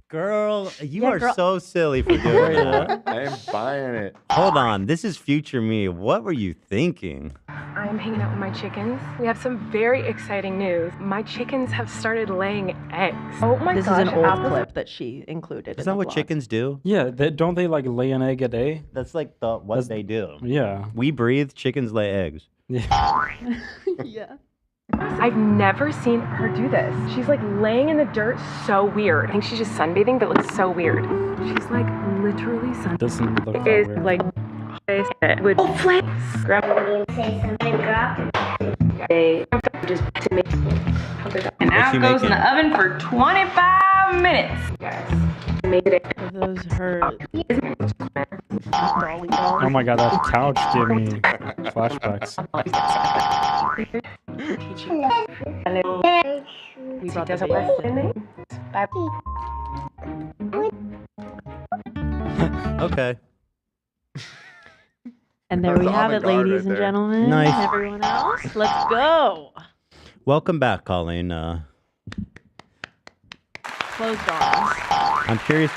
Girl, you Yeah, are girl. so silly for doing that. I am buying it. Hold on, this is future me. What were you thinking? I'm hanging out with my chickens. We have some very exciting news. My chickens have started laying eggs. Oh my This gosh. is an old apples- clip that she included. Is in that the what vlog. chickens do? Yeah, don't they like lay an egg a day? That's like what they do. Yeah. We breathe, chickens lay eggs. Yeah. Yeah. I've never seen her do this. She's like laying in the dirt, so weird. I think she's just sunbathing, but it looks so weird. She's like literally sunbathing. Doesn't look that Is weird. like it would flip. Grab Say something, drop. a just to make and What's out she goes in the making? oven for 25 minutes. Guys, made it. Are those her Oh my god, that couch gave me flashbacks. We brought Does the it work? baby. Bye. Okay. And there That we was have it, avant-garde ladies right and there. gentlemen. Nice. And everyone else. Let's go. Welcome back, Colleen. Closed arms. I'm curious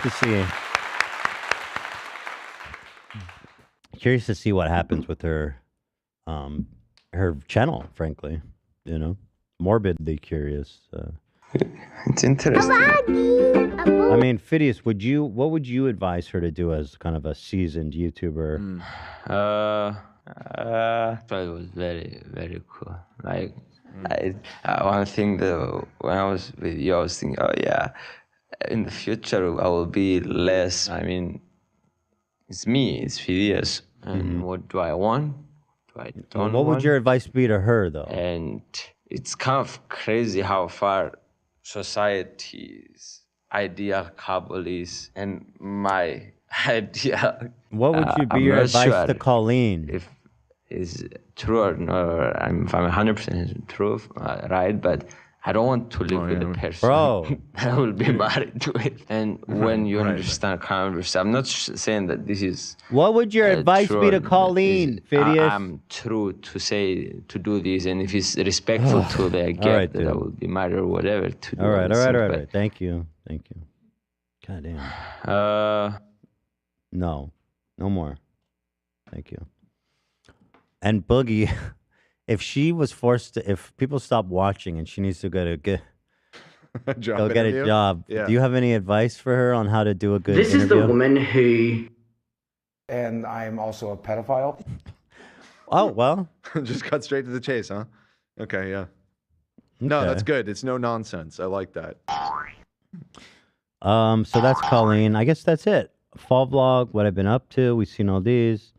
to see what happens with her channel, frankly. You know, morbidly curious. It's interesting. I mean, Phidias, what would you advise her to do as kind of a seasoned YouTuber? It was very, very cool. Like, one thing that when I was with you, I was thinking, oh yeah, in the future I will be less. I mean, it's me, it's Phidias, and what do I want? Do I don't What would want? your advice be to her, though? And it's kind of crazy how far society's ideal couple is and my idea. What would you be I'm your not advice sure to Colleen? If is true or not, if I'm 100% true, right? But I don't want to live with a person Bro. that will be married to it. And when you understand kind of, I'm not saying that this is. What would your advice true be or to not. Colleen, Phidias? I'm true to say to do this, and if it's respectful to the guest right, that I dude. will be married or whatever. To do All right. these things, but, Thank you. God damn. No more. Thank you. And Boogie, if she was forced to, if people stop watching and she needs to go get a job, Yeah. do you have any advice for her on how to do a good This interview? is the woman who. And I'm also a pedophile. Oh, well. Just cut straight to the chase, huh? Okay, yeah. No, Okay. that's good. It's no nonsense. I like that. So that's Colleen. I guess that's it. Fall vlog, what I've been up to. We've seen all these.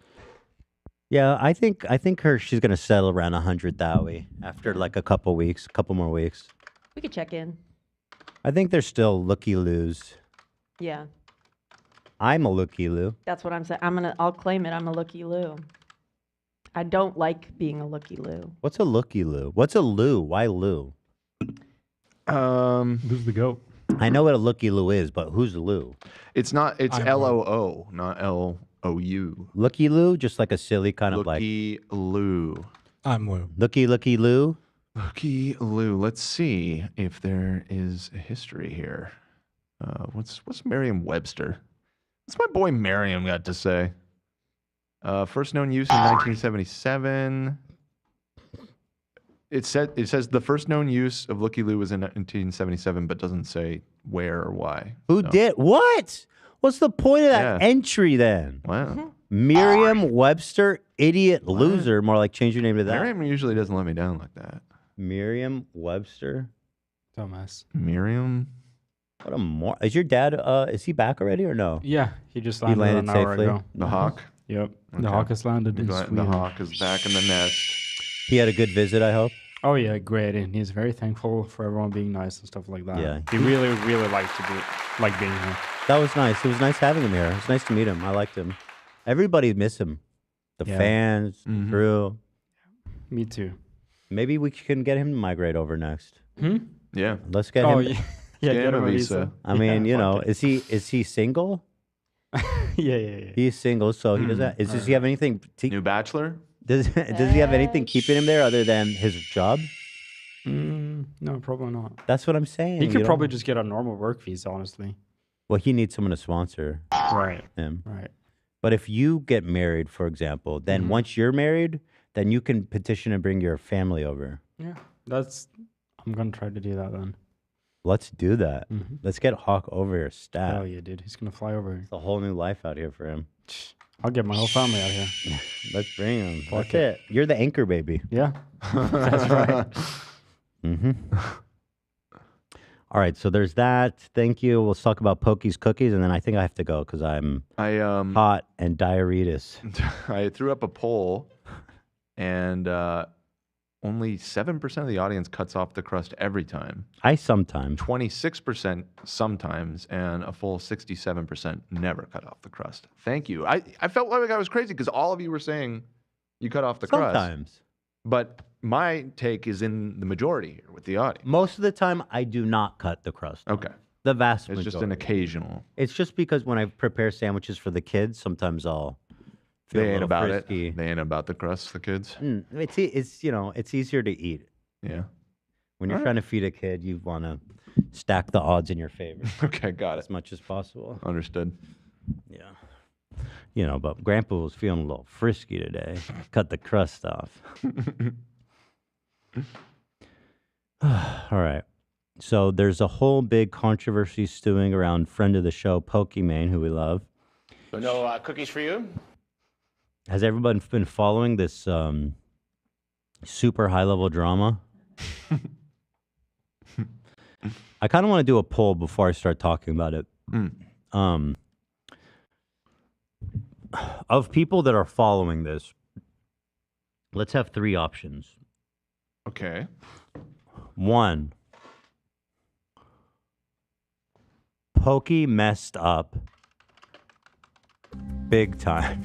Yeah, I think she's gonna settle around 100 Dowie after like a couple more weeks. We could check in. I think they're still looky-loos. Yeah. I'm a looky-loo. That's what I'm saying. I'll claim it. I'm a looky-loo. I don't like being a looky-loo. What's a looky-loo? What's a loo? Why loo? Who's the goat? I know what a looky-loo is, but who's the loo? It's not. It's L-O-O, not L-O-U. Looky-loo, just like a silly kind of like. Looky-loo. I'm Lou. Looky-loo. Looky-loo. Let's see if there is a history here. What's Merriam-Webster? What's my boy Merriam got to say? First known use in 1977. It says the first known use of looky-loo was in 1977, but doesn't say where or why. Who did what? What's the point of that entry then? Wow. Merriam-Webster, idiot loser. More like change your name to that. Merriam usually doesn't let me down like that. Merriam-Webster. Dumbass. Merriam. What a is your dad? Is he back already or no? Yeah, he just landed, an hour safely. ago. The Hawk. Yep. Okay. The Hawk has landed in The Sweden. Hawk is back in the nest. He had a good visit, I hope. Oh yeah, great, and he's very thankful for everyone being nice and stuff like that. Yeah. He really, really liked to like being here. That was nice. It was nice having him here. It was nice to meet him. I liked him. Everybody miss him. The fans, the crew. Me too. Maybe we can get him to migrate over next. Yeah. Let's get Oh, him. yeah. Get him a visa. I mean, Yeah, you know, fuck is he single? Yeah. He's single, so he doesn't. Does he have anything? New bachelor? Does he have anything keeping him there other than his job? No, probably not. That's what I'm saying. He you could know? probably just get a normal work visa, honestly. Well, he needs someone to sponsor Right. him. Right. But if you get married, for example, then once you're married, then you can petition and bring your family over. Yeah, I'm gonna try to do that then. Let's do that. Let's get Hawk over here stat. Hell yeah, dude. He's gonna fly over here. It's a whole new life out here for him. I'll get my whole family out here. Let's bring him. Fuck That's it. You're the anchor baby. Yeah. That's right. All right, so there's that. Thank you. We'll talk about Poki's cookies, and then I think I have to go because I'm hot and diabetes. I threw up a poll, and only 7% of the audience cuts off the crust every time. I sometimes. 26% sometimes, and a full 67% never cut off the crust. Thank you. I felt like I was crazy because all of you were saying you cut off the crust. Sometimes. But my take is in the majority here with the audience. Most of the time, I do not cut the crust. Okay. The vast It's majority. just an occasional. It's just because when I prepare sandwiches for the kids, sometimes I'll feel a They ain't little about frisky. it. They ain't about the crust, the kids. It's you know, it's easier to eat. Yeah. When you're All right. trying to feed a kid, you want to stack the odds in your favor. Okay, got it. As much as possible. Understood. Yeah. You know, but Grandpa was feeling a little frisky today. Cut the crust off. All right. So there's a whole big controversy stewing around friend of the show, Pokimane, who we love. So no cookies for you? Has everyone been following this super high-level drama? I kind of want to do a poll before I start talking about it. Of people that are following this, let's have three options. Okay. 1, Poki messed up big time.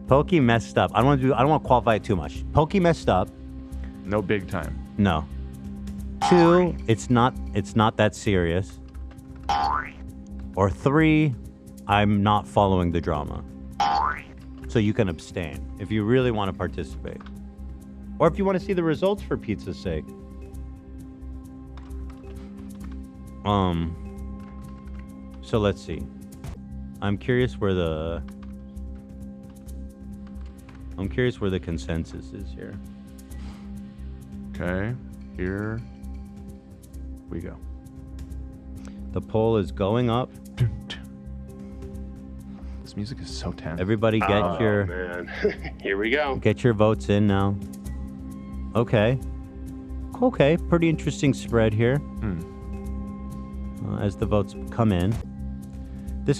Poki messed up. I don't want to qualify it too much. Poki messed up. No big time. No. 2, it's not that serious. Or 3, I'm not following the drama. So you can abstain if you really want to participate. Or if you want to see the results for pizza's sake. So let's see. I'm curious where the consensus is here. Okay. Here we go. The poll is going up. This music is so tense. Everybody get your man. Here we go. Get your votes in now. Okay. Okay, pretty interesting spread here. As the votes come in.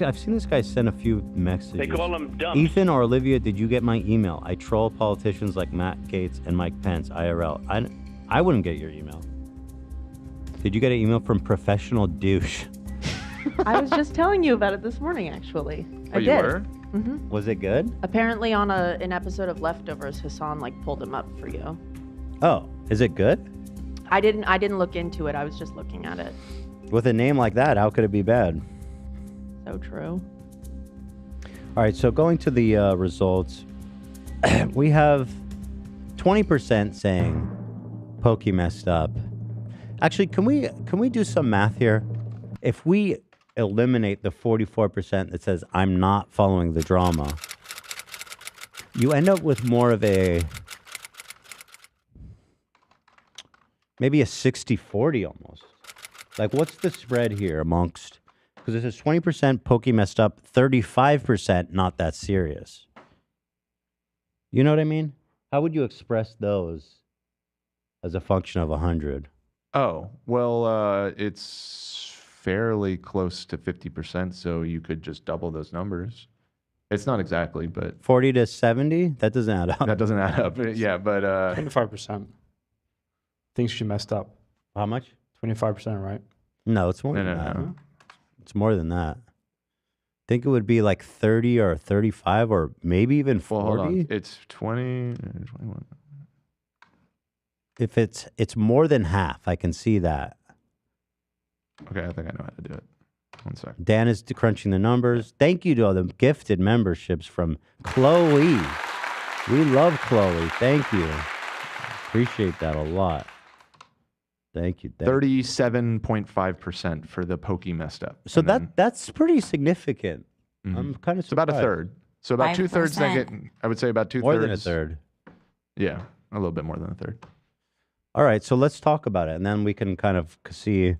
I've seen this guy send a few messages. They call them dumps. Ethan or Olivia, did you get my email? I troll politicians like Matt Gaetz and Mike Pence, IRL. I wouldn't get your email. Did you get an email from Professional Douche? I was just telling you about it this morning, actually. I you did. were? Mm-hmm. Was it good? Apparently, on an episode of Leftovers, Hassan like pulled him up for you. Oh, is it good? I didn't look into it. I was just looking at it. With a name like that, how could it be bad? So true. All right, so going to the results, we have 20% saying Poki messed up. Actually, can we do some math here? If we eliminate the 44% that says I'm not following the drama, you end up with more of a maybe a 60-40 almost. Like, what's the spread here amongst? Because it says 20% Poki messed up, 35% not that serious. You know what I mean? How would you express those as a function of 100? Oh, well, it's fairly close to 50%, so you could just double those numbers. It's not exactly, but 40 to 70? That doesn't add up. that doesn't add up. Yeah, but 25%. Thinks she messed up. How much? 25%, right? No, it's more No, than no, that. no. It's more than that. I think it would be like 30 or 35 or maybe even 40. Well, hold on. It's 20, 21. If it's more than half, I can see that. Okay, I think I know how to do it. One sec. Dan is crunching the numbers. Thank you to all the gifted memberships from Chloe. We love Chloe. Thank you. Appreciate that a lot. Thank you. 37.5% for the Poki messed up. So And then- that's pretty significant. I'm kind of it's about a third. So about 2/3 that get, I would say about 2/3. More than a third. Yeah, a little bit more than a third. All right, so let's talk about it, and then we can kind of see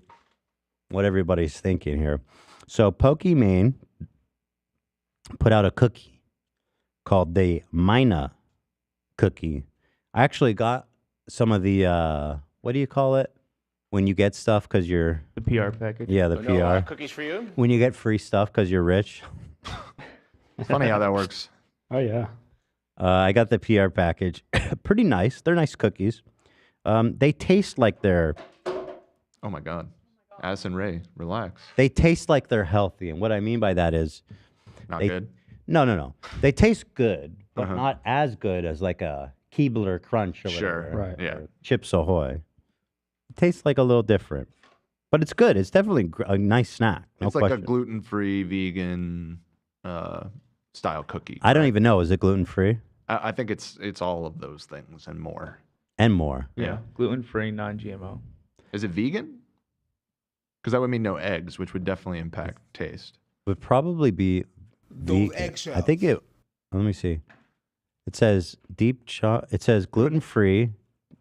what everybody's thinking here. So Pokimane put out a cookie called the Mina cookie. I actually got some of the, what do you call it? When you get stuff because you're... The PR package? Yeah, the So PR. no, cookies for you? When you get free stuff because you're rich. Funny how that works. Oh, yeah. I got the PR package. Pretty nice. They're nice cookies. They taste like they're... Oh, my God. Addison Rae, relax. They taste like they're healthy. And what I mean by that is... Not they, good? No. They taste good, but Uh-huh. not as good as like a Keebler Crunch or Sure, whatever. right. Yeah. or Chips Ahoy. It tastes like a little different. But it's good. It's definitely a nice snack. No It's like a question. gluten-free, vegan style cookie. I don't even know. Is it gluten-free? I think it's all of those things and more. And more. Yeah. Gluten-free, non-GMO. Is it vegan? Because that would mean no eggs, which would definitely impact taste. Would probably be vegan. I think it... Let me see. It says it says gluten-free,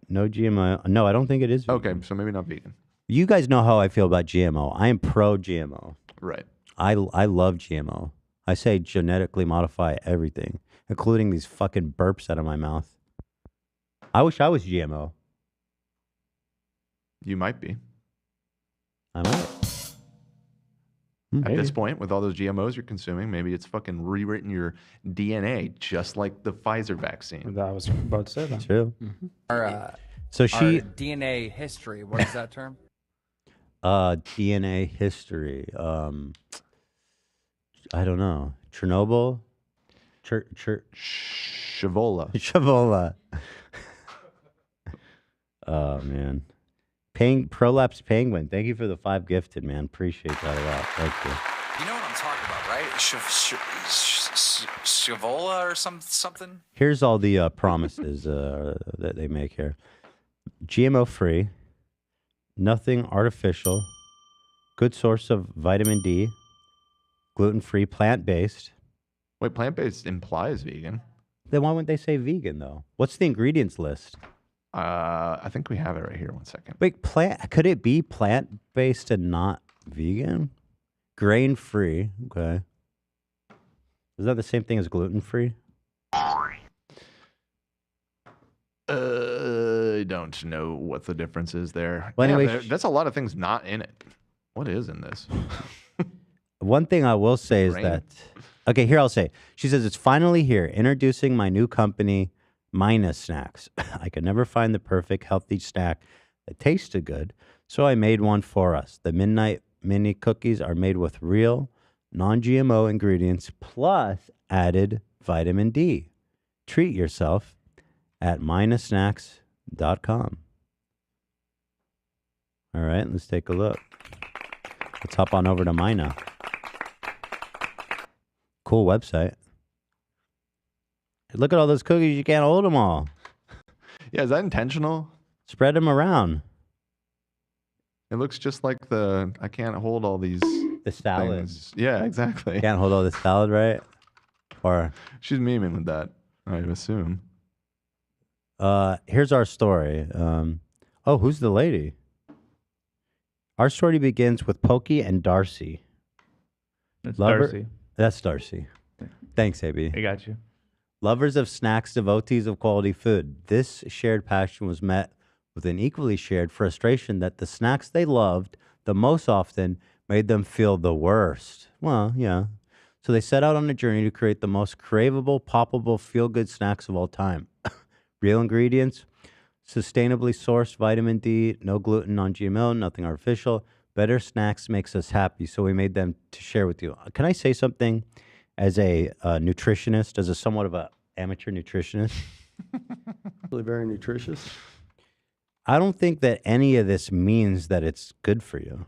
no GMO. No, I don't think it is vegan. Okay, so maybe not vegan. You guys know how I feel about GMO. I am pro-GMO. Right. I love GMO. I say genetically modify everything, including these fucking burps out of my mouth. I wish I was GMO. You might be. I might. At this point, with all those GMOs you're consuming, maybe it's fucking rewritten your DNA, just like the Pfizer vaccine. That was about to say that. True. So Our she DNA history. What is that term? DNA history. I don't know. Chernobyl. Shavola. Shavola. Oh man. Prolapse Penguin. Thank you for the 5 gifted, man. Appreciate that a lot. Thank you. You know what I'm talking about, right? Shavola or something? Here's all the promises that they make here. GMO free, nothing artificial, good source of vitamin D, gluten free, plant based. Wait, plant based implies vegan. Then why wouldn't they say vegan though? What's the ingredients list? I think we have it right here. One second. Wait, could it be plant based and not vegan? Grain free, okay. Is that the same thing as gluten free? I don't know what the difference is there. Well, Yeah, anyway, that's a lot of things not in it. What is in this? One thing I will say is Grain. that, okay, here I'll say. She says, it's finally here, introducing my new company, Mina Snacks. I could never find the perfect healthy snack that tasted good, so I made one for us. The mini cookies are made with real, non-GMO ingredients plus added vitamin D. Treat yourself at minasnacks.com. All right, let's take a look. Let's hop on over to Mina. Cool website. Look at all those cookies. You can't hold them all. Yeah, is that intentional? Spread them around. It looks just like I can't hold all these. The salad. Things. Yeah, exactly. Can't hold all the salad, right? Or she's memeing with that, I assume. Here's our story. Who's the lady? Our story begins with Poki and Darcy. That's Darcy. That's Darcy. Thanks, AB. I got you. Lovers of snacks, devotees of quality food. This shared passion was met with an equally shared frustration that the snacks they loved the most often made them feel the worst. Well, yeah. So they set out on a journey to create the most craveable, poppable, feel-good snacks of all time. Real ingredients, sustainably sourced vitamin D, no gluten, non-GMO, nothing artificial. Better snacks makes us happy, so we made them to share with you. Can I say something as a nutritionist, as a somewhat of an amateur nutritionist? Really very nutritious. I don't think that any of this means that it's good for you.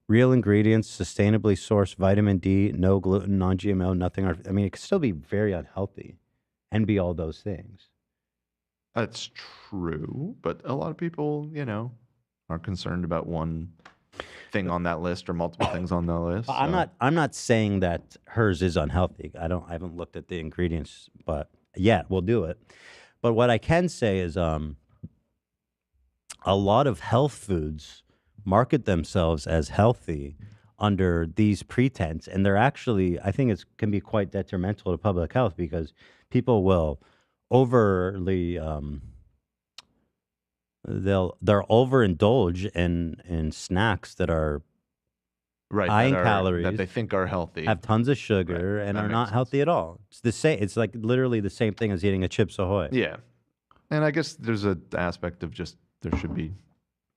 Real ingredients, sustainably sourced vitamin D, no gluten, non-GMO, nothing. I mean, it could still be very unhealthy and be all those things. That's true, but a lot of people, are concerned about one thing on that list or multiple things on that list. I'm not saying that hers is unhealthy. I haven't looked at the ingredients, but yet we'll do it. But what I can say is a lot of health foods market themselves as healthy under these pretense, and they're actually, I think it can be quite detrimental to public health because people will overly they'll overindulge in snacks that are high in calories, that they think are healthy, have tons of sugar, and are not healthy at all. It's the same. It's like literally the same thing as eating a Chips Ahoy. Yeah, and I guess there's an aspect of just there should be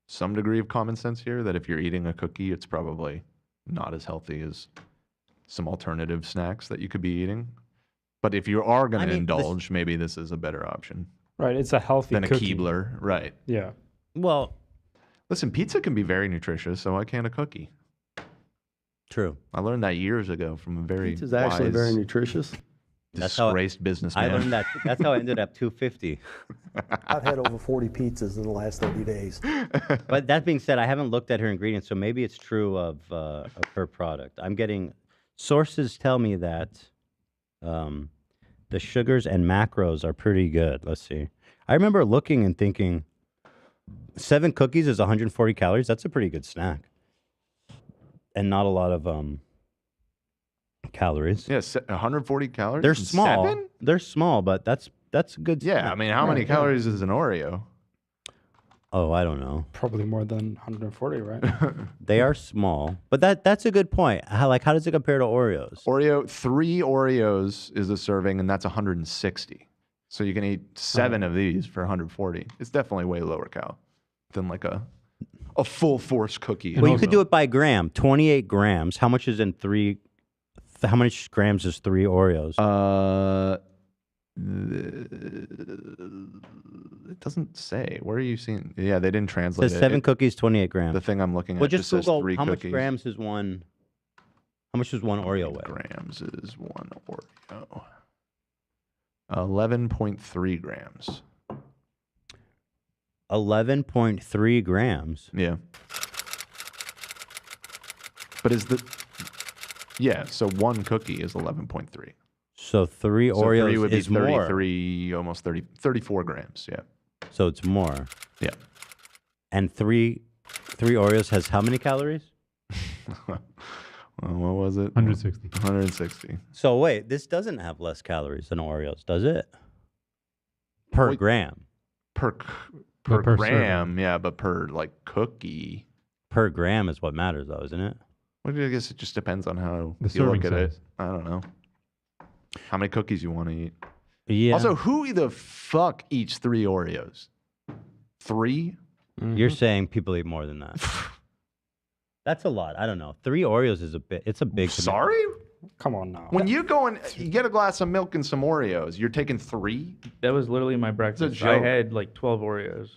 some degree of common sense here that if you're eating a cookie, it's probably not as healthy as some alternative snacks that you could be eating. But if you are going to indulge, maybe this is a better option. Right, it's a healthy than cookie. a Keebler, right? Yeah. Well, listen, pizza can be very nutritious, so why can't a cookie? True. I learned that years ago from a very Pizza's actually very nutritious. disgraced businessman. I learned that. That's how I ended up 250. I've had over 40 pizzas in the last 30 days. But that being said, I haven't looked at her ingredients, so maybe it's true of her product. I'm getting sources tell me that the sugars and macros are pretty good. Let's see. I remember looking and thinking 7 cookies is 140 calories. That's a pretty good snack. And not a lot of calories. Yeah, 140 calories. They're from small. 7? They're small, but that's a good snack. Yeah, I mean, how many calories is an Oreo? Oh, I don't know. Probably more than 140, right? They are small, but that's a good point. How does it compare to Oreos? 3 Oreos is a serving, and that's 160. So you can eat 7 of these for 140. It's definitely way lower cal than like a full force cookie. Well, you could do it by gram. 28 grams. How much is in 3? How much grams is 3 Oreos? It doesn't say. Where are you seeing? Yeah, they didn't translate It says 7 cookies, 28 grams. The thing I'm looking Well, at just says Google 3 how cookies. much grams is one. How much does one Oreo weigh? Grams is one Oreo. 11.3 grams. 11.3 grams. Yeah. But so one cookie is 11.3. So 3 Oreos 3 would be is more. 33, almost 34 grams. Yeah. So it's more. Yeah. And 3 Oreos has how many calories? What was it? 160. 160. So wait, this doesn't have less calories than Oreos, does it? Per gram. Per per gram, serving. yeah, but per cookie. Per gram is what matters, though, isn't it? Well, I guess it just depends on how The you look serving at it. size. I don't know. How many cookies you want to eat. Yeah. Also, who the fuck eats 3 Oreos? 3? You're saying people eat more than that. That's a lot. I don't know. 3 Oreos is a bit. It's a big. Sorry? Come on now. When you go and you get a glass of milk and some Oreos, you're taking 3? That was literally my breakfast. I joke. had like 12 Oreos.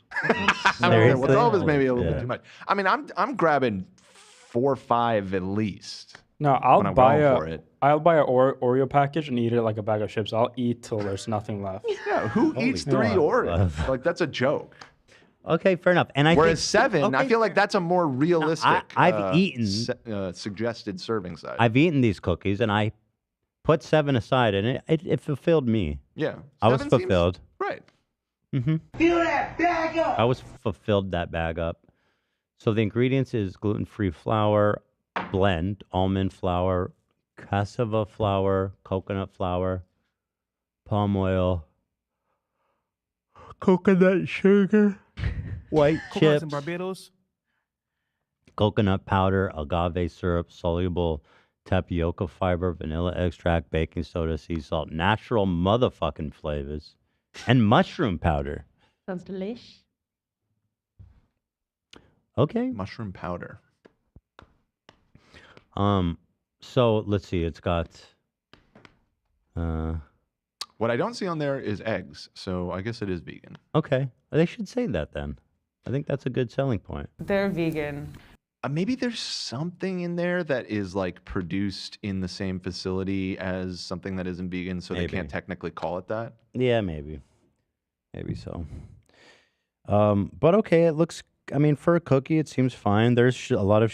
Okay, well, 12 is maybe a little Yeah. bit too much. I mean, I'm grabbing 4 or 5 at least. No, when I'll I'm buy going a for it. Oreo package and eat it like a bag of chips. I'll eat till there's nothing left. Yeah, who eats 3 Oreos? Like that's a joke. Okay, fair enough. And I Whereas think, 7, I feel like that's a more realistic. I've eaten suggested serving size. I've eaten these cookies, and I put 7 aside, and it fulfilled me. Yeah, I was 7 seems fulfilled. right. Mm-hmm. Fill that bag up. I was fulfilled that bag up. So the ingredients is gluten-free flour blend, almond flour, cassava flour, coconut flour, palm oil, coconut sugar, white Coconuts chips, in Barbados. coconut powder, agave syrup, soluble tapioca fiber, vanilla extract, baking soda, sea salt, natural motherfucking flavors, and mushroom powder. Sounds delish. Okay. Mushroom powder. So let's see. It's got. What I don't see on there is eggs, so I guess it is vegan. Okay, they should say that then. I think that's a good selling point. They're vegan. Maybe there's something in there that is like produced in the same facility as something that isn't vegan, so Maybe. they can't technically call it that. Yeah, maybe so. But okay, it looks. I mean, for a cookie, it seems fine. There's a lot of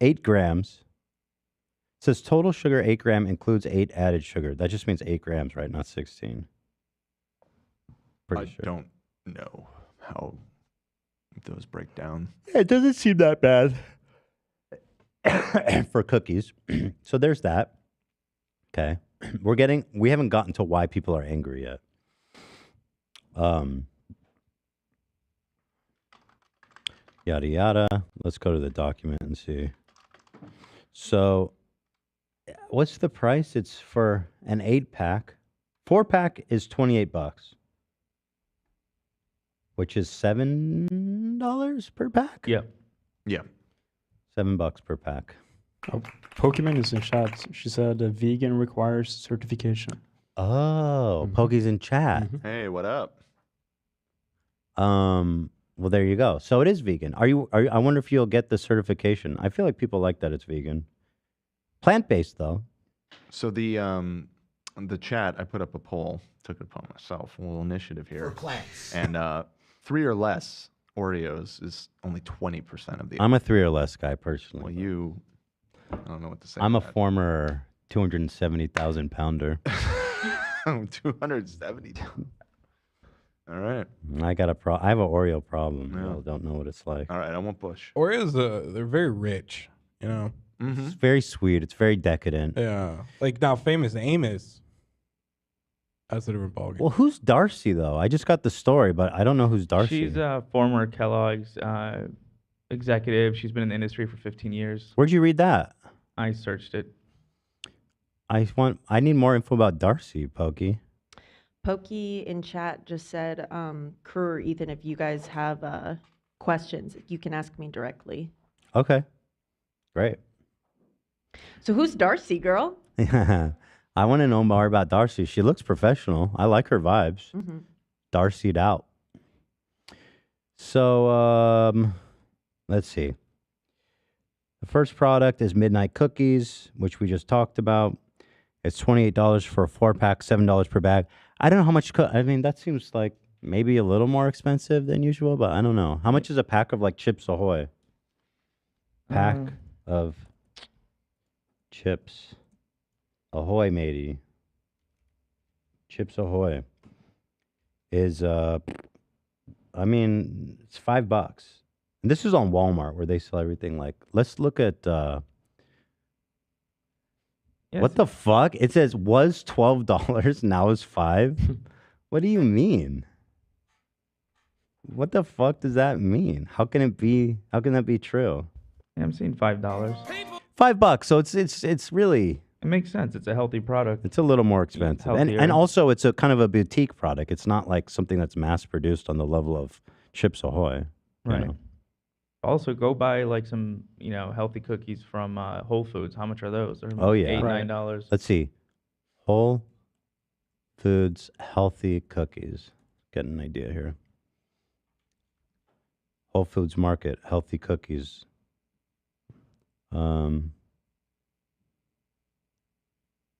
8 grams. It says total sugar 8 gram includes 8 added sugar. That just means 8 grams, right? Not 16. Pretty sure. I don't know how those break down. It doesn't seem that bad for cookies. So there's that. Okay. We haven't gotten to why people are angry yet. Yada yada. Let's go to the document and see. So what's the price? It's for an 8-pack. 4-pack is $28, which is $7 per pack. Yeah. Yeah. $7 per pack. Oh, Pokimane is in chat. She said vegan requires certification. Oh, Poki's in chat. Hey, what up? Well, there you go. So it is vegan. Are you? I wonder if you'll get the certification. I feel like people like that it's vegan. Plant-based though. So the chat, I put up a poll, took it upon myself, a little initiative here. For plants. And 3 or less Oreos is only 20% of the. I'm a 3 or less guy personally. Well, I don't know what to say. I'm a to that. former 270,000 pounder. 270. All right. I got I have an Oreo problem. I don't know what it's like. All right, I won't push. Oreos, they're very rich, you know. It's very sweet. It's very decadent. Yeah, like now, Famous Amos. That's a different ballgame. Well, who's Darcy though? I just got the story, but I don't know who's Darcy. She's a former Kellogg's executive. She's been in the industry for 15 years. Where'd you read that? I searched it. I need more info about Darcy, Poki. Poki in chat just said, Crew or Ethan, if you guys have questions, you can ask me directly. Okay. Great. So who's Darcy, girl? I want to know more about Darcy. She looks professional. I like her vibes. Mhm. Darcy'd out. So, let's see. The first product is Midnight Cookies, which we just talked about. It's $28 for a 4-pack, $7 per bag. I don't know how much. I mean, that seems like maybe a little more expensive than usual, but I don't know. How much is a pack of like Chips Ahoy? Pack of Chips Ahoy, matey. Chips Ahoy is I mean, it's $5. And this is on Walmart where they sell everything. Like, let's look at what the fuck? It says was $12, now is $5. What do you mean? What the fuck does that mean? How can it be? How can that be true? Yeah, I'm seeing $5. $5. So it's really. It makes sense. It's a healthy product. It's a little more expensive, and Healthier. also it's a kind of a boutique product. It's not like something that's mass produced on the level of Chips Ahoy. you Right. know. Also, go buy like some, healthy cookies from Whole Foods. How much are those? They're Oh yeah, $8-9. Let's see, Whole Foods healthy cookies. Get an idea here. Whole Foods Market healthy cookies. I don't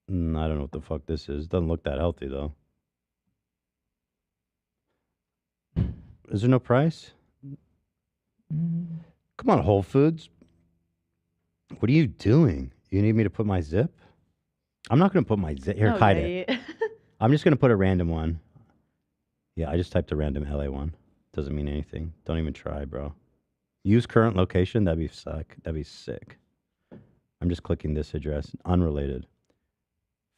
know what the fuck this is. Doesn't look that healthy though. Is there no price? Come on, Whole Foods. What are you doing? You need me to put my zip? I'm not going to put my zip. Here, hide it. I'm just going to put a random one. Yeah, I just typed a random LA one. Doesn't mean anything. Don't even try, bro. Use current location. That'd be sick. That'd be sick. I'm just clicking this address. Unrelated.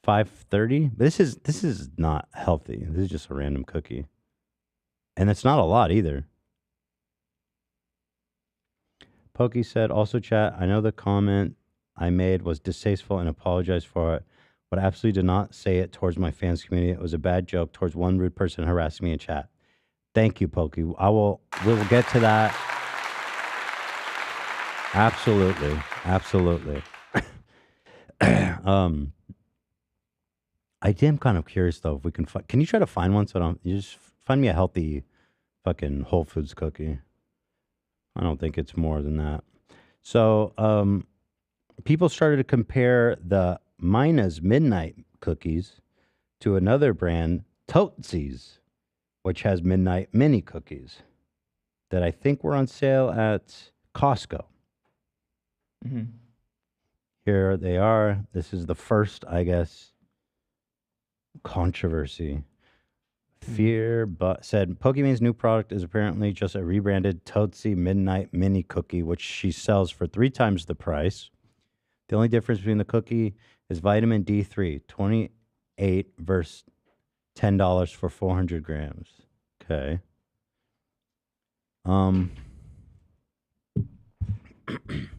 530. This is not healthy. This is just a random cookie. And it's not a lot either. Poki said, also chat, I know the comment I made was distasteful and apologize for it, but I absolutely did not say it towards my fans community. It was a bad joke towards one rude person harassing me in chat. Thank you, Poki. We will get to that. Absolutely. Absolutely. I am kind of curious though if we can can you try to find one you just find me a healthy fucking Whole Foods cookie. I don't think it's more than that. So people started to compare the Mina's Midnight cookies to another brand, Tootsie's, which has Midnight Mini cookies that I think were on sale at Costco. Mm-hmm. Here they are. This is the first, I guess, controversy. Fear but said Pokimane's new product is apparently just a rebranded Tootsie Midnight Mini cookie, which she sells for 3 times the price. The only difference between the cookie is vitamin D3, 28 versus $10 for 400 grams. Okay.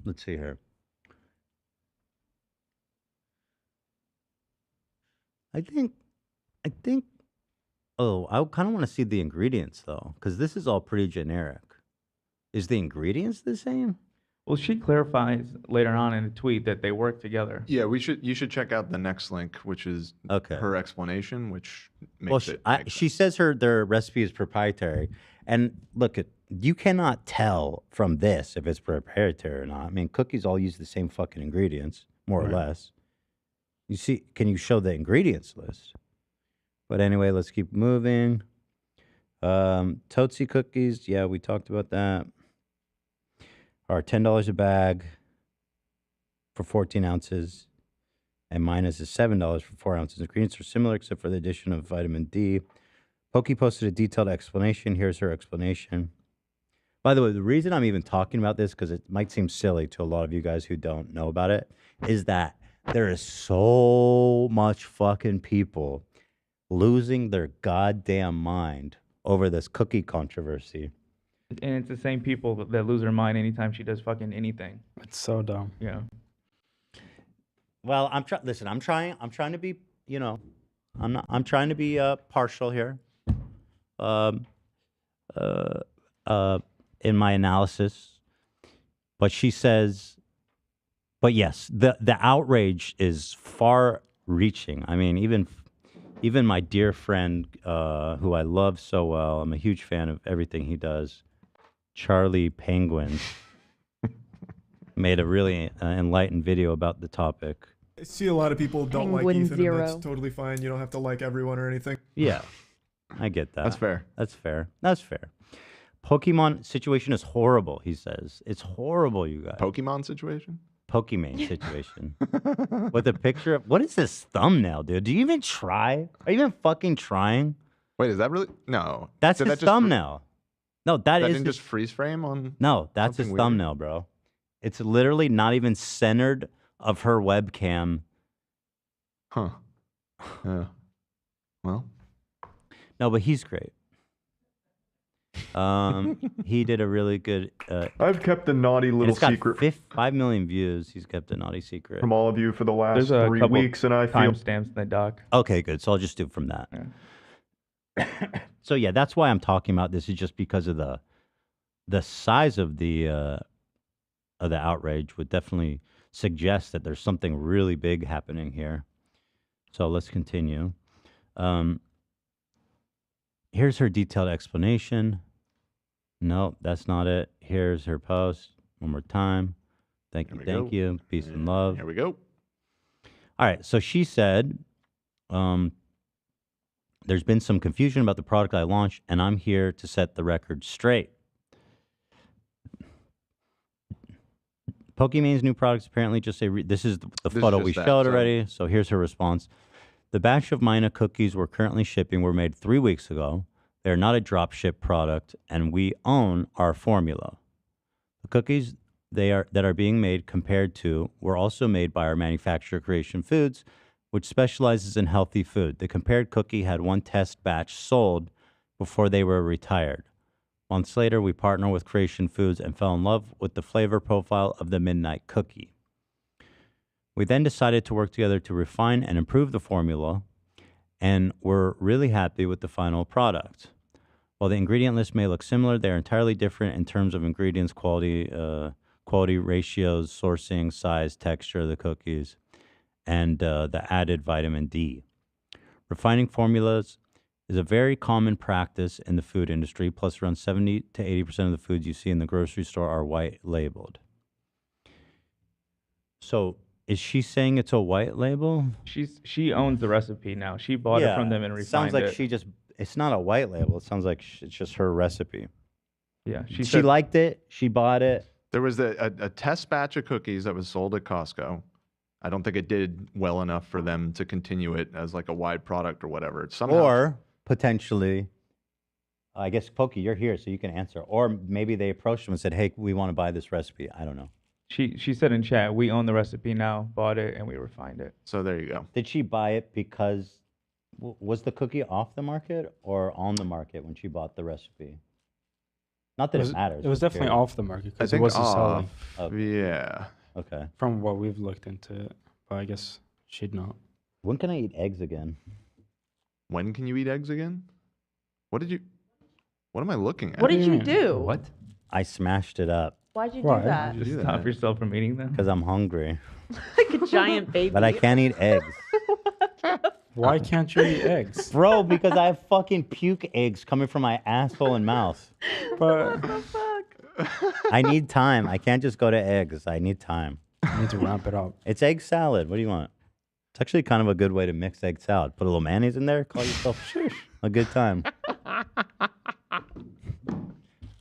Let's see here. I think oh, I kind of want to see the ingredients though, because this is all pretty generic. Is the ingredients the same? Well, she clarifies later on in a tweet that they work together. Yeah, you should check out the next link, which is her explanation, which makes she says their recipe is proprietary, and look, you cannot tell from this if it's proprietary or not. I mean, cookies all use the same fucking ingredients, more or less. You see, can you show the ingredients list? But anyway, let's keep moving. Tootsie cookies, yeah, we talked about that. Are $10 a bag for 14 ounces. And minus is $7 for 4 ounces. Ingredients are similar except for the addition of vitamin D. Poki posted a detailed explanation. Here's her explanation. By the way, the reason I'm even talking about this, because it might seem silly to a lot of you guys who don't know about it, is that there is so much fucking people losing their goddamn mind over this cookie controversy. And it's the same people that lose their mind anytime she does fucking anything. It's so dumb. Yeah. Well, I'm trying to be, I'm trying to be partial here. In my analysis. But she says, but yes, the outrage is far reaching. I mean, even my dear friend, who I love so well, I'm a huge fan of everything he does, Charlie Penguin, made a really enlightened video about the topic. I see a lot of people don't like Penguin Ethan, Zero. and that's totally fine. You don't have to like everyone or anything. Yeah, I get that. That's fair. That's fair. That's fair. Pokemon situation is horrible, he says. It's horrible, you guys. Pokemon situation? Pokimane situation. With a picture of, what is this thumbnail, dude? Do you even try? Are you even fucking trying? Wait, is that really? No. That's his thumbnail. No, that is didn't just freeze frame on. No, that's his weird? thumbnail, bro. It's literally not even centered of her webcam. Huh. Yeah. Well. No, but he's great. He did a really good. I've kept a naughty little it's got secret 5 million views. He's kept a naughty secret from all of you for the last There's a 3 couple weeks, and I feel timestamps in the doc. Okay, good. So I'll just do it from that. So yeah, that's why I'm talking about this. Is just because of the the size of the outrage would definitely suggest that there's something really big happening here. So let's continue. Here's her detailed explanation. No, that's not it. Here's her post. One more time. Thank you. Peace and love. Here we go. All right. So she said, there's been some confusion about the product I launched, and I'm here to set the record straight. Pokimane's new products apparently just say, this is the photo we showed already. So here's her response. The batch of Mina cookies we're currently shipping were made 3 weeks ago. They're not a drop ship product, and we own our formula. The cookies that are being made compared to were also made by our manufacturer Creation Foods, which specializes in healthy food. The compared cookie had one test batch sold before they were retired. Months later, we partnered with Creation Foods and fell in love with the flavor profile of the Midnight Cookie. We then decided to work together to refine and improve the formula, and we're really happy with the final product. While the ingredient list may look similar, they're entirely different in terms of ingredients, quality ratios, sourcing, size, texture of the cookies, and the added vitamin D. Refining formulas is a very common practice in the food industry, plus around 70 to 80% of the foods you see in the grocery store are white labeled. So is she saying it's a white label? She owns the recipe now. She bought it from them and refined it. Sounds like it's not a white label. It sounds like it's just her recipe. Yeah. She liked it. She bought it. There was a test batch of cookies that was sold at Costco. I don't think it did well enough for them to continue it as like a wide product or whatever. It's somehow, or potentially, I guess, Poki, you're here, so you can answer. Or maybe they approached them and said, hey, we want to buy this recipe. I don't know. She said in chat, we own the recipe now, bought it, and we refined it. So there you go. Did she buy it because, was the cookie off the market or on the market when she bought the recipe? Not that it matters. It was definitely off the market because it wasn't selling. Yeah. Okay. From what we've looked into it, but I guess she'd not. When can I eat eggs again? When can you eat eggs again? What am I looking at? What did you do? What? I smashed it up. Why'd you do that? Just stop yourself from eating them? Because I'm hungry. Like a giant baby. But I can't eat eggs. Why can't you eat eggs? Bro, because I have fucking puke eggs coming from my asshole and mouth. But I need time. I can't just go to eggs. I need time. I need to wrap it up. It's egg salad. What do you want? It's actually kind of a good way to mix egg salad. Put a little mayonnaise in there. Call yourself a good time.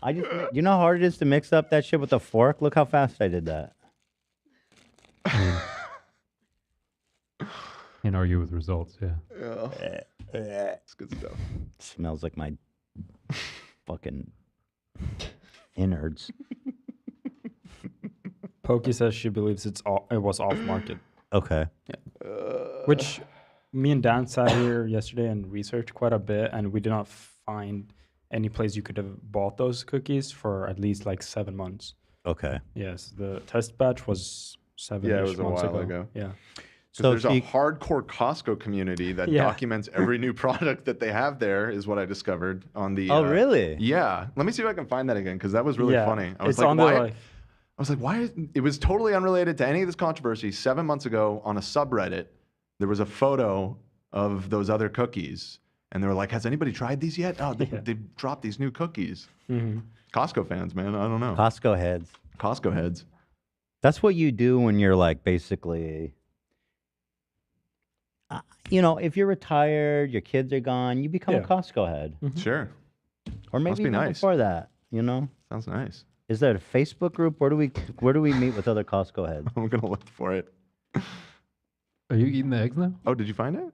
You know how hard it is to mix up that shit with a fork? Look how fast I did that. Can't argue with results, yeah. It's good stuff. Smells like my fucking innards. Poki says she believes it was off market. Okay. Yeah. Which me and Dan sat here yesterday and researched quite a bit, and we did not find any place you could have bought those cookies for at least like 7 months. Okay. Yes, the test batch was 7 Yeah, it was a months while ago. ago. Yeah. So there's a hardcore Costco community that documents every new product that they have there, is what I discovered on the. Oh, really? Yeah. Let me see if I can find that again, because that was really funny. I was It's on why? I was like, why? It was totally unrelated to any of this controversy. 7 months ago on a subreddit, there was a photo of those other cookies. And they were like, has anybody tried these yet? Oh, they dropped these new cookies. Mm-hmm. Costco fans, man. I don't know. Costco heads. Costco heads. That's what you do when you're like basically, if you're retired, your kids are gone, you become a Costco head. Mm-hmm. Sure. Or maybe Must be even nice. before that, Sounds nice. Is there a Facebook group? Where do we meet with other Costco heads? I'm going to look for it. Are you eating the eggs now? Oh, did you find it?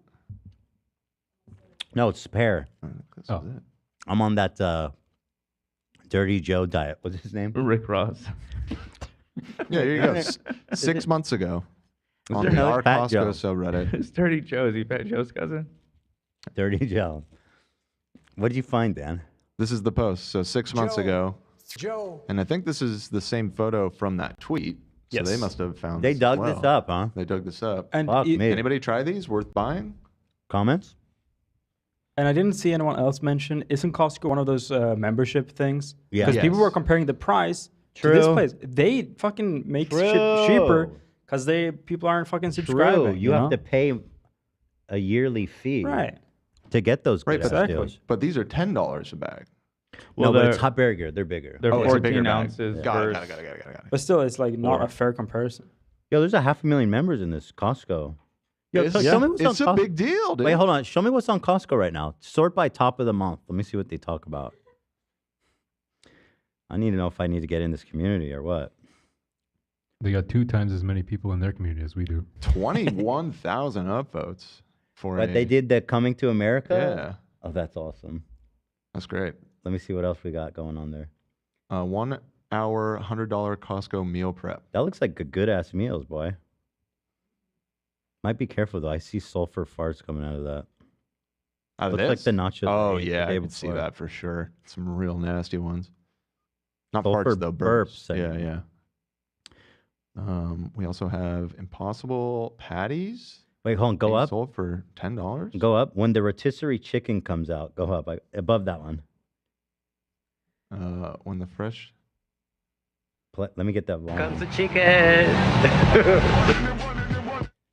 No, it's pear. Oh. I'm on that Dirty Joe diet. What's his name? Rick Ross. Yeah, here you go. 6 months ago on the our Fat Costco Joe? subreddit. It's Dirty Joe. Is he Fat Joe's cousin? Dirty Joe. What did you find, Dan? This is the post. So 6 months ago. Joe. And I think this is the same photo from that tweet. So Yes. they must have found They this as dug well. this up, huh? They dug this up. And Fuck me. Anybody try these? Worth buying? Comments? And I didn't see anyone else mention, isn't Costco one of those membership things? Yeah. Because people Yes. were comparing the price to this True. place. They fucking make shit True. cheaper because people aren't fucking subscribing. True. You have to pay a yearly fee. Right. To get those Right, good but, deals. but these are $10 a bag. No, but it's they're- hot bigger. They're bigger. They're Oh, it's a bigger 14 bag. ounces. Got it, versus- got it. But still, it's like not Or- a fair comparison. Yo, there's 500,000 members in this Costco. Yo, It's- show me what's it's on a Costco. big deal, dude. Wait, hold on. Show me what's on Costco right now. Sort by top of the month. Let me see what they talk about. I need to know if I need to get in this community or what. They got 2 times as many people in their community as we do. 21,000 upvotes for But a- they did the Coming to America? Yeah. Oh, that's awesome. That's great. Let me see what else we got going on there. 1 hour, $100 Costco meal prep. That looks like a good-ass meals, boy. Might be careful, though. I see sulfur farts coming out of that. Out of Looks like this? the nachos. Oh, I ate the yeah, day I can see before. that for sure. Some real nasty ones. Not Sulfur farts, though. burps, I Yeah, mean. yeah. We also have Impossible Patties. Wait, hold on. Go being up. Sold for $10. Go up. When the rotisserie chicken comes out, go up. Above that one. When the fresh. Let me get that volume. Comes the chicken.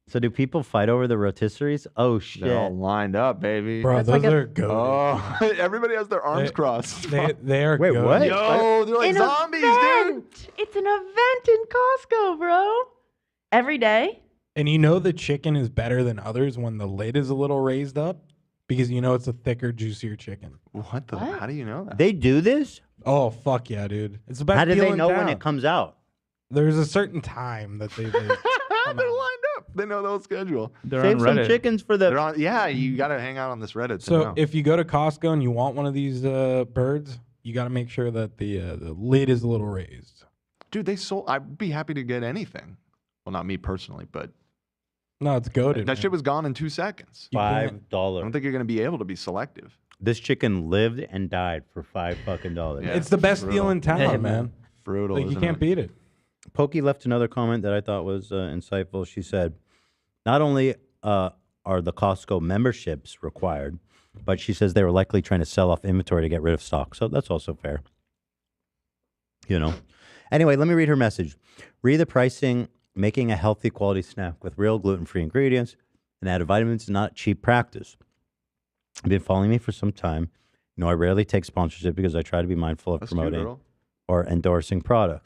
So do people fight over the rotisseries? Oh, shit. They're all lined up, baby. Bro, those are goated. Oh, everybody has their arms crossed. They are Wait, goated. what? Yo, they're like An zombies, event. dude. It's an event in Costco, bro. Every day. And you know the chicken is better than others when the lid is a little raised up because you know it's a thicker, juicier chicken. What the? How do you know that? They do this? Oh, fuck yeah, dude. It's the best How do deal they in know when town. it comes out? There's a certain time that they They're lined up. They know the whole schedule. They're Save on some Reddit. chickens for They're the... on. Yeah, you got to hang out on this Reddit. to So know. if you go to Costco and you want one of these birds, you got to make sure that the lid is a little raised. Dude, they sold. I'd be happy to get anything. Well, not me personally, but No, it's goated. that shit was gone in 2 seconds. I $5. don't think you're going to be able to be selective. This chicken lived and died for $5 fucking dollars. Yeah, It's the best brutal. deal in town, man. Brutal. Like you isn't can't it? beat it. Pokey left another comment that I thought was insightful. She said, not only are the Costco memberships required, but she says they were likely trying to sell off inventory to get rid of stock. So that's also fair. You know. Anyway, let me read her message. Read the pricing, making a healthy quality snack with real gluten-free ingredients and added vitamins is not cheap practice. You've been following me for some time. You know, I rarely take sponsorship because I try to be mindful of That's cute, promoting girl. or endorsing products.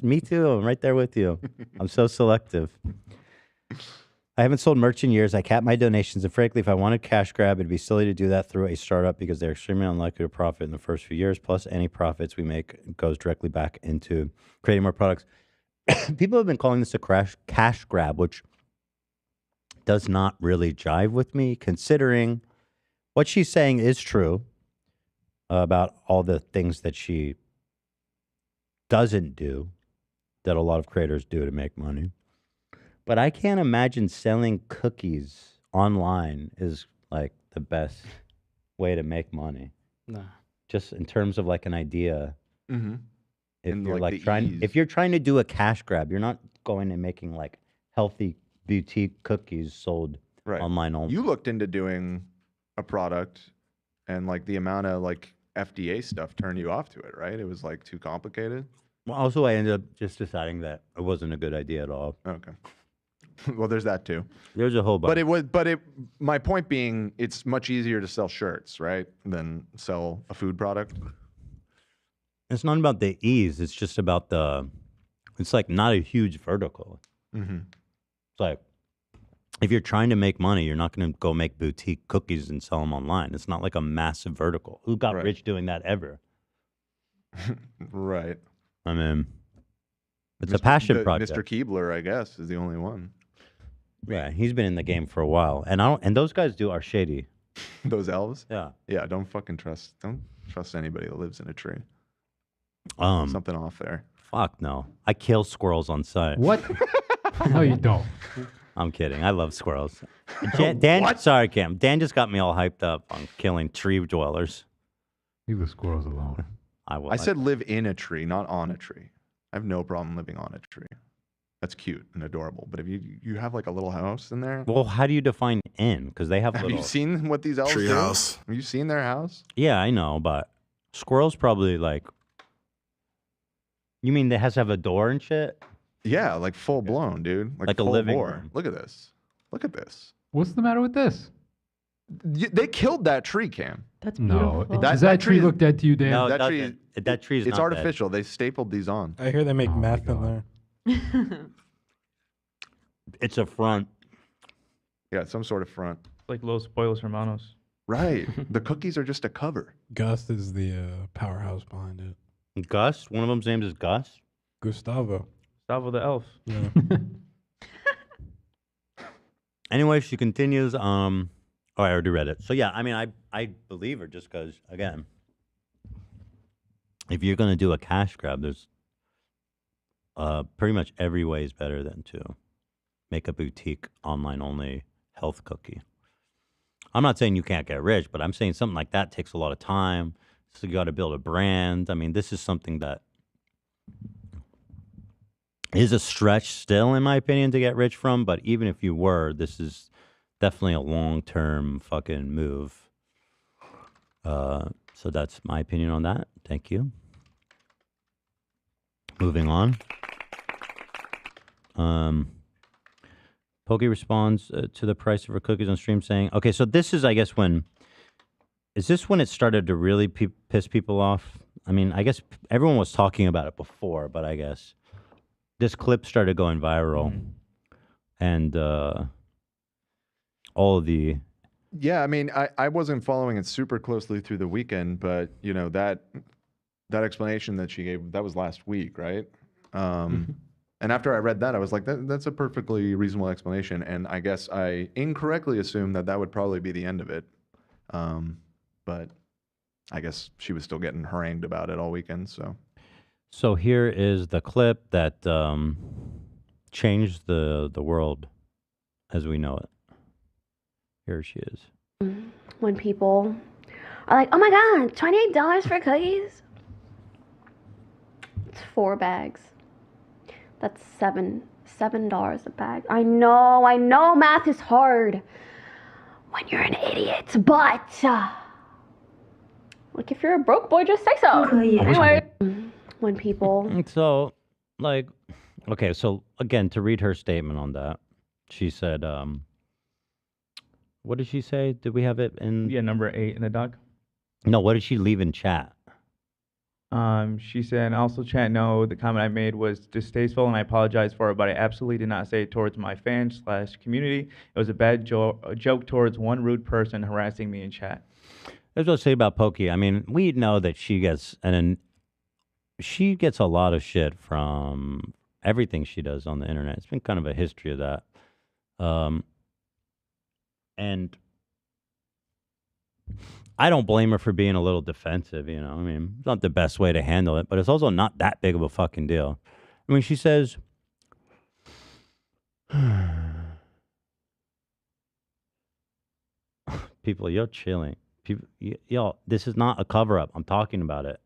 Me too. I'm right there with you. I'm so selective. I haven't sold merch in years. I cap my donations, and frankly, if I wanted cash grab, it'd be silly to do that through a startup because they're extremely unlikely to profit in the first few years. Plus, any profits we make goes directly back into creating more products. People have been calling this a cash grab, which does not really jive with me, considering what she's saying is true about all the things that she doesn't do that a lot of creators do to make money. But I can't imagine selling cookies online is like the best way to make money. No. Just in terms of like an idea. Mm-hmm. If And, you're like, like the trying, ease. if you're trying to do a cash grab, you're not going and making like healthy boutique cookies sold online only. You looked into doing a product, and like the amount of like FDA stuff turned you off to it, right? It was like too complicated. Well, also, I ended up just deciding that it wasn't a good idea at all. Okay. Well, there's that too. There's a whole bunch. But my point being, it's much easier to sell shirts, right, than sell a food product. It's not about the ease. It's just about it's like not a huge vertical. Mm-hmm. It's like, if you're trying to make money, you're not going to go make boutique cookies and sell them online. It's not like a massive vertical. Who got rich doing that ever? Right. I mean, it's a passion project. Mr. Keebler, I guess, is the only one. Yeah, he's been in the game for a while, and those guys are shady. Those elves? Yeah. Yeah, don't trust anybody that lives in a tree. Something off there. Fuck no. I kill squirrels on site. What? No, you don't. I'm kidding. I love squirrels. Dan, sorry, Cam. Dan just got me all hyped up on killing tree dwellers. Leave the squirrels alone. I will. I said live in a tree, not on a tree. I have no problem living on a tree. that's cute and adorable. But if you have like a little house in there, Well, how do you define inn? Because they have have little. you seen what these elves do? Treehouse. Have you seen their house? Yeah, I know, but squirrels probably like. You mean it has to have a door and shit? Yeah, like full blown, dude. Like a full living bore. room. Look at this. Look at this. What's the matter with this? They killed that tree, Cam. That's No. beautiful. Does that tree look dead to you, Dan? No, that that tree- tree. That tree is It's not dead. artificial. They stapled these on. I hear they make Oh my meth in God. there. It's a front. Yeah, some sort of front. Like Los Pollos Hermanos. Right. The cookies are just a cover. Gus is the powerhouse behind it. Gus. One of them's named is Gus. Gustavo. Gustavo the elf. Yeah. Anyway, she continues. Oh, I already read it. So yeah, I mean, I believe her just because, again, if you're gonna do a cash grab, there's pretty much every way is better than to make a boutique online only health cookie. I'm not saying you can't get rich, but I'm saying something like that takes a lot of time. So you got to build a brand. I mean, this is something that is a stretch still, in my opinion, to get rich from. But even if you were, this is definitely a long-term fucking move. So that's my opinion on that. Thank you. Moving on. Poki responds to the price of her cookies on stream saying, okay, so this is, I guess, is this when it started to really piss people off? I mean, I guess everyone was talking about it before, but I guess this clip started going viral. And all of the... Yeah, I mean, I wasn't following it super closely through the weekend, but, you know, that explanation that she gave, that was last week, right? And after I read that, I was like, that's a perfectly reasonable explanation. And I guess I incorrectly assumed that would probably be the end of it. But I guess she was still getting harangued about it all weekend. So here is the clip that changed the world as we know it. Here she is. When people are like, oh my God, $28 for cookies? It's 4 bags. That's $7 a bag. I know math is hard when you're an idiot, but like if you're a broke boy, just say so. Anyway, when people So, like, okay, so again, to read her statement on that, she said, what did she say? Did we have it in? Yeah, number 8 in the doc. No, what did she leave in chat? She said, also chat, no, the comment I made was distasteful and I apologize for it, but I absolutely did not say it towards my fans / community. It was a bad joke towards one rude person harassing me in chat. That's what I say about Poki. I mean, we know that she gets she gets a lot of shit from everything she does on the internet. It's been kind of a history of that. And I don't blame her for being a little defensive, you know. I mean, it's not the best way to handle it, but it's also not that big of a fucking deal. I mean, she says, people, you're chilling. People, yo, this is not a cover-up. I'm talking about it.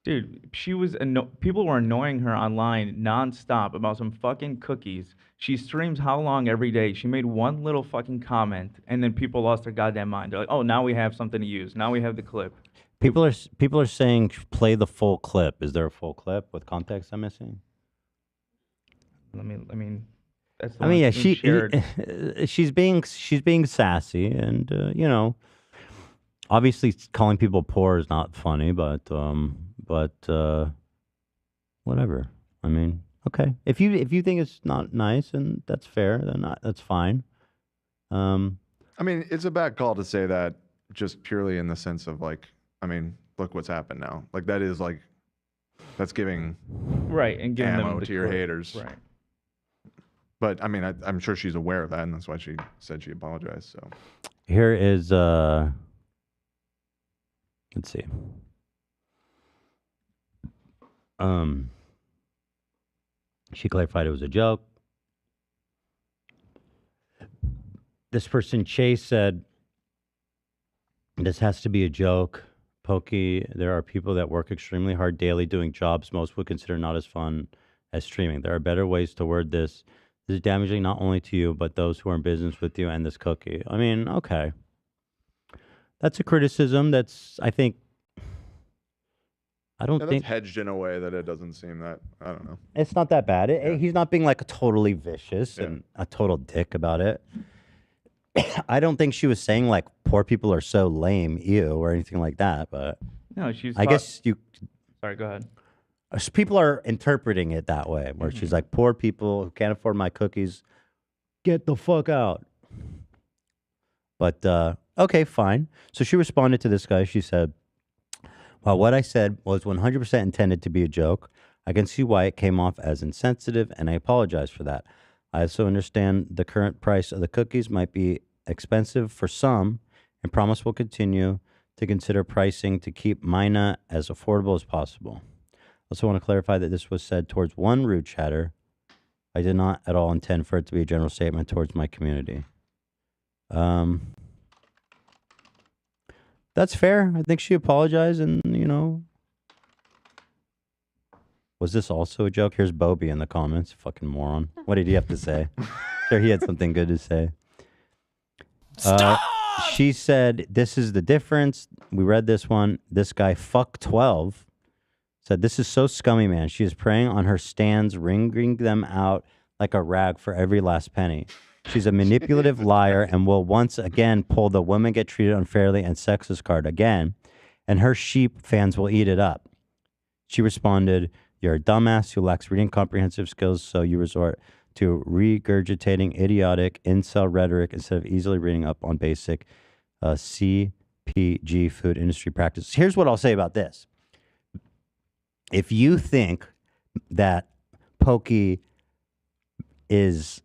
Dude, she was people were annoying her online nonstop about some fucking cookies. She streams how long every day? She made one little fucking comment, and then people lost their goddamn mind. They're like, "Oh, now we have something to use. Now we have the clip." People are saying play the full clip. Is there a full clip with context I'm missing? I mean, that's the I mean, one yeah, being shared. she's being sassy, and you know, obviously calling people poor is not funny, but whatever. I mean, okay, if you think it's not nice and that's fair, then that's fine. I mean, it's a bad call to say that just purely in the sense of like, I mean, look what's happened now. Like that is like, that's giving right and giving ammo them the to your clip. haters. Right. But I mean, I'm sure she's aware of that, and that's why she said she apologized. So Here is let's see. She clarified it was a joke. This person, Chase, said, this has to be a joke. Poki, there are people that work extremely hard daily doing jobs most would consider not as fun as streaming. There are better ways to word this. This is damaging not only to you, but those who are in business with you and this cookie. I mean, okay. That's a criticism that's, I think, I don't That's think hedged in a way that it doesn't seem that, I don't know. it's not that bad. He's not being like totally vicious and a total dick about it. I don't think she was saying like poor people are so lame, ew, or anything like that. But No, she's. I guess you. Sorry, go ahead. People are interpreting it that way, where she's like, poor people who can't afford my cookies, get the fuck out. But okay, fine. So she responded to this guy. She said, while what I said was 100% intended to be a joke, I can see why it came off as insensitive, and I apologize for that. I also understand the current price of the cookies might be expensive for some, and promise will continue to consider pricing to keep Mina as affordable as possible. I also want to clarify that this was said towards one rude chatter. I did not at all intend for it to be a general statement towards my community. That's fair. I think she apologized, and was this also a joke? Here's Bobby in the comments. Fucking moron. What did he have to say? Sure, he had something good to say. She said, this is the difference. We read this one. This guy, fuck12, said, this is so scummy, man. She is preying on her stands, wringing them out like a rag for every last penny. She's a manipulative liar and will once again pull the women get treated unfairly and sexist card again, and her sheep fans will eat it up. She responded, you're a dumbass who lacks reading comprehensive skills, so you resort to regurgitating idiotic incel rhetoric instead of easily reading up on basic CPG food industry practices. Here's what I'll say about this. If you think that Poki is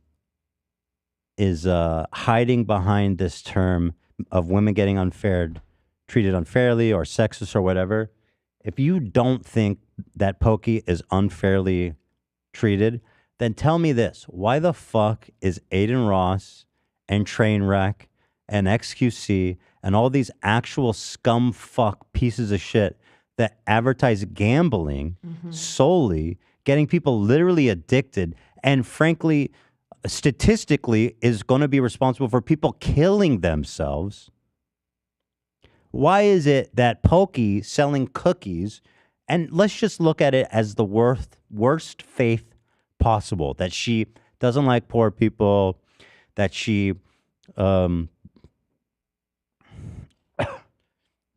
hiding behind this term of women getting treated unfairly or sexist or whatever, if you don't think that Poki is unfairly treated, then tell me this. Why the fuck is Aiden Ross and Trainwreck and XQC and all these actual scum fuck pieces of shit that advertise gambling solely, getting people literally addicted, and frankly, statistically is going to be responsible for people killing themselves? Why is it that Poki selling cookies, and let's just look at it as the worst faith possible, that she doesn't like poor people, that she,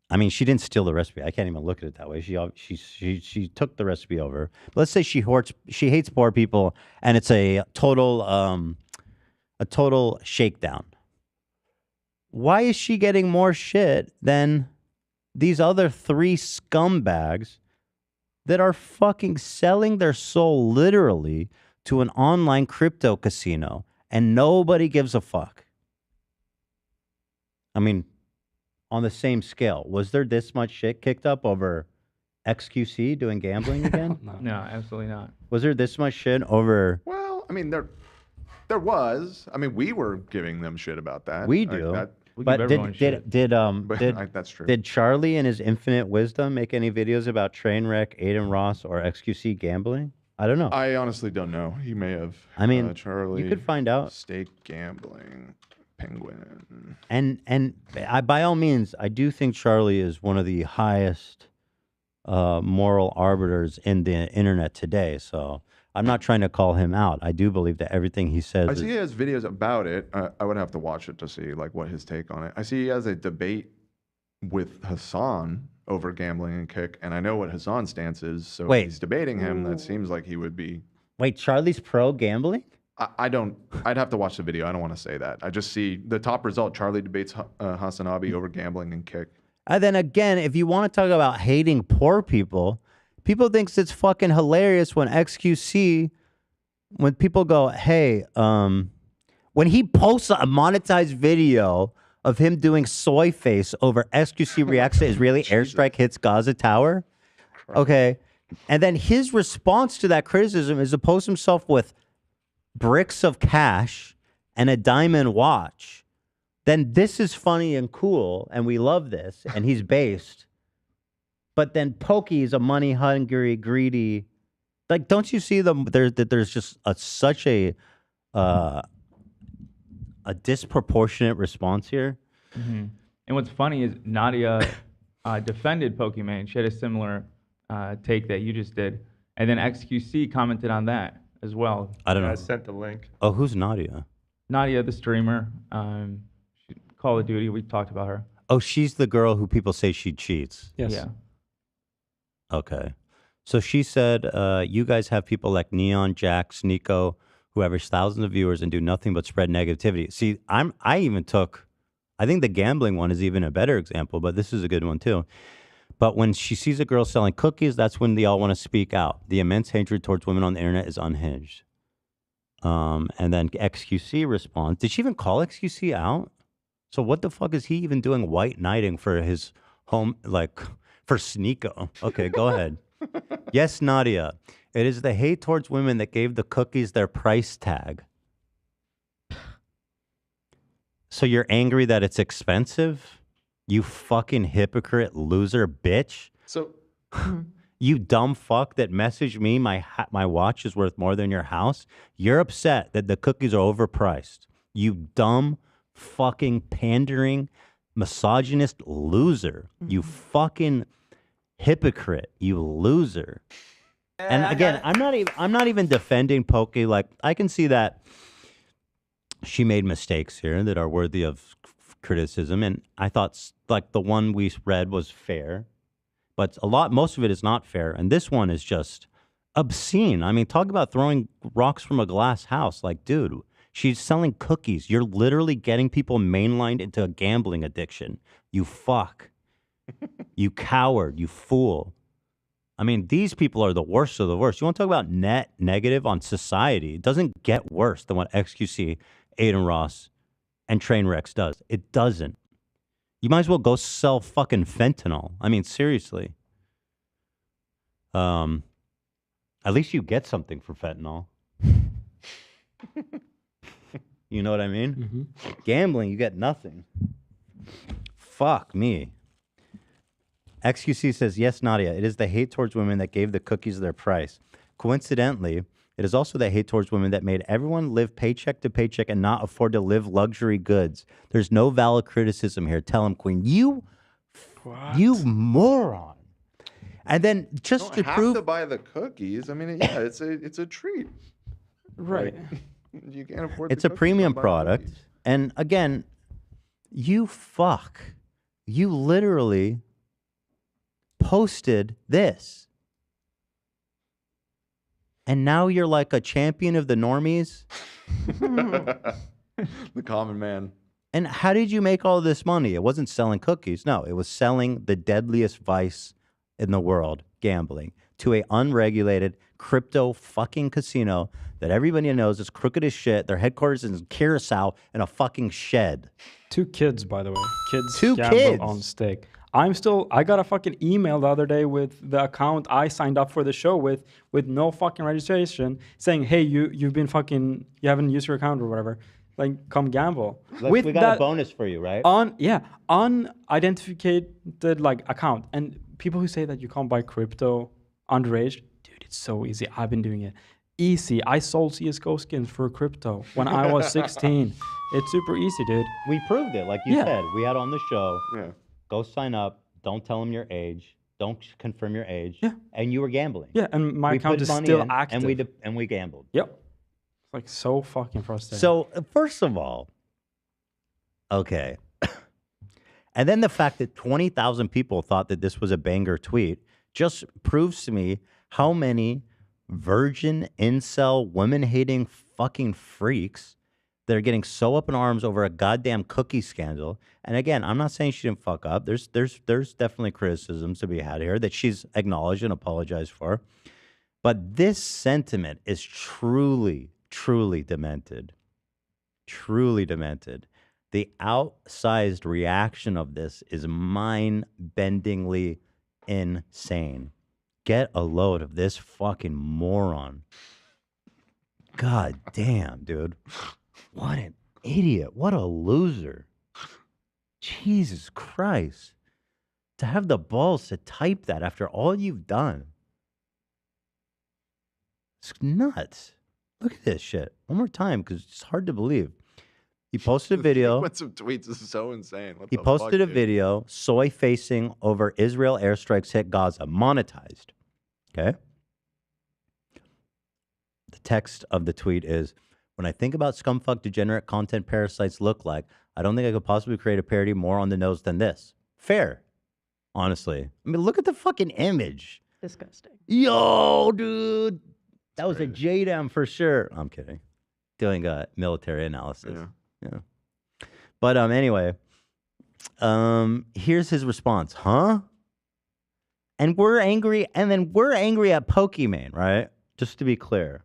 I mean, she didn't steal the recipe. I can't even look at it that way. She took the recipe over. But let's say she hates poor people, and it's a total shakedown. Why is she getting more shit than these other three scumbags that are fucking selling their soul literally to an online crypto casino, and nobody gives a fuck? I mean, on the same scale, was there this much shit kicked up over XQC doing gambling again? No, absolutely not. Was there this much shit over? Well, I mean, there was. I mean, we were giving them shit about that. We do. We But give everyone shit. That's true. Did Charlie in his infinite wisdom make any videos about Trainwreck, Aiden Ross, or XQC gambling? I don't know. I honestly don't know. He may have. I mean, Charlie. you could find out. Stake gambling, penguin. And by all means, I do think Charlie is one of the highest moral arbiters in the internet today. So I'm not trying to call him out. I do believe that everything he says. I see he has videos about it. I would have to watch it to see like what his take on it. I see he has a debate with Hassan over gambling and kick, and I know what Hassan's stance is. So if he's debating him, that seems like he would be. Wait, Charlie's pro gambling? I don't. I'd have to watch the video. I don't want to say that. I just see the top result. Charlie debates Hassanabi over gambling and kick. And then again, if you want to talk about hating poor people, people thinks it's fucking hilarious when XQC, when people go, hey, when he posts a monetized video of him doing soy face over XQC reacts to Israeli airstrike hits Gaza Tower. Okay. And then his response to that criticism is to post himself with bricks of cash and a diamond watch. Then this is funny and cool, and we love this, and he's based. But then Poki is a money-hungry, greedy Like, don't you see there's just such a disproportionate response here? Mm-hmm. And what's funny is Nadia defended Pokimane. She had a similar take that you just did. And then XQC commented on that as well. I don't know. I sent the link. Oh, who's Nadia? Nadia, the streamer, Call of Duty, we talked about her. Oh, she's the girl who people say she cheats. Yes. Yeah. Okay. So she said, you guys have people like Neon, Jax, Nico, who average thousands of viewers and do nothing but spread negativity. See, I think the gambling one is even a better example, but this is a good one too. But when she sees a girl selling cookies, that's when they all want to speak out. The immense hatred towards women on the internet is unhinged. And then XQC responds. Did she even call XQC out? So what the fuck is he even doing white knighting for his home, like for Sneeko? Okay, go ahead. Yes, Nadia. It is the hate towards women that gave the cookies their price tag. So you're angry that it's expensive? You fucking hypocrite loser bitch. So you dumb fuck that messaged me my watch is worth more than your house. You're upset that the cookies are overpriced. You dumb fucking pandering misogynist loser. You fucking hypocrite. You loser. And again, I'm not even defending Poki. Like, I can see that she made mistakes here that are worthy of criticism, and I thought like the one we read was fair, but most of it is not fair, and this one is just obscene. I mean, talk about throwing rocks from a glass house. Like, dude, she's selling cookies. You're literally getting people mainlined into a gambling addiction. You fuck. You coward. You fool. I mean, these people are the worst of the worst. You want to talk about net negative on society? It doesn't get worse than what XQC, Aiden Ross, and Trainwrecks does. It doesn't. You might as well go sell fucking fentanyl. I mean, seriously. At least you get something for fentanyl. You know what I mean? Mm-hmm. Gambling, you get nothing. Fuck me. XQC says, yes, Nadia, it is the hate towards women that gave the cookies their price. Coincidentally, it is also the hate towards women that made everyone live paycheck to paycheck and not afford to live luxury goods. There's no valid criticism here. Tell him, Queen. You moron. And then just to have prove to buy the cookies. I mean, yeah, it's a treat. Right. Like, you can't afford. It's the a cookies, premium don't buy the product. cookies. And again, you fuck. You literally posted this. And now you're like a champion of the normies. The common man. And how did you make all this money? It wasn't selling cookies. No, it was selling the deadliest vice in the world, gambling, to a unregulated crypto fucking casino that everybody knows is crooked as shit. Their headquarters is in Curacao in a fucking shed. 2 kids, by the way. Kids Two gamble kids on stake. I got a fucking email the other day with the account I signed up for the show with no fucking registration saying, hey, you haven't used your account or whatever. Like, come gamble. Look, we got a bonus for you, right? Unidentified like account. And people who say that you can't buy crypto underage, dude, it's so easy. I've been doing it. Easy. I sold CSGO skins for crypto when I was 16. It's super easy, dude. We proved it, like you said. We had on the show. Yeah. Go sign up. Don't tell them your age. Don't confirm your age. Yeah. And you were gambling. Yeah, and my We account put is money still in, active. And we gambled. Yep. It's like so fucking frustrating. So, first of all, okay. And then the fact that 20,000 people thought that this was a banger tweet just proves to me how many virgin, incel, women-hating fucking freaks that are getting so up in arms over a goddamn cookie scandal. And again, I'm not saying she didn't fuck up. There's definitely criticisms to be had here that she's acknowledged and apologized for. But this sentiment is truly, truly demented. Truly demented. The outsized reaction of this is mind-bendingly insane. Get a load of this fucking moron. God damn, dude. What an idiot. What a loser. Jesus Christ. To have the balls to type that after all you've done. It's nuts. Look at this shit. One more time, because it's hard to believe. He posted a video. With some tweets, this is so insane. What He the posted fuck, a dude? video, soy facing over Israel airstrikes hit Gaza, monetized. Okay? The text of the tweet is, when I think about scumfuck degenerate content parasites look like, I don't think I could possibly create a parody more on the nose than this. Fair. Honestly. I mean, look at the fucking image. Disgusting. Yo, dude. That was a JDAM for sure. I'm kidding. Doing a military analysis. Yeah. But anyway, here's his response. Huh? And we're angry, and then we're angry at Pokimane, right? Just to be clear.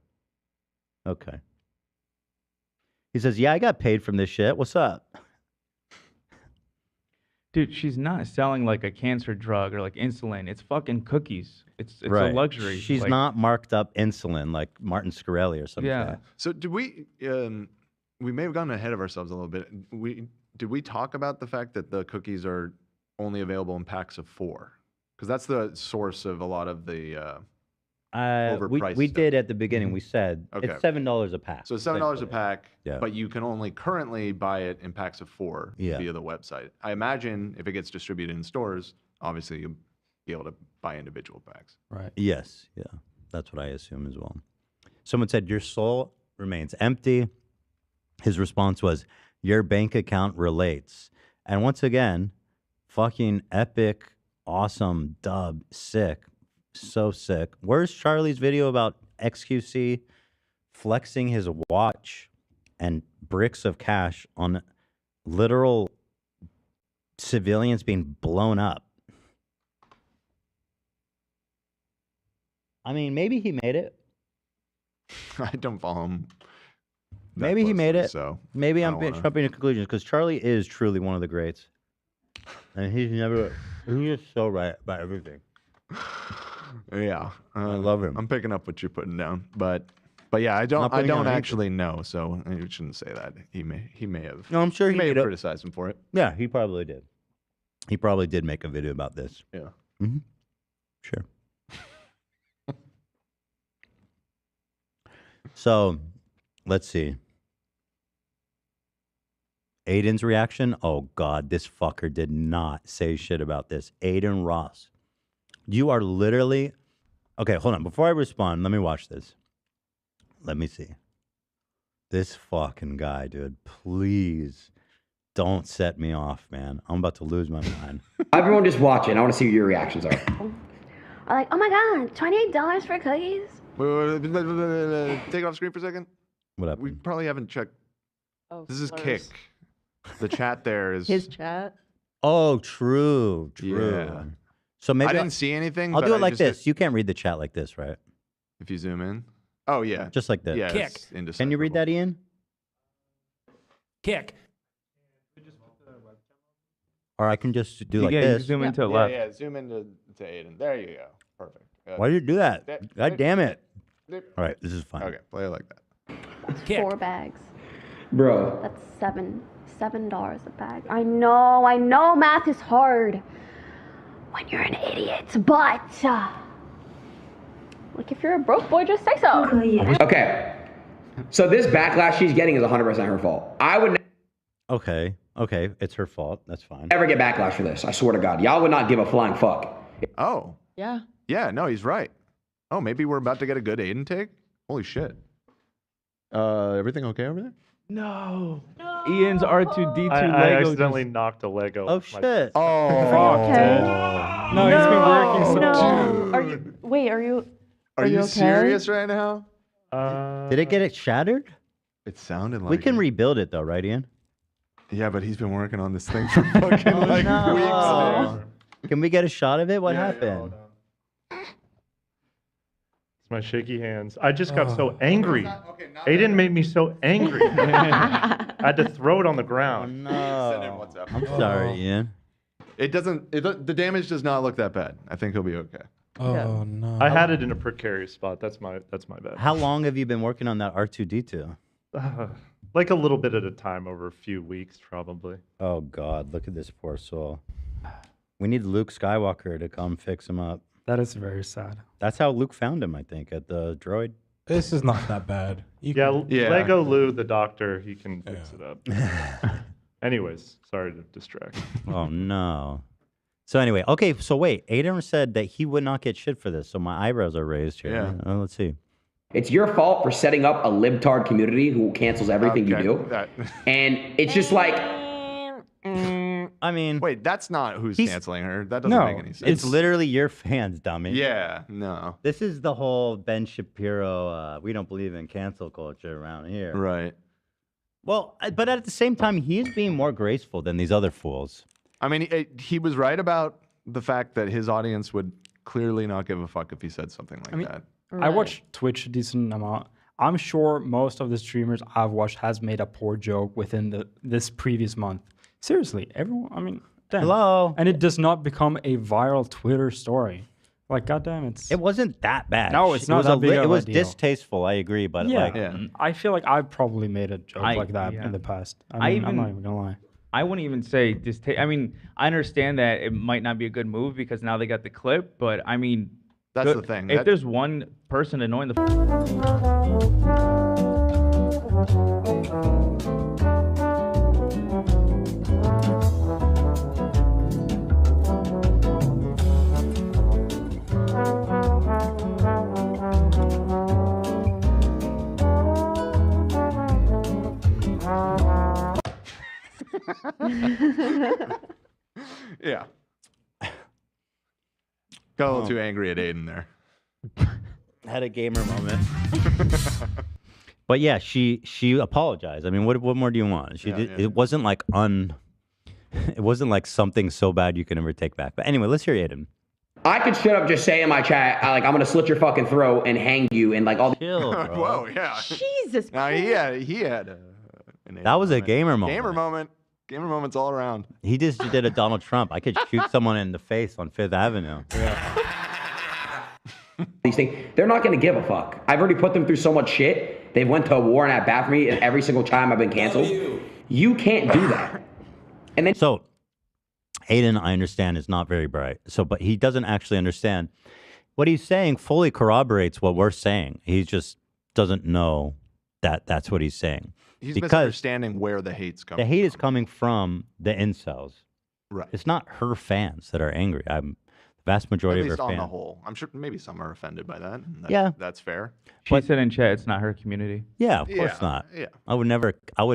Okay. He says, yeah, I got paid from this shit. What's up? Dude, she's not selling like a cancer drug or like insulin. It's fucking cookies. It's a luxury. She's like, not marked up insulin like Martin Scarelli or something. Yeah. So did we? We may have gotten ahead of ourselves a little bit. Did we talk about the fact that the cookies are only available in packs of 4? Because that's the source of a lot of the overpriced. We stuff. did at the beginning. We said it's $7 a pack. So $7 a pack. Yeah. But you can only currently buy it in packs of 4 Yeah. via the website. I imagine if it gets distributed in stores, obviously you'll be able to buy individual packs. Right. Yes. Yeah. That's what I assume as well. Someone said, your soul remains empty. His response was, your bank account relates. And once again, fucking epic, awesome, dub, sick. So sick. Where's Charlie's video about XQC flexing his watch and bricks of cash on literal civilians being blown up? I mean, maybe he made it. I don't follow him. that Maybe he made closely, it. So Maybe I I'm don't wanna- jumping to conclusions because Charlie is truly one of the greats. And he's just so right about everything. Yeah, I love him. I'm picking up what you're putting down, but yeah, I don't actually know, so you shouldn't say that. He may have. No, I'm sure he may have did. criticized him for it. Yeah, he probably did. He probably did make a video about this. Yeah. Mm-hmm. Sure. So, let's see. Aiden's reaction. Oh, God, this fucker did not say shit about this. Aiden Ross. You are literally... Okay, hold on. Before I respond, let me watch this. Let me see. This fucking guy, dude. Please don't set me off, man. I'm about to lose my mind. Everyone just watching. I want to see what your reactions are. Are like, oh my god, $28 for cookies? Wait, take it off screen for a second. What happened? We probably haven't checked. Oh, This is slurs. Kick. The chat there is. His chat. Oh, true. Yeah. So maybe I didn't see anything. I'll but do it I like just this. You can't read the chat like this, right? If you zoom in. Oh yeah. Just like this. Yeah. Kick. it's Can you indecipherable. read that, Ian? Kick. Or I can just do like you this. zoom into the Yeah, left. yeah. Zoom into to Aiden. There you go. Perfect. Why did you do that? God damn it. There- All right, this is fine. Okay, play it like that. That's 4 bags. Bro. That's $7 a bag. I know math is hard when you're an idiot, but like if you're a broke boy, just say so. Okay. So this backlash she's getting is 100% her fault. I would Okay, it's her fault. That's fine. never get backlash for this. I swear to God. Y'all would not give a flying fuck. Oh. Yeah. Yeah. No, he's right. Oh, maybe we're about to get a good Aiden take. Holy shit. Everything okay over there? No. Ian's R2D2 I Lego. accidentally knocked a Lego. Oh shit. Oh. Okay. No, he's been working so No. Are you? Wait. Are you? Are you okay? serious right now? Did it get shattered? It sounded like We can it. rebuild it though, right, Ian? Yeah, but he's been working on this thing for fucking like no. weeks. Can we get a shot of it? What happened? It's my shaky hands. I just got so angry. Aiden made me so angry. I had to throw it on the ground. Send him WhatsApp. I'm sorry, Ian. It doesn't. The damage does not look that bad. I think he'll be okay. Oh no. I had it in a precarious spot. That's my bad. How long have you been working on that R2D2? Like a little bit at a time over a few weeks, probably. Oh God, look at this poor soul. We need Luke Skywalker to come fix him up. That is very sad. That's how Luke found him, I think, at the droid This is not that bad. Lego Lou, the doctor, he can fix it up. Anyways, sorry to distract. Oh no. So anyway, okay. So wait, Aiden said that he would not get shit for this. So my eyebrows are raised here. Yeah. Let's see. It's your fault for setting up a libtard community who cancels everything you do. And it's just like... I mean... Wait, that's not who's canceling her. That doesn't make any sense. It's literally your fans, dummy. Yeah, no. This is the whole Ben Shapiro, we don't believe in cancel culture around here. Right. Well, but at the same time, he is being more graceful than these other fools. I mean, he was right about the fact that his audience would clearly not give a fuck if he said something like that. I watch Twitch a decent amount. I'm sure most of the streamers I've watched has made a poor joke within this previous month. Seriously, everyone. I mean, damn. Hello. And it does not become a viral Twitter story. Like, goddamn, it wasn't that bad. No, it's not that big of a deal. It was distasteful. I agree, but I feel like I've probably made a joke like that in the past. I'm not even gonna lie. I wouldn't even say I mean, I understand that it might not be a good move because now they got the clip, but I mean, that's the thing. If there's one person annoying the Yeah. Got a little too angry at Aiden there. Had a gamer moment. But yeah, she apologized. I mean, what more do you want? She did. It wasn't like it wasn't like something so bad you can never take back. But anyway, let's hear Aiden. I could straight up just say in my chat, like, I'm gonna slit your fucking throat and hang you and like all. Chill, bro. Whoa, yeah. Jesus. Now he had. That was a gamer moment. Gamer moment. Gamer moments all around. He just did a Donald Trump. I could shoot someone in the face on Fifth Avenue. These things, they're not gonna give a fuck. I've already put them through so much shit. They've went to war and at bat for me every single time I've been canceled. You can't do that. And then so, Aiden, I understand, is not very bright. So, but he doesn't actually understand what he's saying. Fully corroborates what we're saying. He just doesn't know that that's what he's saying. He's because misunderstanding where the hate's coming. The hate is coming from the incels. Right. It's not her fans that are angry. The vast majority At least of her on fans. the whole. I'm sure maybe some are offended by that. That's fair. She said in chat it's not her community. Yeah, of course not. Yeah. I would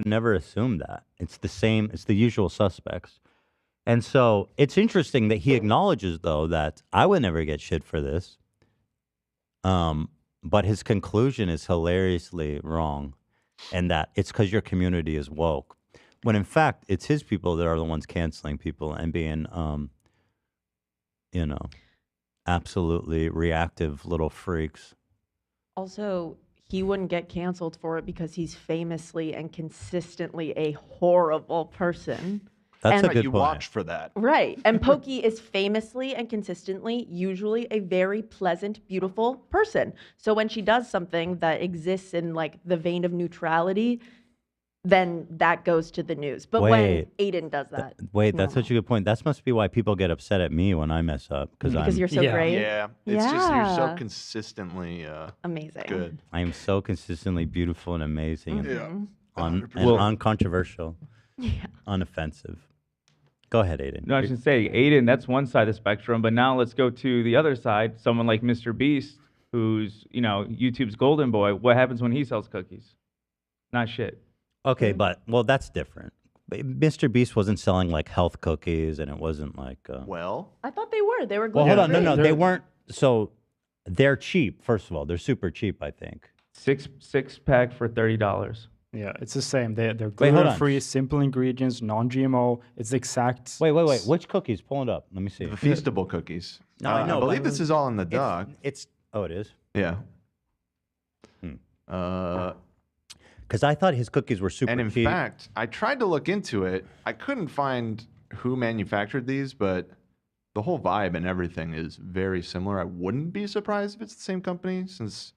never assume that. It's the same, it's the usual suspects. And so it's interesting that he acknowledges though that I would never get shit for this. But his conclusion is hilariously wrong. And that it's because your community is woke. When in fact, it's his people that are the ones canceling people and being, absolutely reactive little freaks. Also, he wouldn't get canceled for it because he's famously and consistently a horrible person. That's a Right, good you point. watch for that. Right. And Poki is famously and consistently usually a very pleasant, beautiful person. So when she does something that exists in like the vein of neutrality, then that goes to the news. But when Aiden does that. That's such a good point. That must be why people get upset at me when I mess up. Because you're so great. Yeah. It's just you're so consistently amazing. Good. I am so consistently beautiful and amazing Mhm. and 100%. uncontroversial, unoffensive. Go ahead, Aiden. No, I should say, Aiden, that's one side of the spectrum. But now let's go to the other side. Someone like Mr. Beast, who's, YouTube's golden boy. What happens when he sells cookies? Not shit. Okay, but, that's different. Mr. Beast wasn't selling, like, health cookies, and it wasn't like... well... I thought they were. They were Well, hold on. No, gluten-free. they weren't. So, they're cheap, first of all. They're super cheap, I think. Six pack for $30. Yeah, it's the same. They're Wait, hold on. gluten-free, simple ingredients, non-GMO. It's the exact... Wait. Which cookies? Pull it up. Let me see. The Feastable cookies. No, I know. I believe this is all in the doc. Oh, it is? Yeah. Because I thought his cookies were super cheap. And in fact, I tried to look into it. I couldn't find who manufactured these, but the whole vibe and everything is very similar. I wouldn't be surprised if it's the same company, since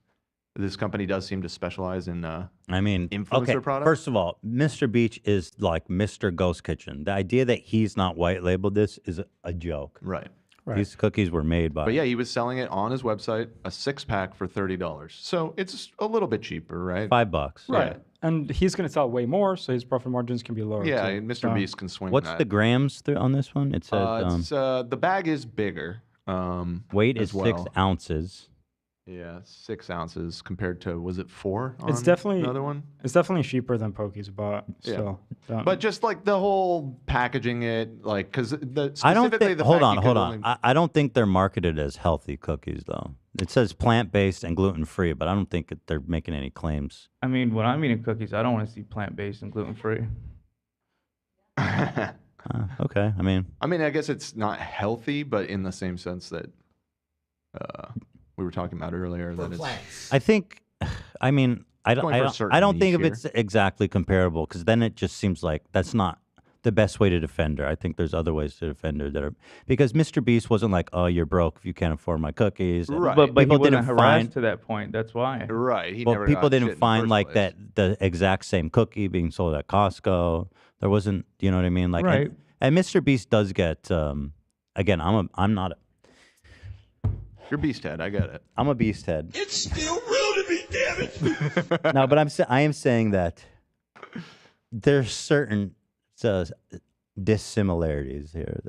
this company does seem to specialize in influencer products. First of all, Mr. Beach is like Mr. Ghost Kitchen. The idea that he's not white labeled this is a joke. Right. These cookies were made by. But yeah, he was selling it on his website, a 6-pack for $30. So it's a little bit cheaper, right? $5. Right. And he's going to sell way more, so his profit margins can be lower. Yeah, too. Mr. Beast can swing What's that. the grams on this one? It says The bag is bigger. weight as is 6 ounces. Yeah, 6 ounces compared to, was it 4? It's on definitely another one. It's definitely cheaper than Poki's, but Yeah. still. But just like the whole packaging it, like, because I don't specifically think. the Hold fact on, you hold could on. only- I don't think they're marketed as healthy cookies, though. It says plant-based and gluten-free, but I don't think they're making any claims. I mean, when I'm eating cookies, I don't want to see plant-based and gluten-free. Okay, I mean, I guess it's not healthy, but in the same sense that we were talking about earlier, that it's I think. I mean, I don't. Going I for a don't, certain I don't think if niche it's exactly comparable, because then it just seems like that's not the best way to defend her. I think there's other ways to defend her that are because Mr. Beast wasn't like, "Oh, you're broke if you can't afford my cookies." And But he people wasn't didn't harassed find. to that point. That's why. Right. He Well, never people got shit didn't in the find first like place. that the exact same cookie being sold at Costco. There wasn't, you know what I mean? Like, Right. and Mr. Beast does get. Again, I'm not. You're beast head. I get it. I'm a beast head. It's still real to me, damn it. No, but I am saying that there's certain dissimilarities here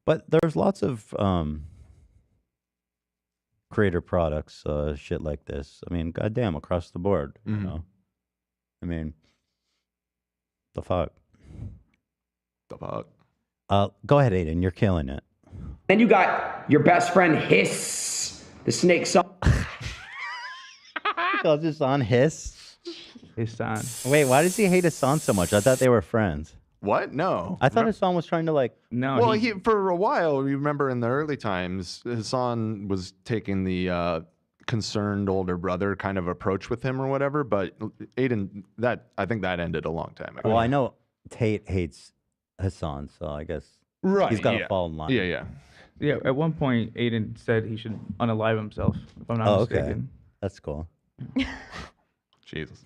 but there's lots of creator products, shit like this. I mean, goddamn, across the board. You know, I mean, the fuck. The fuck. Go ahead, Aiden. You're killing it. Then you got your best friend Hiss, the snake song. Calls his son Hiss. Hassan. Wait, why does he hate Hassan so much? I thought they were friends. What? No. I thought Hassan was trying to like. No. Well, he for a while, you remember in the early times, Hassan was taking the concerned older brother kind of approach with him or whatever. But Aiden, I think that ended a long time ago. Well, I know Tate hates Hassan, so I guess he's got to fall in line. Yeah. Yeah, at one point, Aiden said he should unalive himself, if I'm not Okay. mistaken. That's cool. Jesus.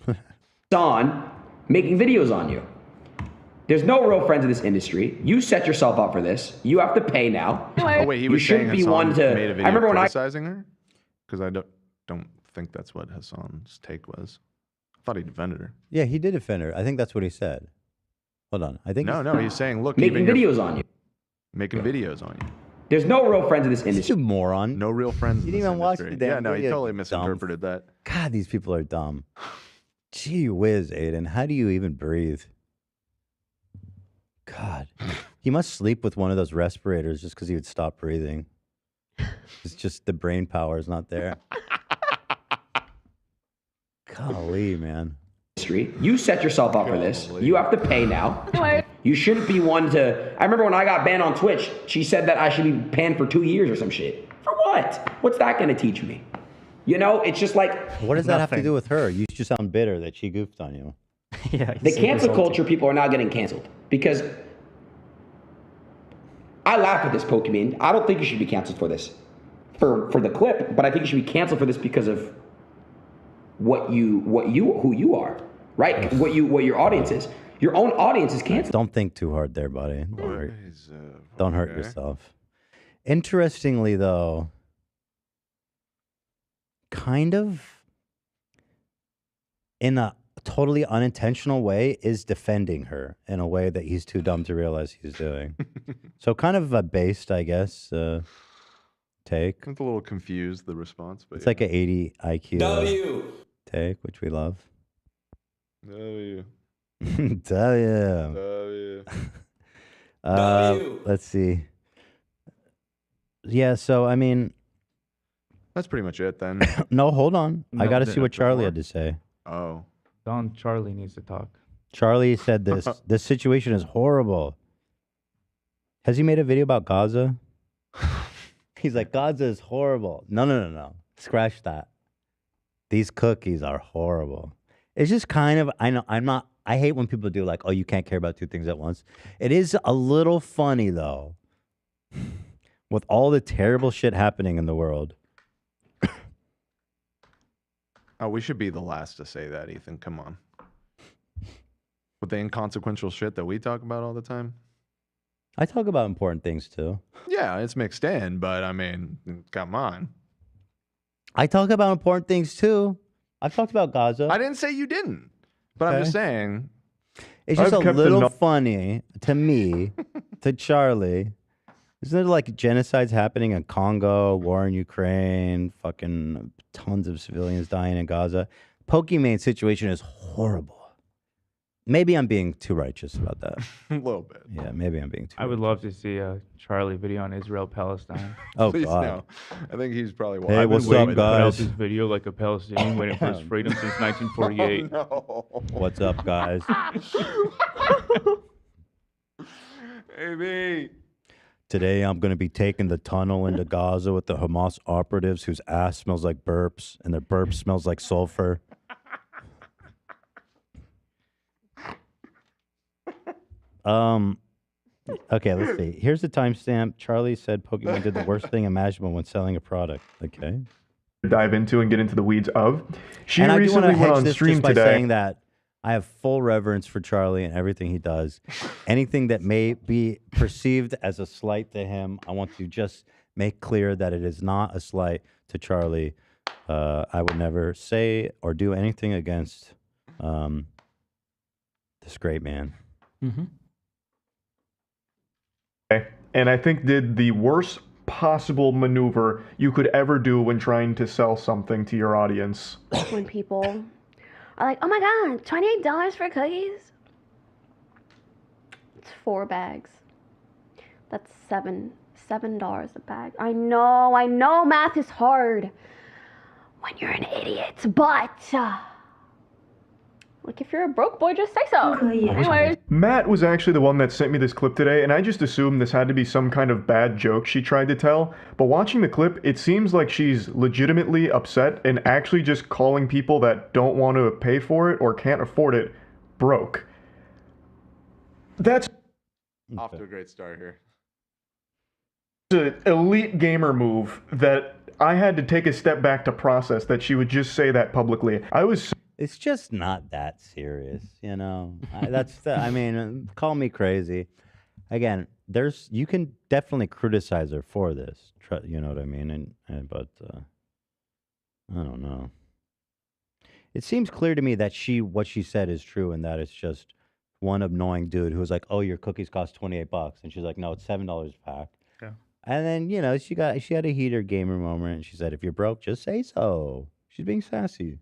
On making videos on you. There's no real friends in this industry. You set yourself up for this. You have to pay now. Oh wait, he you was shouldn't saying be Hassan one to. made a video I remember when I criticizing her, because I don't think that's what Hassan's take was. I thought he defended her. Yeah, he did defend her. I think that's what he said. Hold on. I think No, he's saying, look, making even your- videos on you. making videos on you. There's no real friends in this industry. You moron. No real friends. You in didn't this even watch industry. the damn Yeah, no, he video, totally you misinterpreted that. God, these people are dumb. Gee whiz, Aiden. How do you even breathe? God. He must sleep with one of those respirators just because he would stop breathing. It's just the brain power is not there. Golly, man. You set yourself up for this. You have to pay now. You shouldn't be one to. I remember when I got banned on Twitch, she said that I should be banned for 2 years or some shit. For what? What's that going to teach me? You know, it's just like. What does that have to do with her? You just sound bitter that she goofed on you. Yeah. The cancel culture people are now getting canceled because I laugh at this, Pokimane. I don't think you should be canceled for this, for the clip, but I think you should be canceled for this because of who you are, right? What your audience is. Your own audience is canceled. Don't think too hard there, buddy. Don't hurt yourself. Interestingly, though, kind of in a totally unintentional way is defending her in a way that he's too dumb to realize he's doing. So kind of a based, I guess, take. I'm a little confused, the response. But It's like an 80 IQ W. take, which we love. W. W. W. Let's see. Yeah, so I mean, That's pretty much it then. no, hold on. I No, got to the- see what Charlie before. had to say. Oh. Don Charlie needs to talk. Charlie said this. This situation is horrible. Has he made a video about Gaza? He's like, Gaza is horrible. No. Scratch that. These cookies are horrible. It's just kind of, I hate when people do like, oh, you can't care about two things at once. It is a little funny though, with all the terrible shit happening in the world. Oh, we should be the last to say that, Ethan. Come on. With the inconsequential shit that we talk about all the time. I talk about important things too. Yeah, it's mixed in, but I mean, come on. I talk about important things too. I've talked about Gaza. I didn't say you didn't, but I'm just saying. It's just a little funny to me, to Charlie. Isn't there like genocides happening in Congo, war in Ukraine, fucking tons of civilians dying in Gaza? Pokimane situation is horrible. Maybe I'm being too righteous about that. A little bit. Yeah, maybe I'm being too. I would love to see a Charlie video on Israel Palestine. Oh Please God. no. I think he's probably. Hey, I've been what's up, waiting Put out guys? this video like a Palestinian waiting for his freedom since 1948. Oh, no. What's up, guys? Maybe. Today I'm going to be taking the tunnel into Gaza with the Hamas operatives whose ass smells like burps and their burp smells like sulfur. Okay, let's see. Here's the timestamp. Charlie said Pokimane did the worst thing imaginable when selling a product. Okay. Dive into and get into the weeds of. She And I do want recently to went hedge on this stream just by today. saying that I have full reverence for Charlie and everything he does. Anything that may be perceived as a slight to him, I want to just make clear that it is not a slight to Charlie. I would never say or do anything against this great man. And I think did the worst possible maneuver you could ever do when trying to sell something to your audience. When people are like, oh my God, $28 for cookies? It's 4 bags. That's $7 a bag. I know math is hard when you're an idiot, but like if you're a broke boy, just say so. Anyways. Matt was actually the one that sent me this clip today, and I just assumed this had to be some kind of bad joke she tried to tell. But watching the clip, it seems like she's legitimately upset and actually just calling people that don't want to pay for it or can't afford it broke. That's Off to a great start here. an elite gamer move that I had to take a step back to process that she would just say that publicly. It's just not that serious, you know. I mean, call me crazy. Again, you can definitely criticize her for this. You know what I mean? But I don't know. It seems clear to me that what she said is true, and that it's just one annoying dude who was like, "Oh, your cookies cost $28," and she's like, "No, it's $7 a pack." Yeah. And then she had a heater gamer moment, and she said, "If you're broke, just say so." She's being sassy.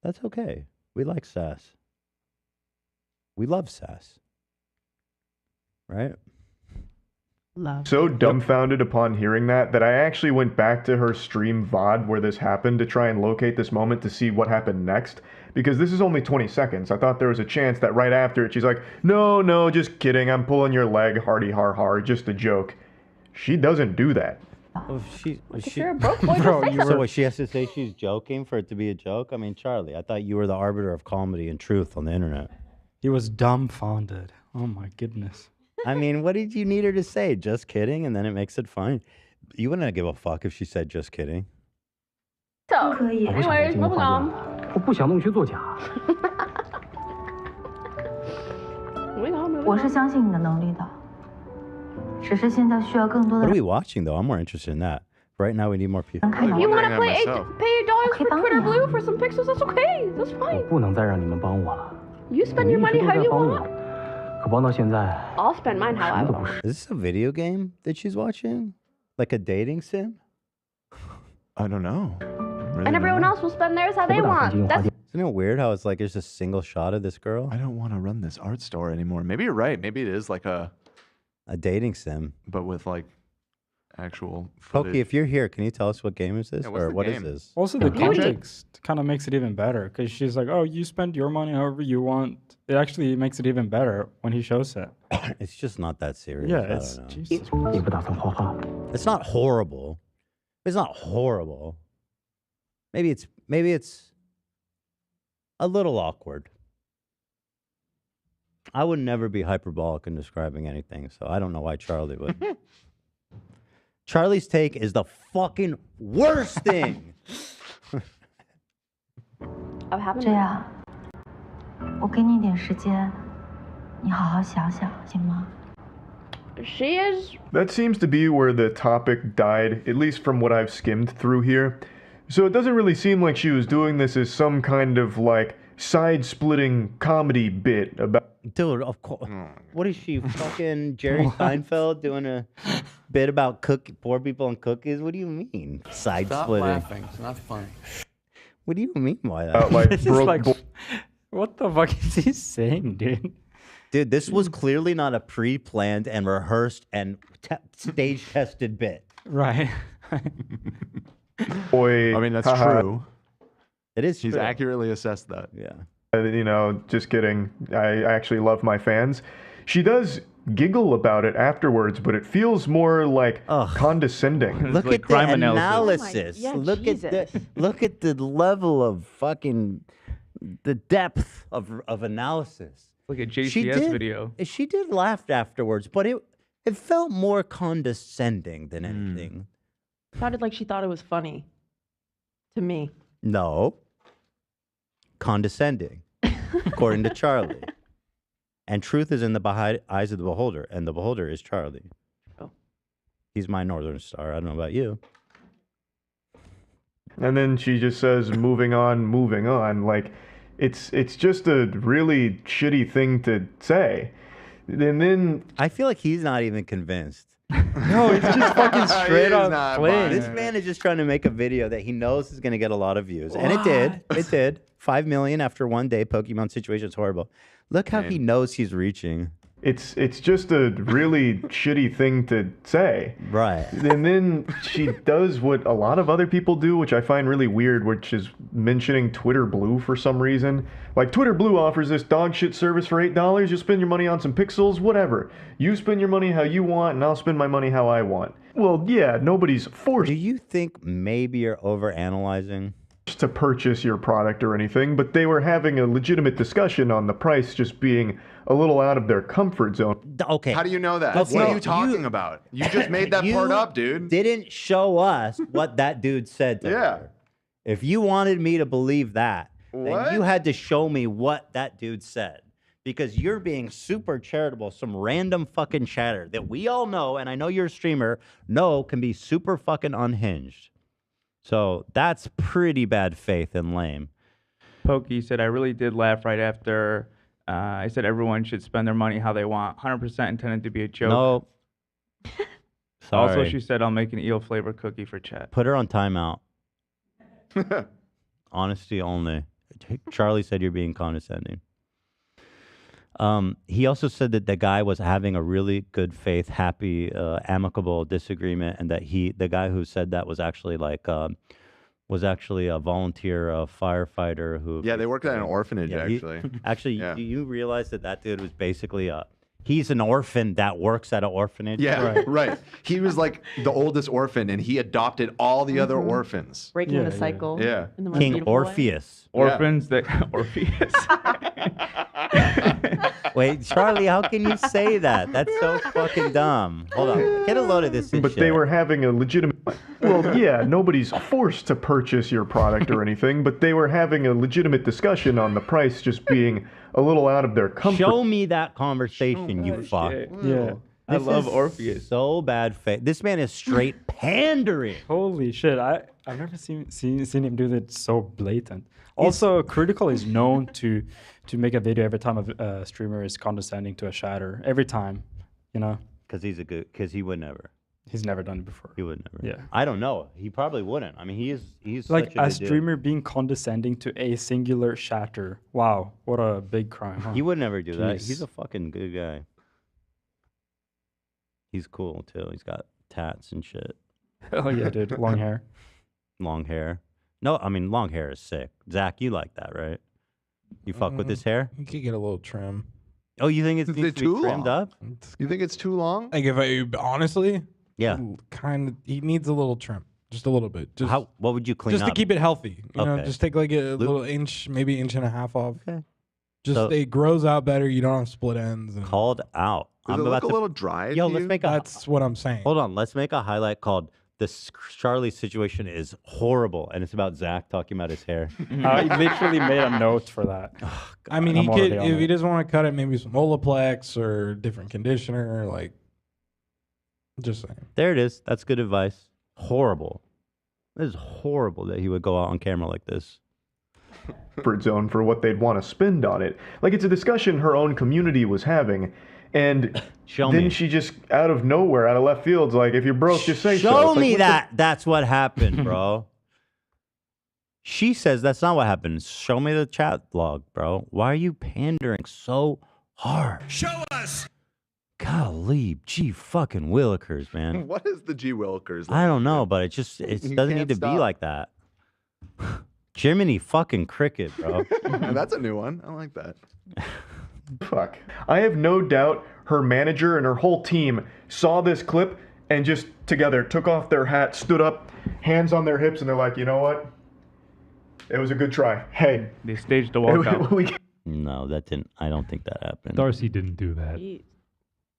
That's okay. We like sass. We love sass. Right? So dumbfounded upon hearing that I actually went back to her stream VOD where this happened to try and locate this moment to see what happened next. Because this is only 20 seconds. I thought there was a chance that right after it, she's like, no, just kidding. I'm pulling your leg, hardy har har, just a joke. She doesn't do that. Oh, If you're a broke boy, just say so. So what, she has to say she's joking for it to be a joke? I mean, Charlie, I thought you were the arbiter of comedy and truth on the internet. He was dumbfounded. Oh my goodness. I mean, what did you need her to say? Just kidding, and then it makes it fine. You wouldn't give a fuck if she said just kidding. So, anyways, moving on. Moving on. 我是相信你的能力的，只是现在需要更多 What 的 are we watching, though? I'm more interested in that. Right now, we need more people. If you want to pay $8 for Twitter Blue for some pixels, that's okay. That's fine. 不能再让你们帮我了。 You spend your money how you want. 可帮到现在， I'll spend mine how I want. Is this a video game that she's watching? Like a dating sim? I don't know. And everyone else will spend theirs how they want. That's Isn't it weird how it's like there's a single shot of this girl? I don't want to run this art store anymore. Maybe you're right. Maybe it is like a dating sim, but with like actual Poki, footage. if you're here, can you tell us what game is this, Yeah, what's or the what is game? this? Also, the context kind of makes it even better because she's like, "Oh, you spend your money however you want." It actually makes it even better when he shows it. It's just not that serious. Yeah, I don't it's know. Jesus. It's not horrible. It's not horrible. Maybe it's a little awkward. I would never be hyperbolic in describing anything, so I don't know why Charlie would. Charlie's take is the fucking worst thing. of having 这样，我给你一点时间，你好好想想，行吗？ She is. That seems to be where the topic died, at least from what I've skimmed through here. So it doesn't really seem like she was doing this as some kind of like side-splitting comedy bit about. Dude, of course. What is she, fucking Jerry Seinfeld doing a bit about poor people and cookies? What do you mean? Side Stop splitting. laughing. It's not funny. What do you mean by that? This is like, what the fuck is he saying, dude? Dude, this was clearly not a pre-planned and rehearsed and stage-tested bit. Right. Boy, I mean, that's haha. true. It is He's true. accurately assessed that. Yeah. You know, just kidding. I actually love my fans. She does giggle about it afterwards, but it feels more like condescending. Look like at crime the analysis. analysis. Look at the level of fucking the depth of analysis. Like a JCS video. She did laugh afterwards, but it felt more condescending than anything. Sounded like she thought it was funny. To me. No. Condescending, according to Charlie. And truth is in the eyes of the beholder, and the beholder is Charlie. Oh. He's my Northern Star. I don't know about you. And then she just says, moving on. Like, it's just a really shitty thing to say. And then I feel like he's not even convinced. No, it's just fucking straight on playing. This man is just trying to make a video that he knows is going to get a lot of views. And it did. It did. 5 million after one day. Pokemon situation is horrible. Look how he knows he's reaching. It's just a really shitty thing to say. Right. And then she does what a lot of other people do, which I find really weird, which is mentioning Twitter Blue for some reason. Like, Twitter Blue offers this dog shit service for $8. You spend your money on some pixels, whatever. You spend your money how you want, and I'll spend my money how I want. Well, yeah, nobody's forced. Do you think maybe you're overanalyzing? To purchase your product or anything, but they were having a legitimate discussion on the price just being a little out of their comfort zone. Okay. How do you know that? Okay. What are you talking about? You just made that part up, dude. Didn't show us what that dude said to her. If you wanted me to believe that, then you had to show me what that dude said. Because you're being super charitable, some random fucking chatter that we all know, and I know you're a streamer, can be super fucking unhinged. So that's pretty bad faith and lame. Poki said, I really did laugh right after I said everyone should spend their money how they want. 100% intended to be a joke. No. Also, Sorry. she said, I'll make an eel flavor cookie for chat. Put her on timeout. Honesty only. Charlie said you're being condescending. He also said that the guy was having a really good faith, happy, amicable disagreement, and that the guy who said that was actually a volunteer firefighter who. Yeah, they worked at an orphanage, actually. Yeah. Do you realize that dude was basically he's an orphan that works at an orphanage? Yeah, right. He was like the oldest orphan, and he adopted all the other orphans. Breaking the cycle. Yeah. In the most King beautiful way. Orpheus. Orphans that Orpheus. Wait, Charlie, how can you say that? That's so fucking dumb. Hold on. Get a load of this But they were having a legitimate. Well, yeah, nobody's forced to purchase your product or anything, but they were having a legitimate discussion on the price just being a little out of their comfort. Show me that conversation, you fuck. Yeah. I love is Orpheus. So bad faith. This man is straight pandering. Holy shit! I've never seen him do that so blatant. Also, Critical is known to make a video every time a streamer is condescending to a chatter. Every time, you know. Because he would never. He's never done it before. He would never. Yeah. I don't know. He probably wouldn't. I mean, he's like such a a good dude. streamer being condescending to a singular chatter. Wow, what a big crime. Huh? He would never do that. Jeez. He's a fucking good guy. He's cool too. He's got tats and shit. Oh yeah, dude. Long hair. Long hair. No, I mean long hair is sick. Zach, you like that, right? You fuck with his hair? You could get a little trim. Oh, you think it's needs to be too trimmed long? up? You think it's too long? Like if I honestly, Yeah. kind of. He needs a little trim, just a little bit. Just What would you clean just up? to keep it healthy. You know, Okay. just take like a little inch, maybe inch and a half off. Okay. Just So- it grows out better. You don't have split ends. And Called out. Does it look a little dry? Yo, to let's you? make a. that's what I'm saying. Hold on. Let's make a highlight called this Charlie situation is horrible, and it's about Zach talking about his hair. I literally made a note for that. I mean, I'm he already could, on if it. he doesn't want to cut it, maybe some Olaplex or different conditioner. Like, just saying. There it is. That's good advice. Horrible. It is horrible that he would go out on camera like this. Comfort zone for what they'd want to spend on it. Like, it's a discussion her own community was having, and then she just out of nowhere, out of left field's like, if you're broke, just say so. Show It's like, me what that. That's what happened, bro. She says that's not what happened. Show me the chat log, bro. Why are you pandering so hard? Show us. Golly, gee fucking willikers, man. What is the G Wilkers? I don't know, but it doesn't need to be like that. Jiminy fucking cricket, bro. That's a new one. I like that. Fuck. I have no doubt her manager and her whole team saw this clip and just together took off their hat, stood up, hands on their hips, and they're like, you know what? It was a good try. Hey. They staged a walkout. No, that didn't. I don't think that happened. Darcy didn't do that.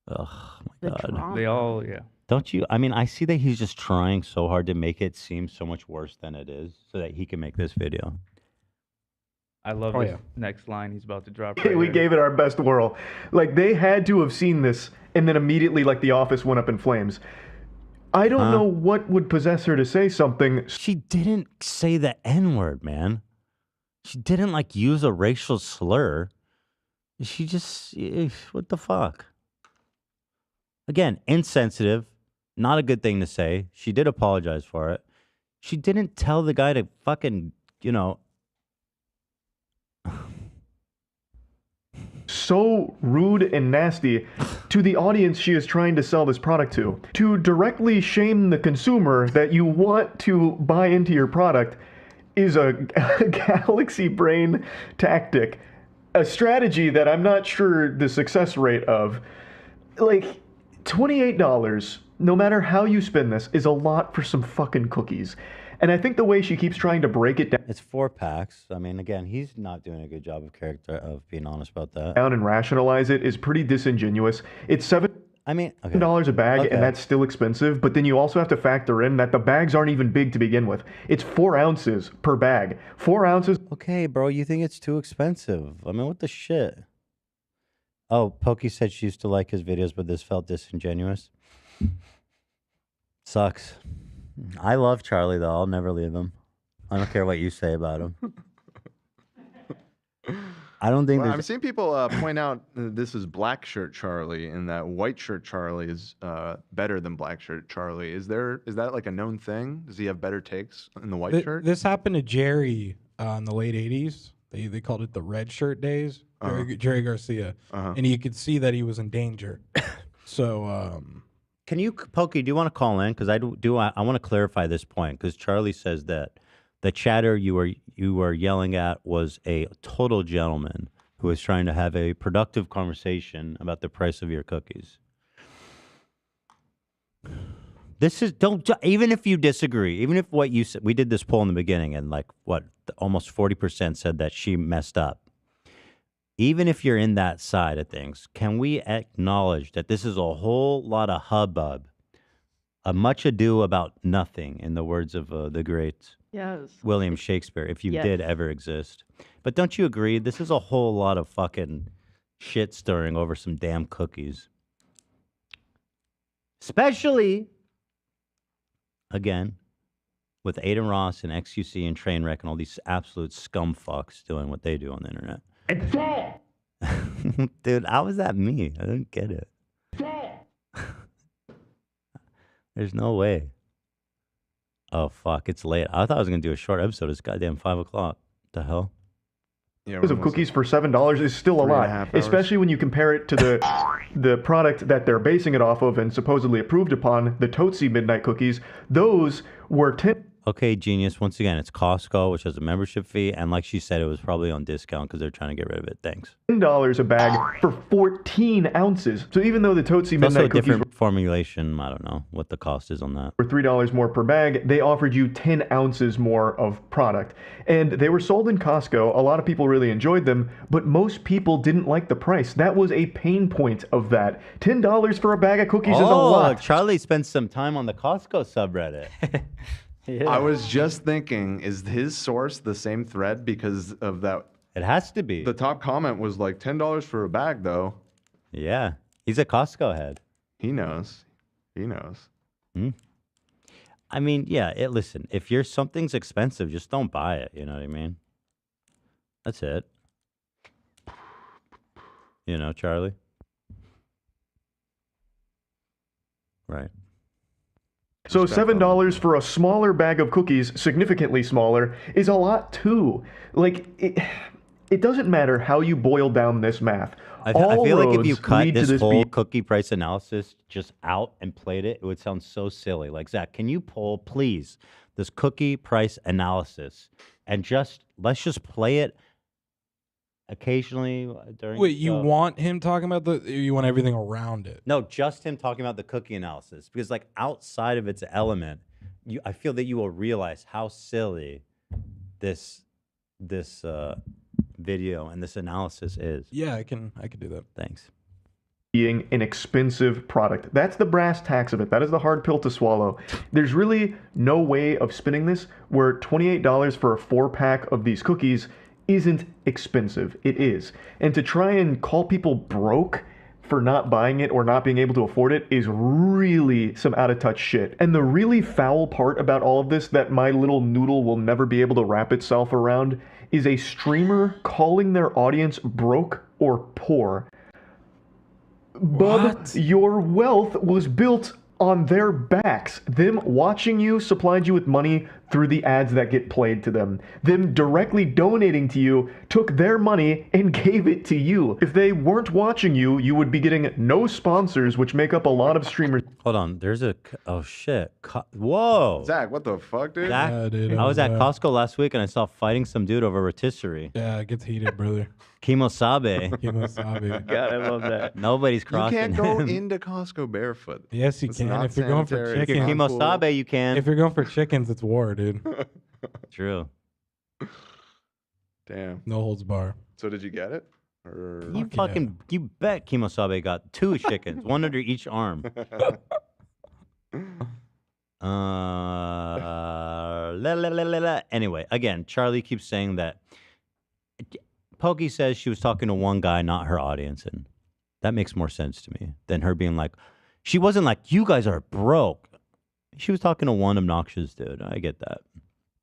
Oh my god. They all, yeah. Don't you? I mean, I see that he's just trying so hard to make it seem so much worse than it is, so that he can make this video. I love this next line he's about to drop. Hey, we gave it our best whirl. Like, they had to have seen this, and then immediately, like, the office went up in flames. I don't know what would possess her to say something. She didn't say the N-word, man. She didn't, like, use a racial slur. She just, what the fuck? Again, insensitive. Not a good thing to say. She did apologize for it. She didn't tell the guy to fucking, you know. So rude and nasty to the audience she is trying to sell this product to. To directly shame the consumer that you want to buy into your product is a galaxy brain tactic. A strategy that I'm not sure the success rate of. Like, $28, no matter how you spin this, is a lot for some fucking cookies. And I think the way she keeps trying to break it down. It's 4 packs. I mean, again, he's not doing a good job of being honest about that. Down and rationalize it is pretty disingenuous. It's $7 a bag, and that's still expensive. But then you also have to factor in that the bags aren't even big to begin with. It's 4 ounces per bag. 4 ounces. Okay, bro, you think it's too expensive? I mean, what the shit? Oh, Poki said she used to like his videos, but this felt disingenuous. Sucks. I love Charlie, though. I'll never leave him. I don't care what you say about him. I don't think I've seen people point out this is black shirt Charlie and that white shirt Charlie is better than black shirt Charlie. Is that like a known thing? Does he have better takes in the white shirt? This happened to Jerry in the late 80s. They called it the red shirt days. Jerry Garcia. And you could see that he was in danger. So, can you, Poki, do you want to call in? Because I want to clarify this point, because Charlie says that the chatter you were yelling at was a total gentleman who was trying to have a productive conversation about the price of your cookies. This is, even if you disagree, even if what you said, we did this poll in the beginning and like almost 40% said that she messed up. Even if you're in that side of things, can we acknowledge that this is a whole lot of hubbub, a much ado about nothing, in the words of the great William Shakespeare, if you did ever exist. But don't you agree? This is a whole lot of fucking shit stirring over some damn cookies. Especially, again, with Aiden Ross and XQC and Trainwreck and all these absolute scum fucks doing what they do on the internet. It's all. Dude, how is that me? I don't get it. There's no way. Oh, fuck. It's late. I thought I was going to do a short episode. It's goddamn 5 o'clock. The hell? Yeah, of cookies for $7 is still a lot, especially when you compare it to the product that they're basing it off of and supposedly approved upon, the Tootsie Midnight Cookies. Those were 10. Okay, genius. Once again, it's Costco, which has a membership fee, and like she said, it was probably on discount because they're trying to get rid of it. Thanks. $10 a bag for 14 ounces. So even though the Tootsie It's also a Midnight cookies different formulation. I don't know what the cost is on that. were $3 more per bag, they offered you 10 ounces more of product. And they were sold in Costco. A lot of people really enjoyed them, but most people didn't like the price. That was a pain point of that. $10 for a bag of cookies is a lot. Charlie spent some time on the Costco subreddit. I was just thinking, is his source the same thread because of that? It has to be. The top comment was like $10 for a bag, though. Yeah, he's a Costco head. He knows. He knows. I mean, yeah. Listen, if something's expensive, just don't buy it. You know what I mean? That's it. You know, Charlie. Right. So $7 for a smaller bag of cookies, significantly smaller, is a lot too. Like, it doesn't matter how you boil down this math. I feel like if you roads cut lead to this whole cookie price analysis just out and played it, it would sound so silly. Like, Zach, can you pull, please, this cookie price analysis and let's just play it occasionally during Wait, the you show? want him talking about you want everything around it? No, just him talking about the cookie analysis. Because like outside of its element, I feel that you will realize how silly this video and this analysis is. Yeah, I can do that. Thanks. Being an expensive product. That's the brass tacks of it. That is the hard pill to swallow. There's really no way of spinning this where $28 for a 4-pack of these cookies isn't expensive. It is. And to try and call people broke for not buying it or not being able to afford it is really some out of touch shit. And the really foul part about all of this that my little noodle will never be able to wrap itself around is a streamer calling their audience broke or poor. Bub, your wealth was built on their backs. Them watching you supplied you with money through the ads that get played to them. Them directly donating to you took their money and gave it to you. If they weren't watching you, you would be getting no sponsors, which make up a lot of streamers. Hold on. There's oh shit. Whoa. Zach, what the fuck, dude? Zach, Yeah, dude, I was at yeah. Costco last week and I saw fighting some dude over rotisserie. Yeah, it gets heated, brother. Kimosabe. Kimosabe. God, I love that. Nobody's You crossing can't go him. into Costco barefoot. Yes, you It's can. not If you're going for sanitary. It's chickens, not cool. Kimosabe, you can. if you're going for chickens, it's war, dude. True. Damn. No holds bar. So did you get it? Or You bet Kimosabe got 2 chickens, one under each arm. Anyway, again, Charlie keeps saying that. Poki says she was talking to one guy, not her audience, and that makes more sense to me than her being like, she wasn't like, you guys are broke. She was talking to one obnoxious dude. I get that.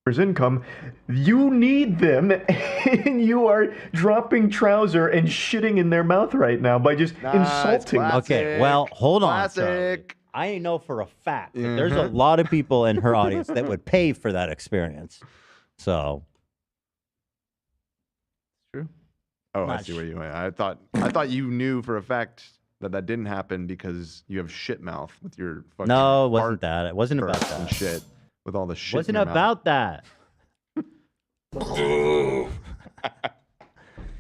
Income, you need them, and you are dropping trouser and shitting in their mouth right now by just insulting them. Okay, well, hold on. Charlie. I know for a fact that there's a lot of people in her audience that would pay for that experience. So. True. Oh, I see where you went. I thought you knew for a fact that didn't happen because you have shit mouth with your fucking No, it wasn't that. It wasn't about that. and shit with all the shit. Wasn't in your about that.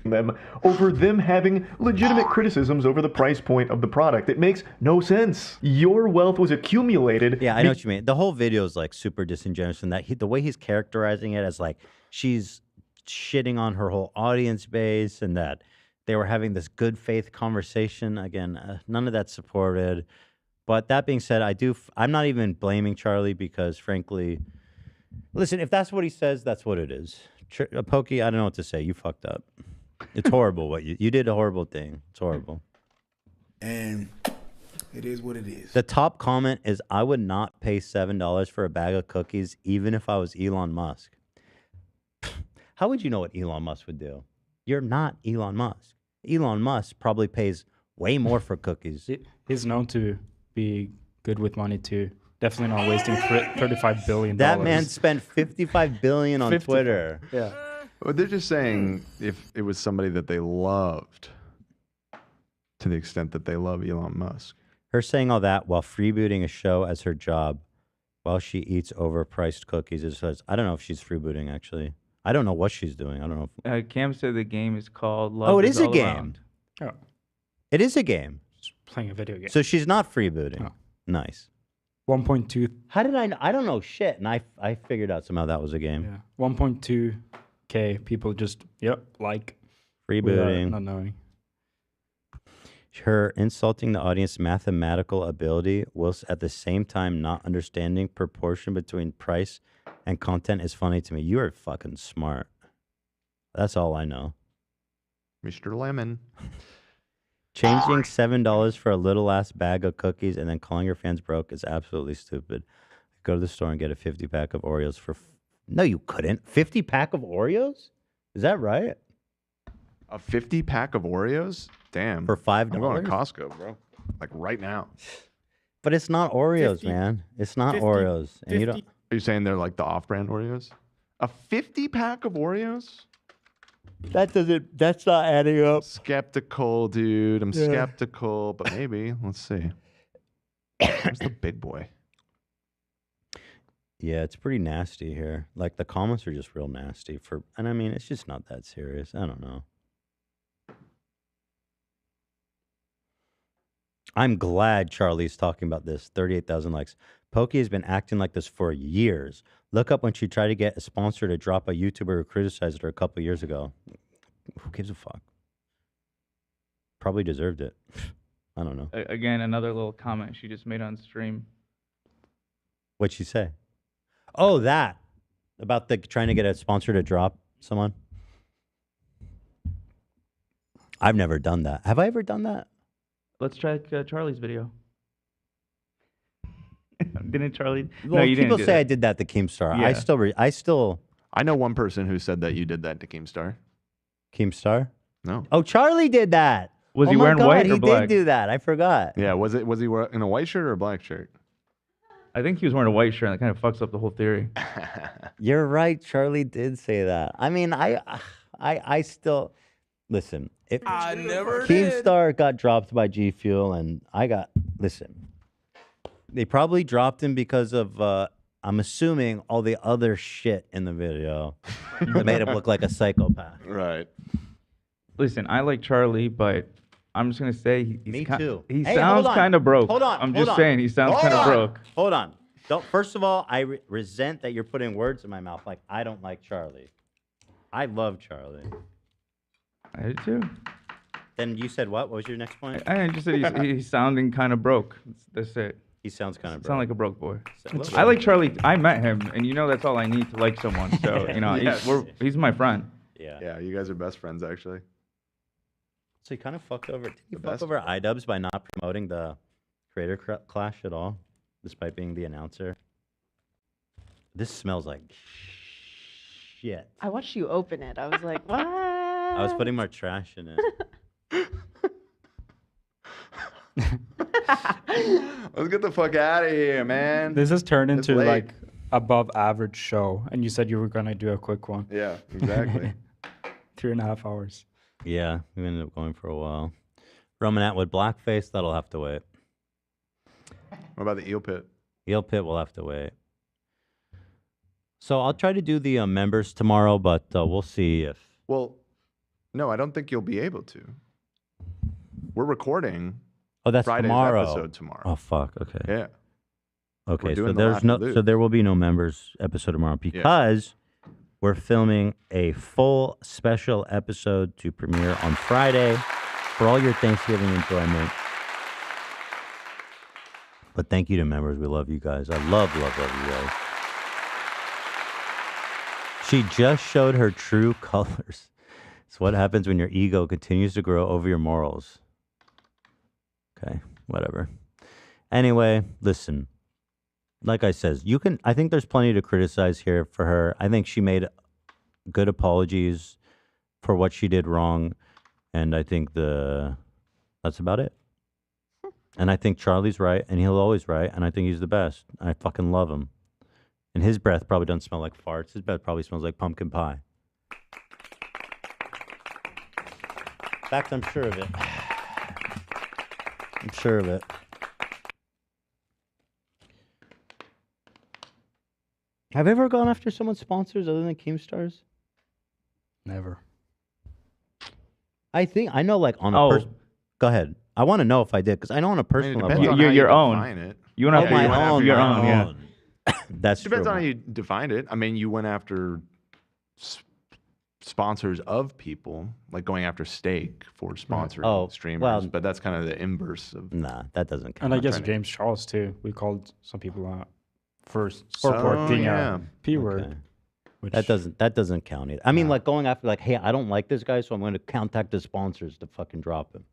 Them over them having legitimate criticisms over the price point of the product. It makes no sense. Your wealth was accumulated. Yeah, I know what you mean. The whole video is like super disingenuous, and that the way he's characterizing it as like she's shitting on her whole audience base, and that they were having this good faith conversation. Again, none of that's supported. But that being said, I'm not even blaming Charlie because, frankly, listen, if that's what he says, that's what it is. Poki, I don't know what to say. You fucked up. It's horrible what you did a horrible thing. It's horrible. And it is what it is. The top comment is, I would not pay $7 for a bag of cookies, even if I was Elon Musk. How would you know what Elon Musk would do? You're not Elon Musk. Elon Musk probably pays way more for cookies. He's known to be good with money too. Definitely not wasting $35 billion. That man spent $55 billion on 55. Twitter. Yeah. But they're just saying if it was somebody that they loved to the extent that they love Elon Musk. Her saying all that while freebooting a show as her job while she eats overpriced cookies. It says, I don't know if she's freebooting, actually. I don't know what she's doing. I don't know. If... Cam said the game is called Love it is is a All game. Around. Oh. It is a game. Just playing a video game. So she's not freebooting. Oh. Nice. 1.2. How did I don't know shit. And I figured out somehow that was a game. Yeah. 1.2K people just, like. Freebooting. Not knowing. Her insulting the audience mathematical ability whilst at the same time not understanding proportion between price and content is funny to me. You are fucking smart. That's all I know. Mr. Lemon. Changing $7 for a little ass bag of cookies and then calling your fans broke is absolutely stupid. Go to the store and get a 50 pack of Oreos for... No, you couldn't. 50 pack of Oreos? Is that right? A 50 pack of Oreos? Damn. For $5? I'm going to Costco, bro. Like right now. But it's not Oreos, man. It's not 50, Oreos. And you don't... Are you saying they're like the off-brand Oreos? A 50 pack of Oreos? That's not adding up. Skeptical, dude. I'm skeptical, but maybe. Let's see. Where's the big boy? Yeah, it's pretty nasty here. Like the comments are just real nasty and I mean, it's just not that serious. I don't know. I'm glad Charlie's talking about this. 38,000 likes. Poki has been acting like this for years. Look up when she tried to get a sponsor to drop a YouTuber who criticized her a couple years ago. Who gives a fuck? Probably deserved it. I don't know. Again, another little comment she just made on stream. What'd she say? Oh, that. About trying to get a sponsor to drop someone? I've never done that. Have I ever done that? Let's check Charlie's video. Didn't Charlie? Well, no, you people didn't. say I did that to Keemstar. Yeah. I know one person who said that you did that to Keemstar. Keemstar? No. Oh, Charlie did that. Was he my wearing God, white or he black? did do that. I forgot. Yeah, was he wearing a white shirt or a black shirt? I think he was wearing a white shirt, and that kind of fucks up the whole theory. You're right. Charlie did say that. I mean, I still listen. I never Keemstar got dropped by G Fuel, and listen. They probably dropped him because of I'm assuming all the other shit in the video that made him look like a psychopath. Right. Listen, I like Charlie, but I'm just gonna say he's Me too. He Hey, sounds hold on. kind of broke. Hold on. I'm hold just on. saying he sounds kind of broke. Hold on. First of all, I resent that you're putting words in my mouth. Like I don't like Charlie. I love Charlie. I do too. Then you said what? What was your next point? I just said he's sounding kind of broke. That's it. He sounds kind of broke. Sound like a broke boy. It's I like Charlie. I met him, and you know that's all I need to like someone. So Yes. he's my friend. Yeah. Yeah, you guys are best friends, actually. So he kind of fucked over. Did he fuck over iDubbbz by not promoting the creator clash at all, despite being the announcer? This smells like shit. I watched you open it. I was like, what? I was putting more trash in it. Let's get the fuck out of here, man. This has turned It's into late. like above average show, and you said you were gonna do a quick one. Yeah, exactly. 3.5 hours. Yeah, we ended up going for a while. Roman Atwood blackface, that'll have to wait. What about the eel pit? Eel Pit will have to wait. So I'll try to do the members tomorrow, but we'll see if. Well, no, I don't think you'll be able to. We're recording. Oh, that's Friday's tomorrow. episode tomorrow. Oh fuck. Okay. Yeah. Okay, We're so doing the there's laugh no, and loop. so there will be no members episode tomorrow because we're filming a full special episode to premiere on Friday for all your Thanksgiving enjoyment. But thank you to members. We love you guys. I love you guys. She just showed her true colors. It's what happens when your ego continues to grow over your morals. Okay, whatever. Anyway, listen. Like I says, I think there's plenty to criticize here for her. I think she made good apologies for what she did wrong, and I think that's about it. And I think Charlie's right, and he'll always right, and I think he's the best. I fucking love him. And his breath probably doesn't smell like farts. His breath probably smells like pumpkin pie. In fact, I'm sure of it. I'm sure of it. Have you ever gone after someone's sponsors other than Keemstars? Never. I think I know, like on a Go ahead. I want to know if I did because I know on a personal level. on how you define it. You went after your own, yeah. That's Depends true. on how you defined it. I mean, you went after sponsors of people, like going after steak for sponsoring streamers, but that's kind of the inverse of. Nah, that doesn't count. And I guess James Charles too. We called some people out for supporting P word. Which That doesn't count either. I mean, like going after like, hey, I don't like this guy, so I'm going to contact the sponsors to fucking drop him.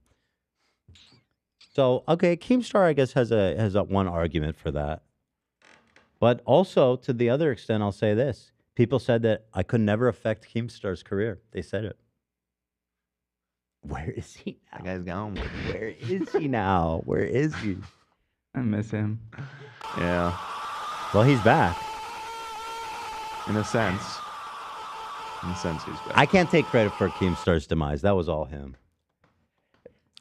So okay, Keemstar I guess has a one argument for that, but also to the other extent, I'll say this: people said that I could never affect Keemstar's career. They said it. Where is he now? That guy's gone. Where is he now? Where is he? I miss him. Yeah. Well, he's back. In a sense. He's back. I can't take credit for Keemstar's demise. That was all him.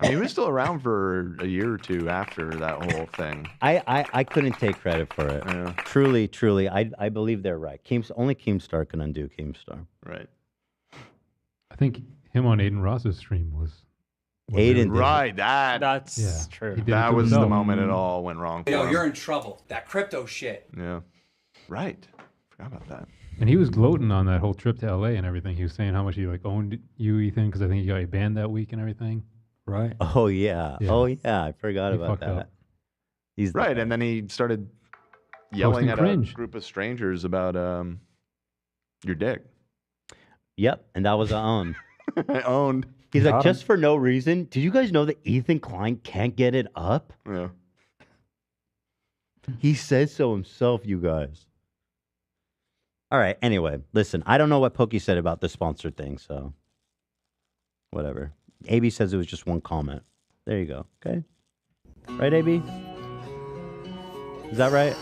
I mean, he was still around for a year or two after that whole thing. I couldn't take credit for it. Yeah. Truly, I believe they're right. Only Keemstar can undo Keemstar. Right. I think him on Aiden Ross's stream was. Aiden, right? That's true. That was the moment it all went wrong. For Yo, him. you're in trouble. That crypto shit. Yeah. Right. Forgot about that. And he was gloating on that whole trip to LA and everything. He was saying how much he like owned you, Ethan, because I think he got banned that week and everything. Right. Oh yeah. Oh yeah. I forgot about that. up. He's Right, and then he started yelling Posting at cringe. a group of strangers about your dick. Yep, and that was owned. Owned. He's like, Got just him. for no reason. Did you guys know that Ethan Klein can't get it up? Yeah. He says so himself, you guys. All right. Anyway, listen. I don't know what Poki said about the sponsor thing, so whatever. AB says it was just one comment. There you go. Okay. Right, AB? Is that right?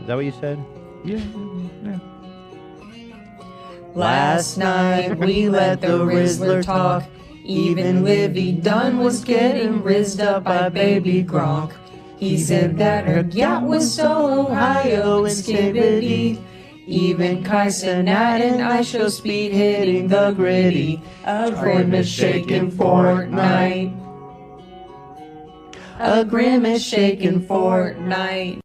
Is that what you said? Yeah. Last night we let the Rizzler talk. Even Livy Dunn was getting rizzed up by baby Gronk. He said that her yacht was so Ohio and skibbity. Even Kyson and I show speed hitting the gritty. A grimace shaking Fortnite. A grimace shaking Fortnite.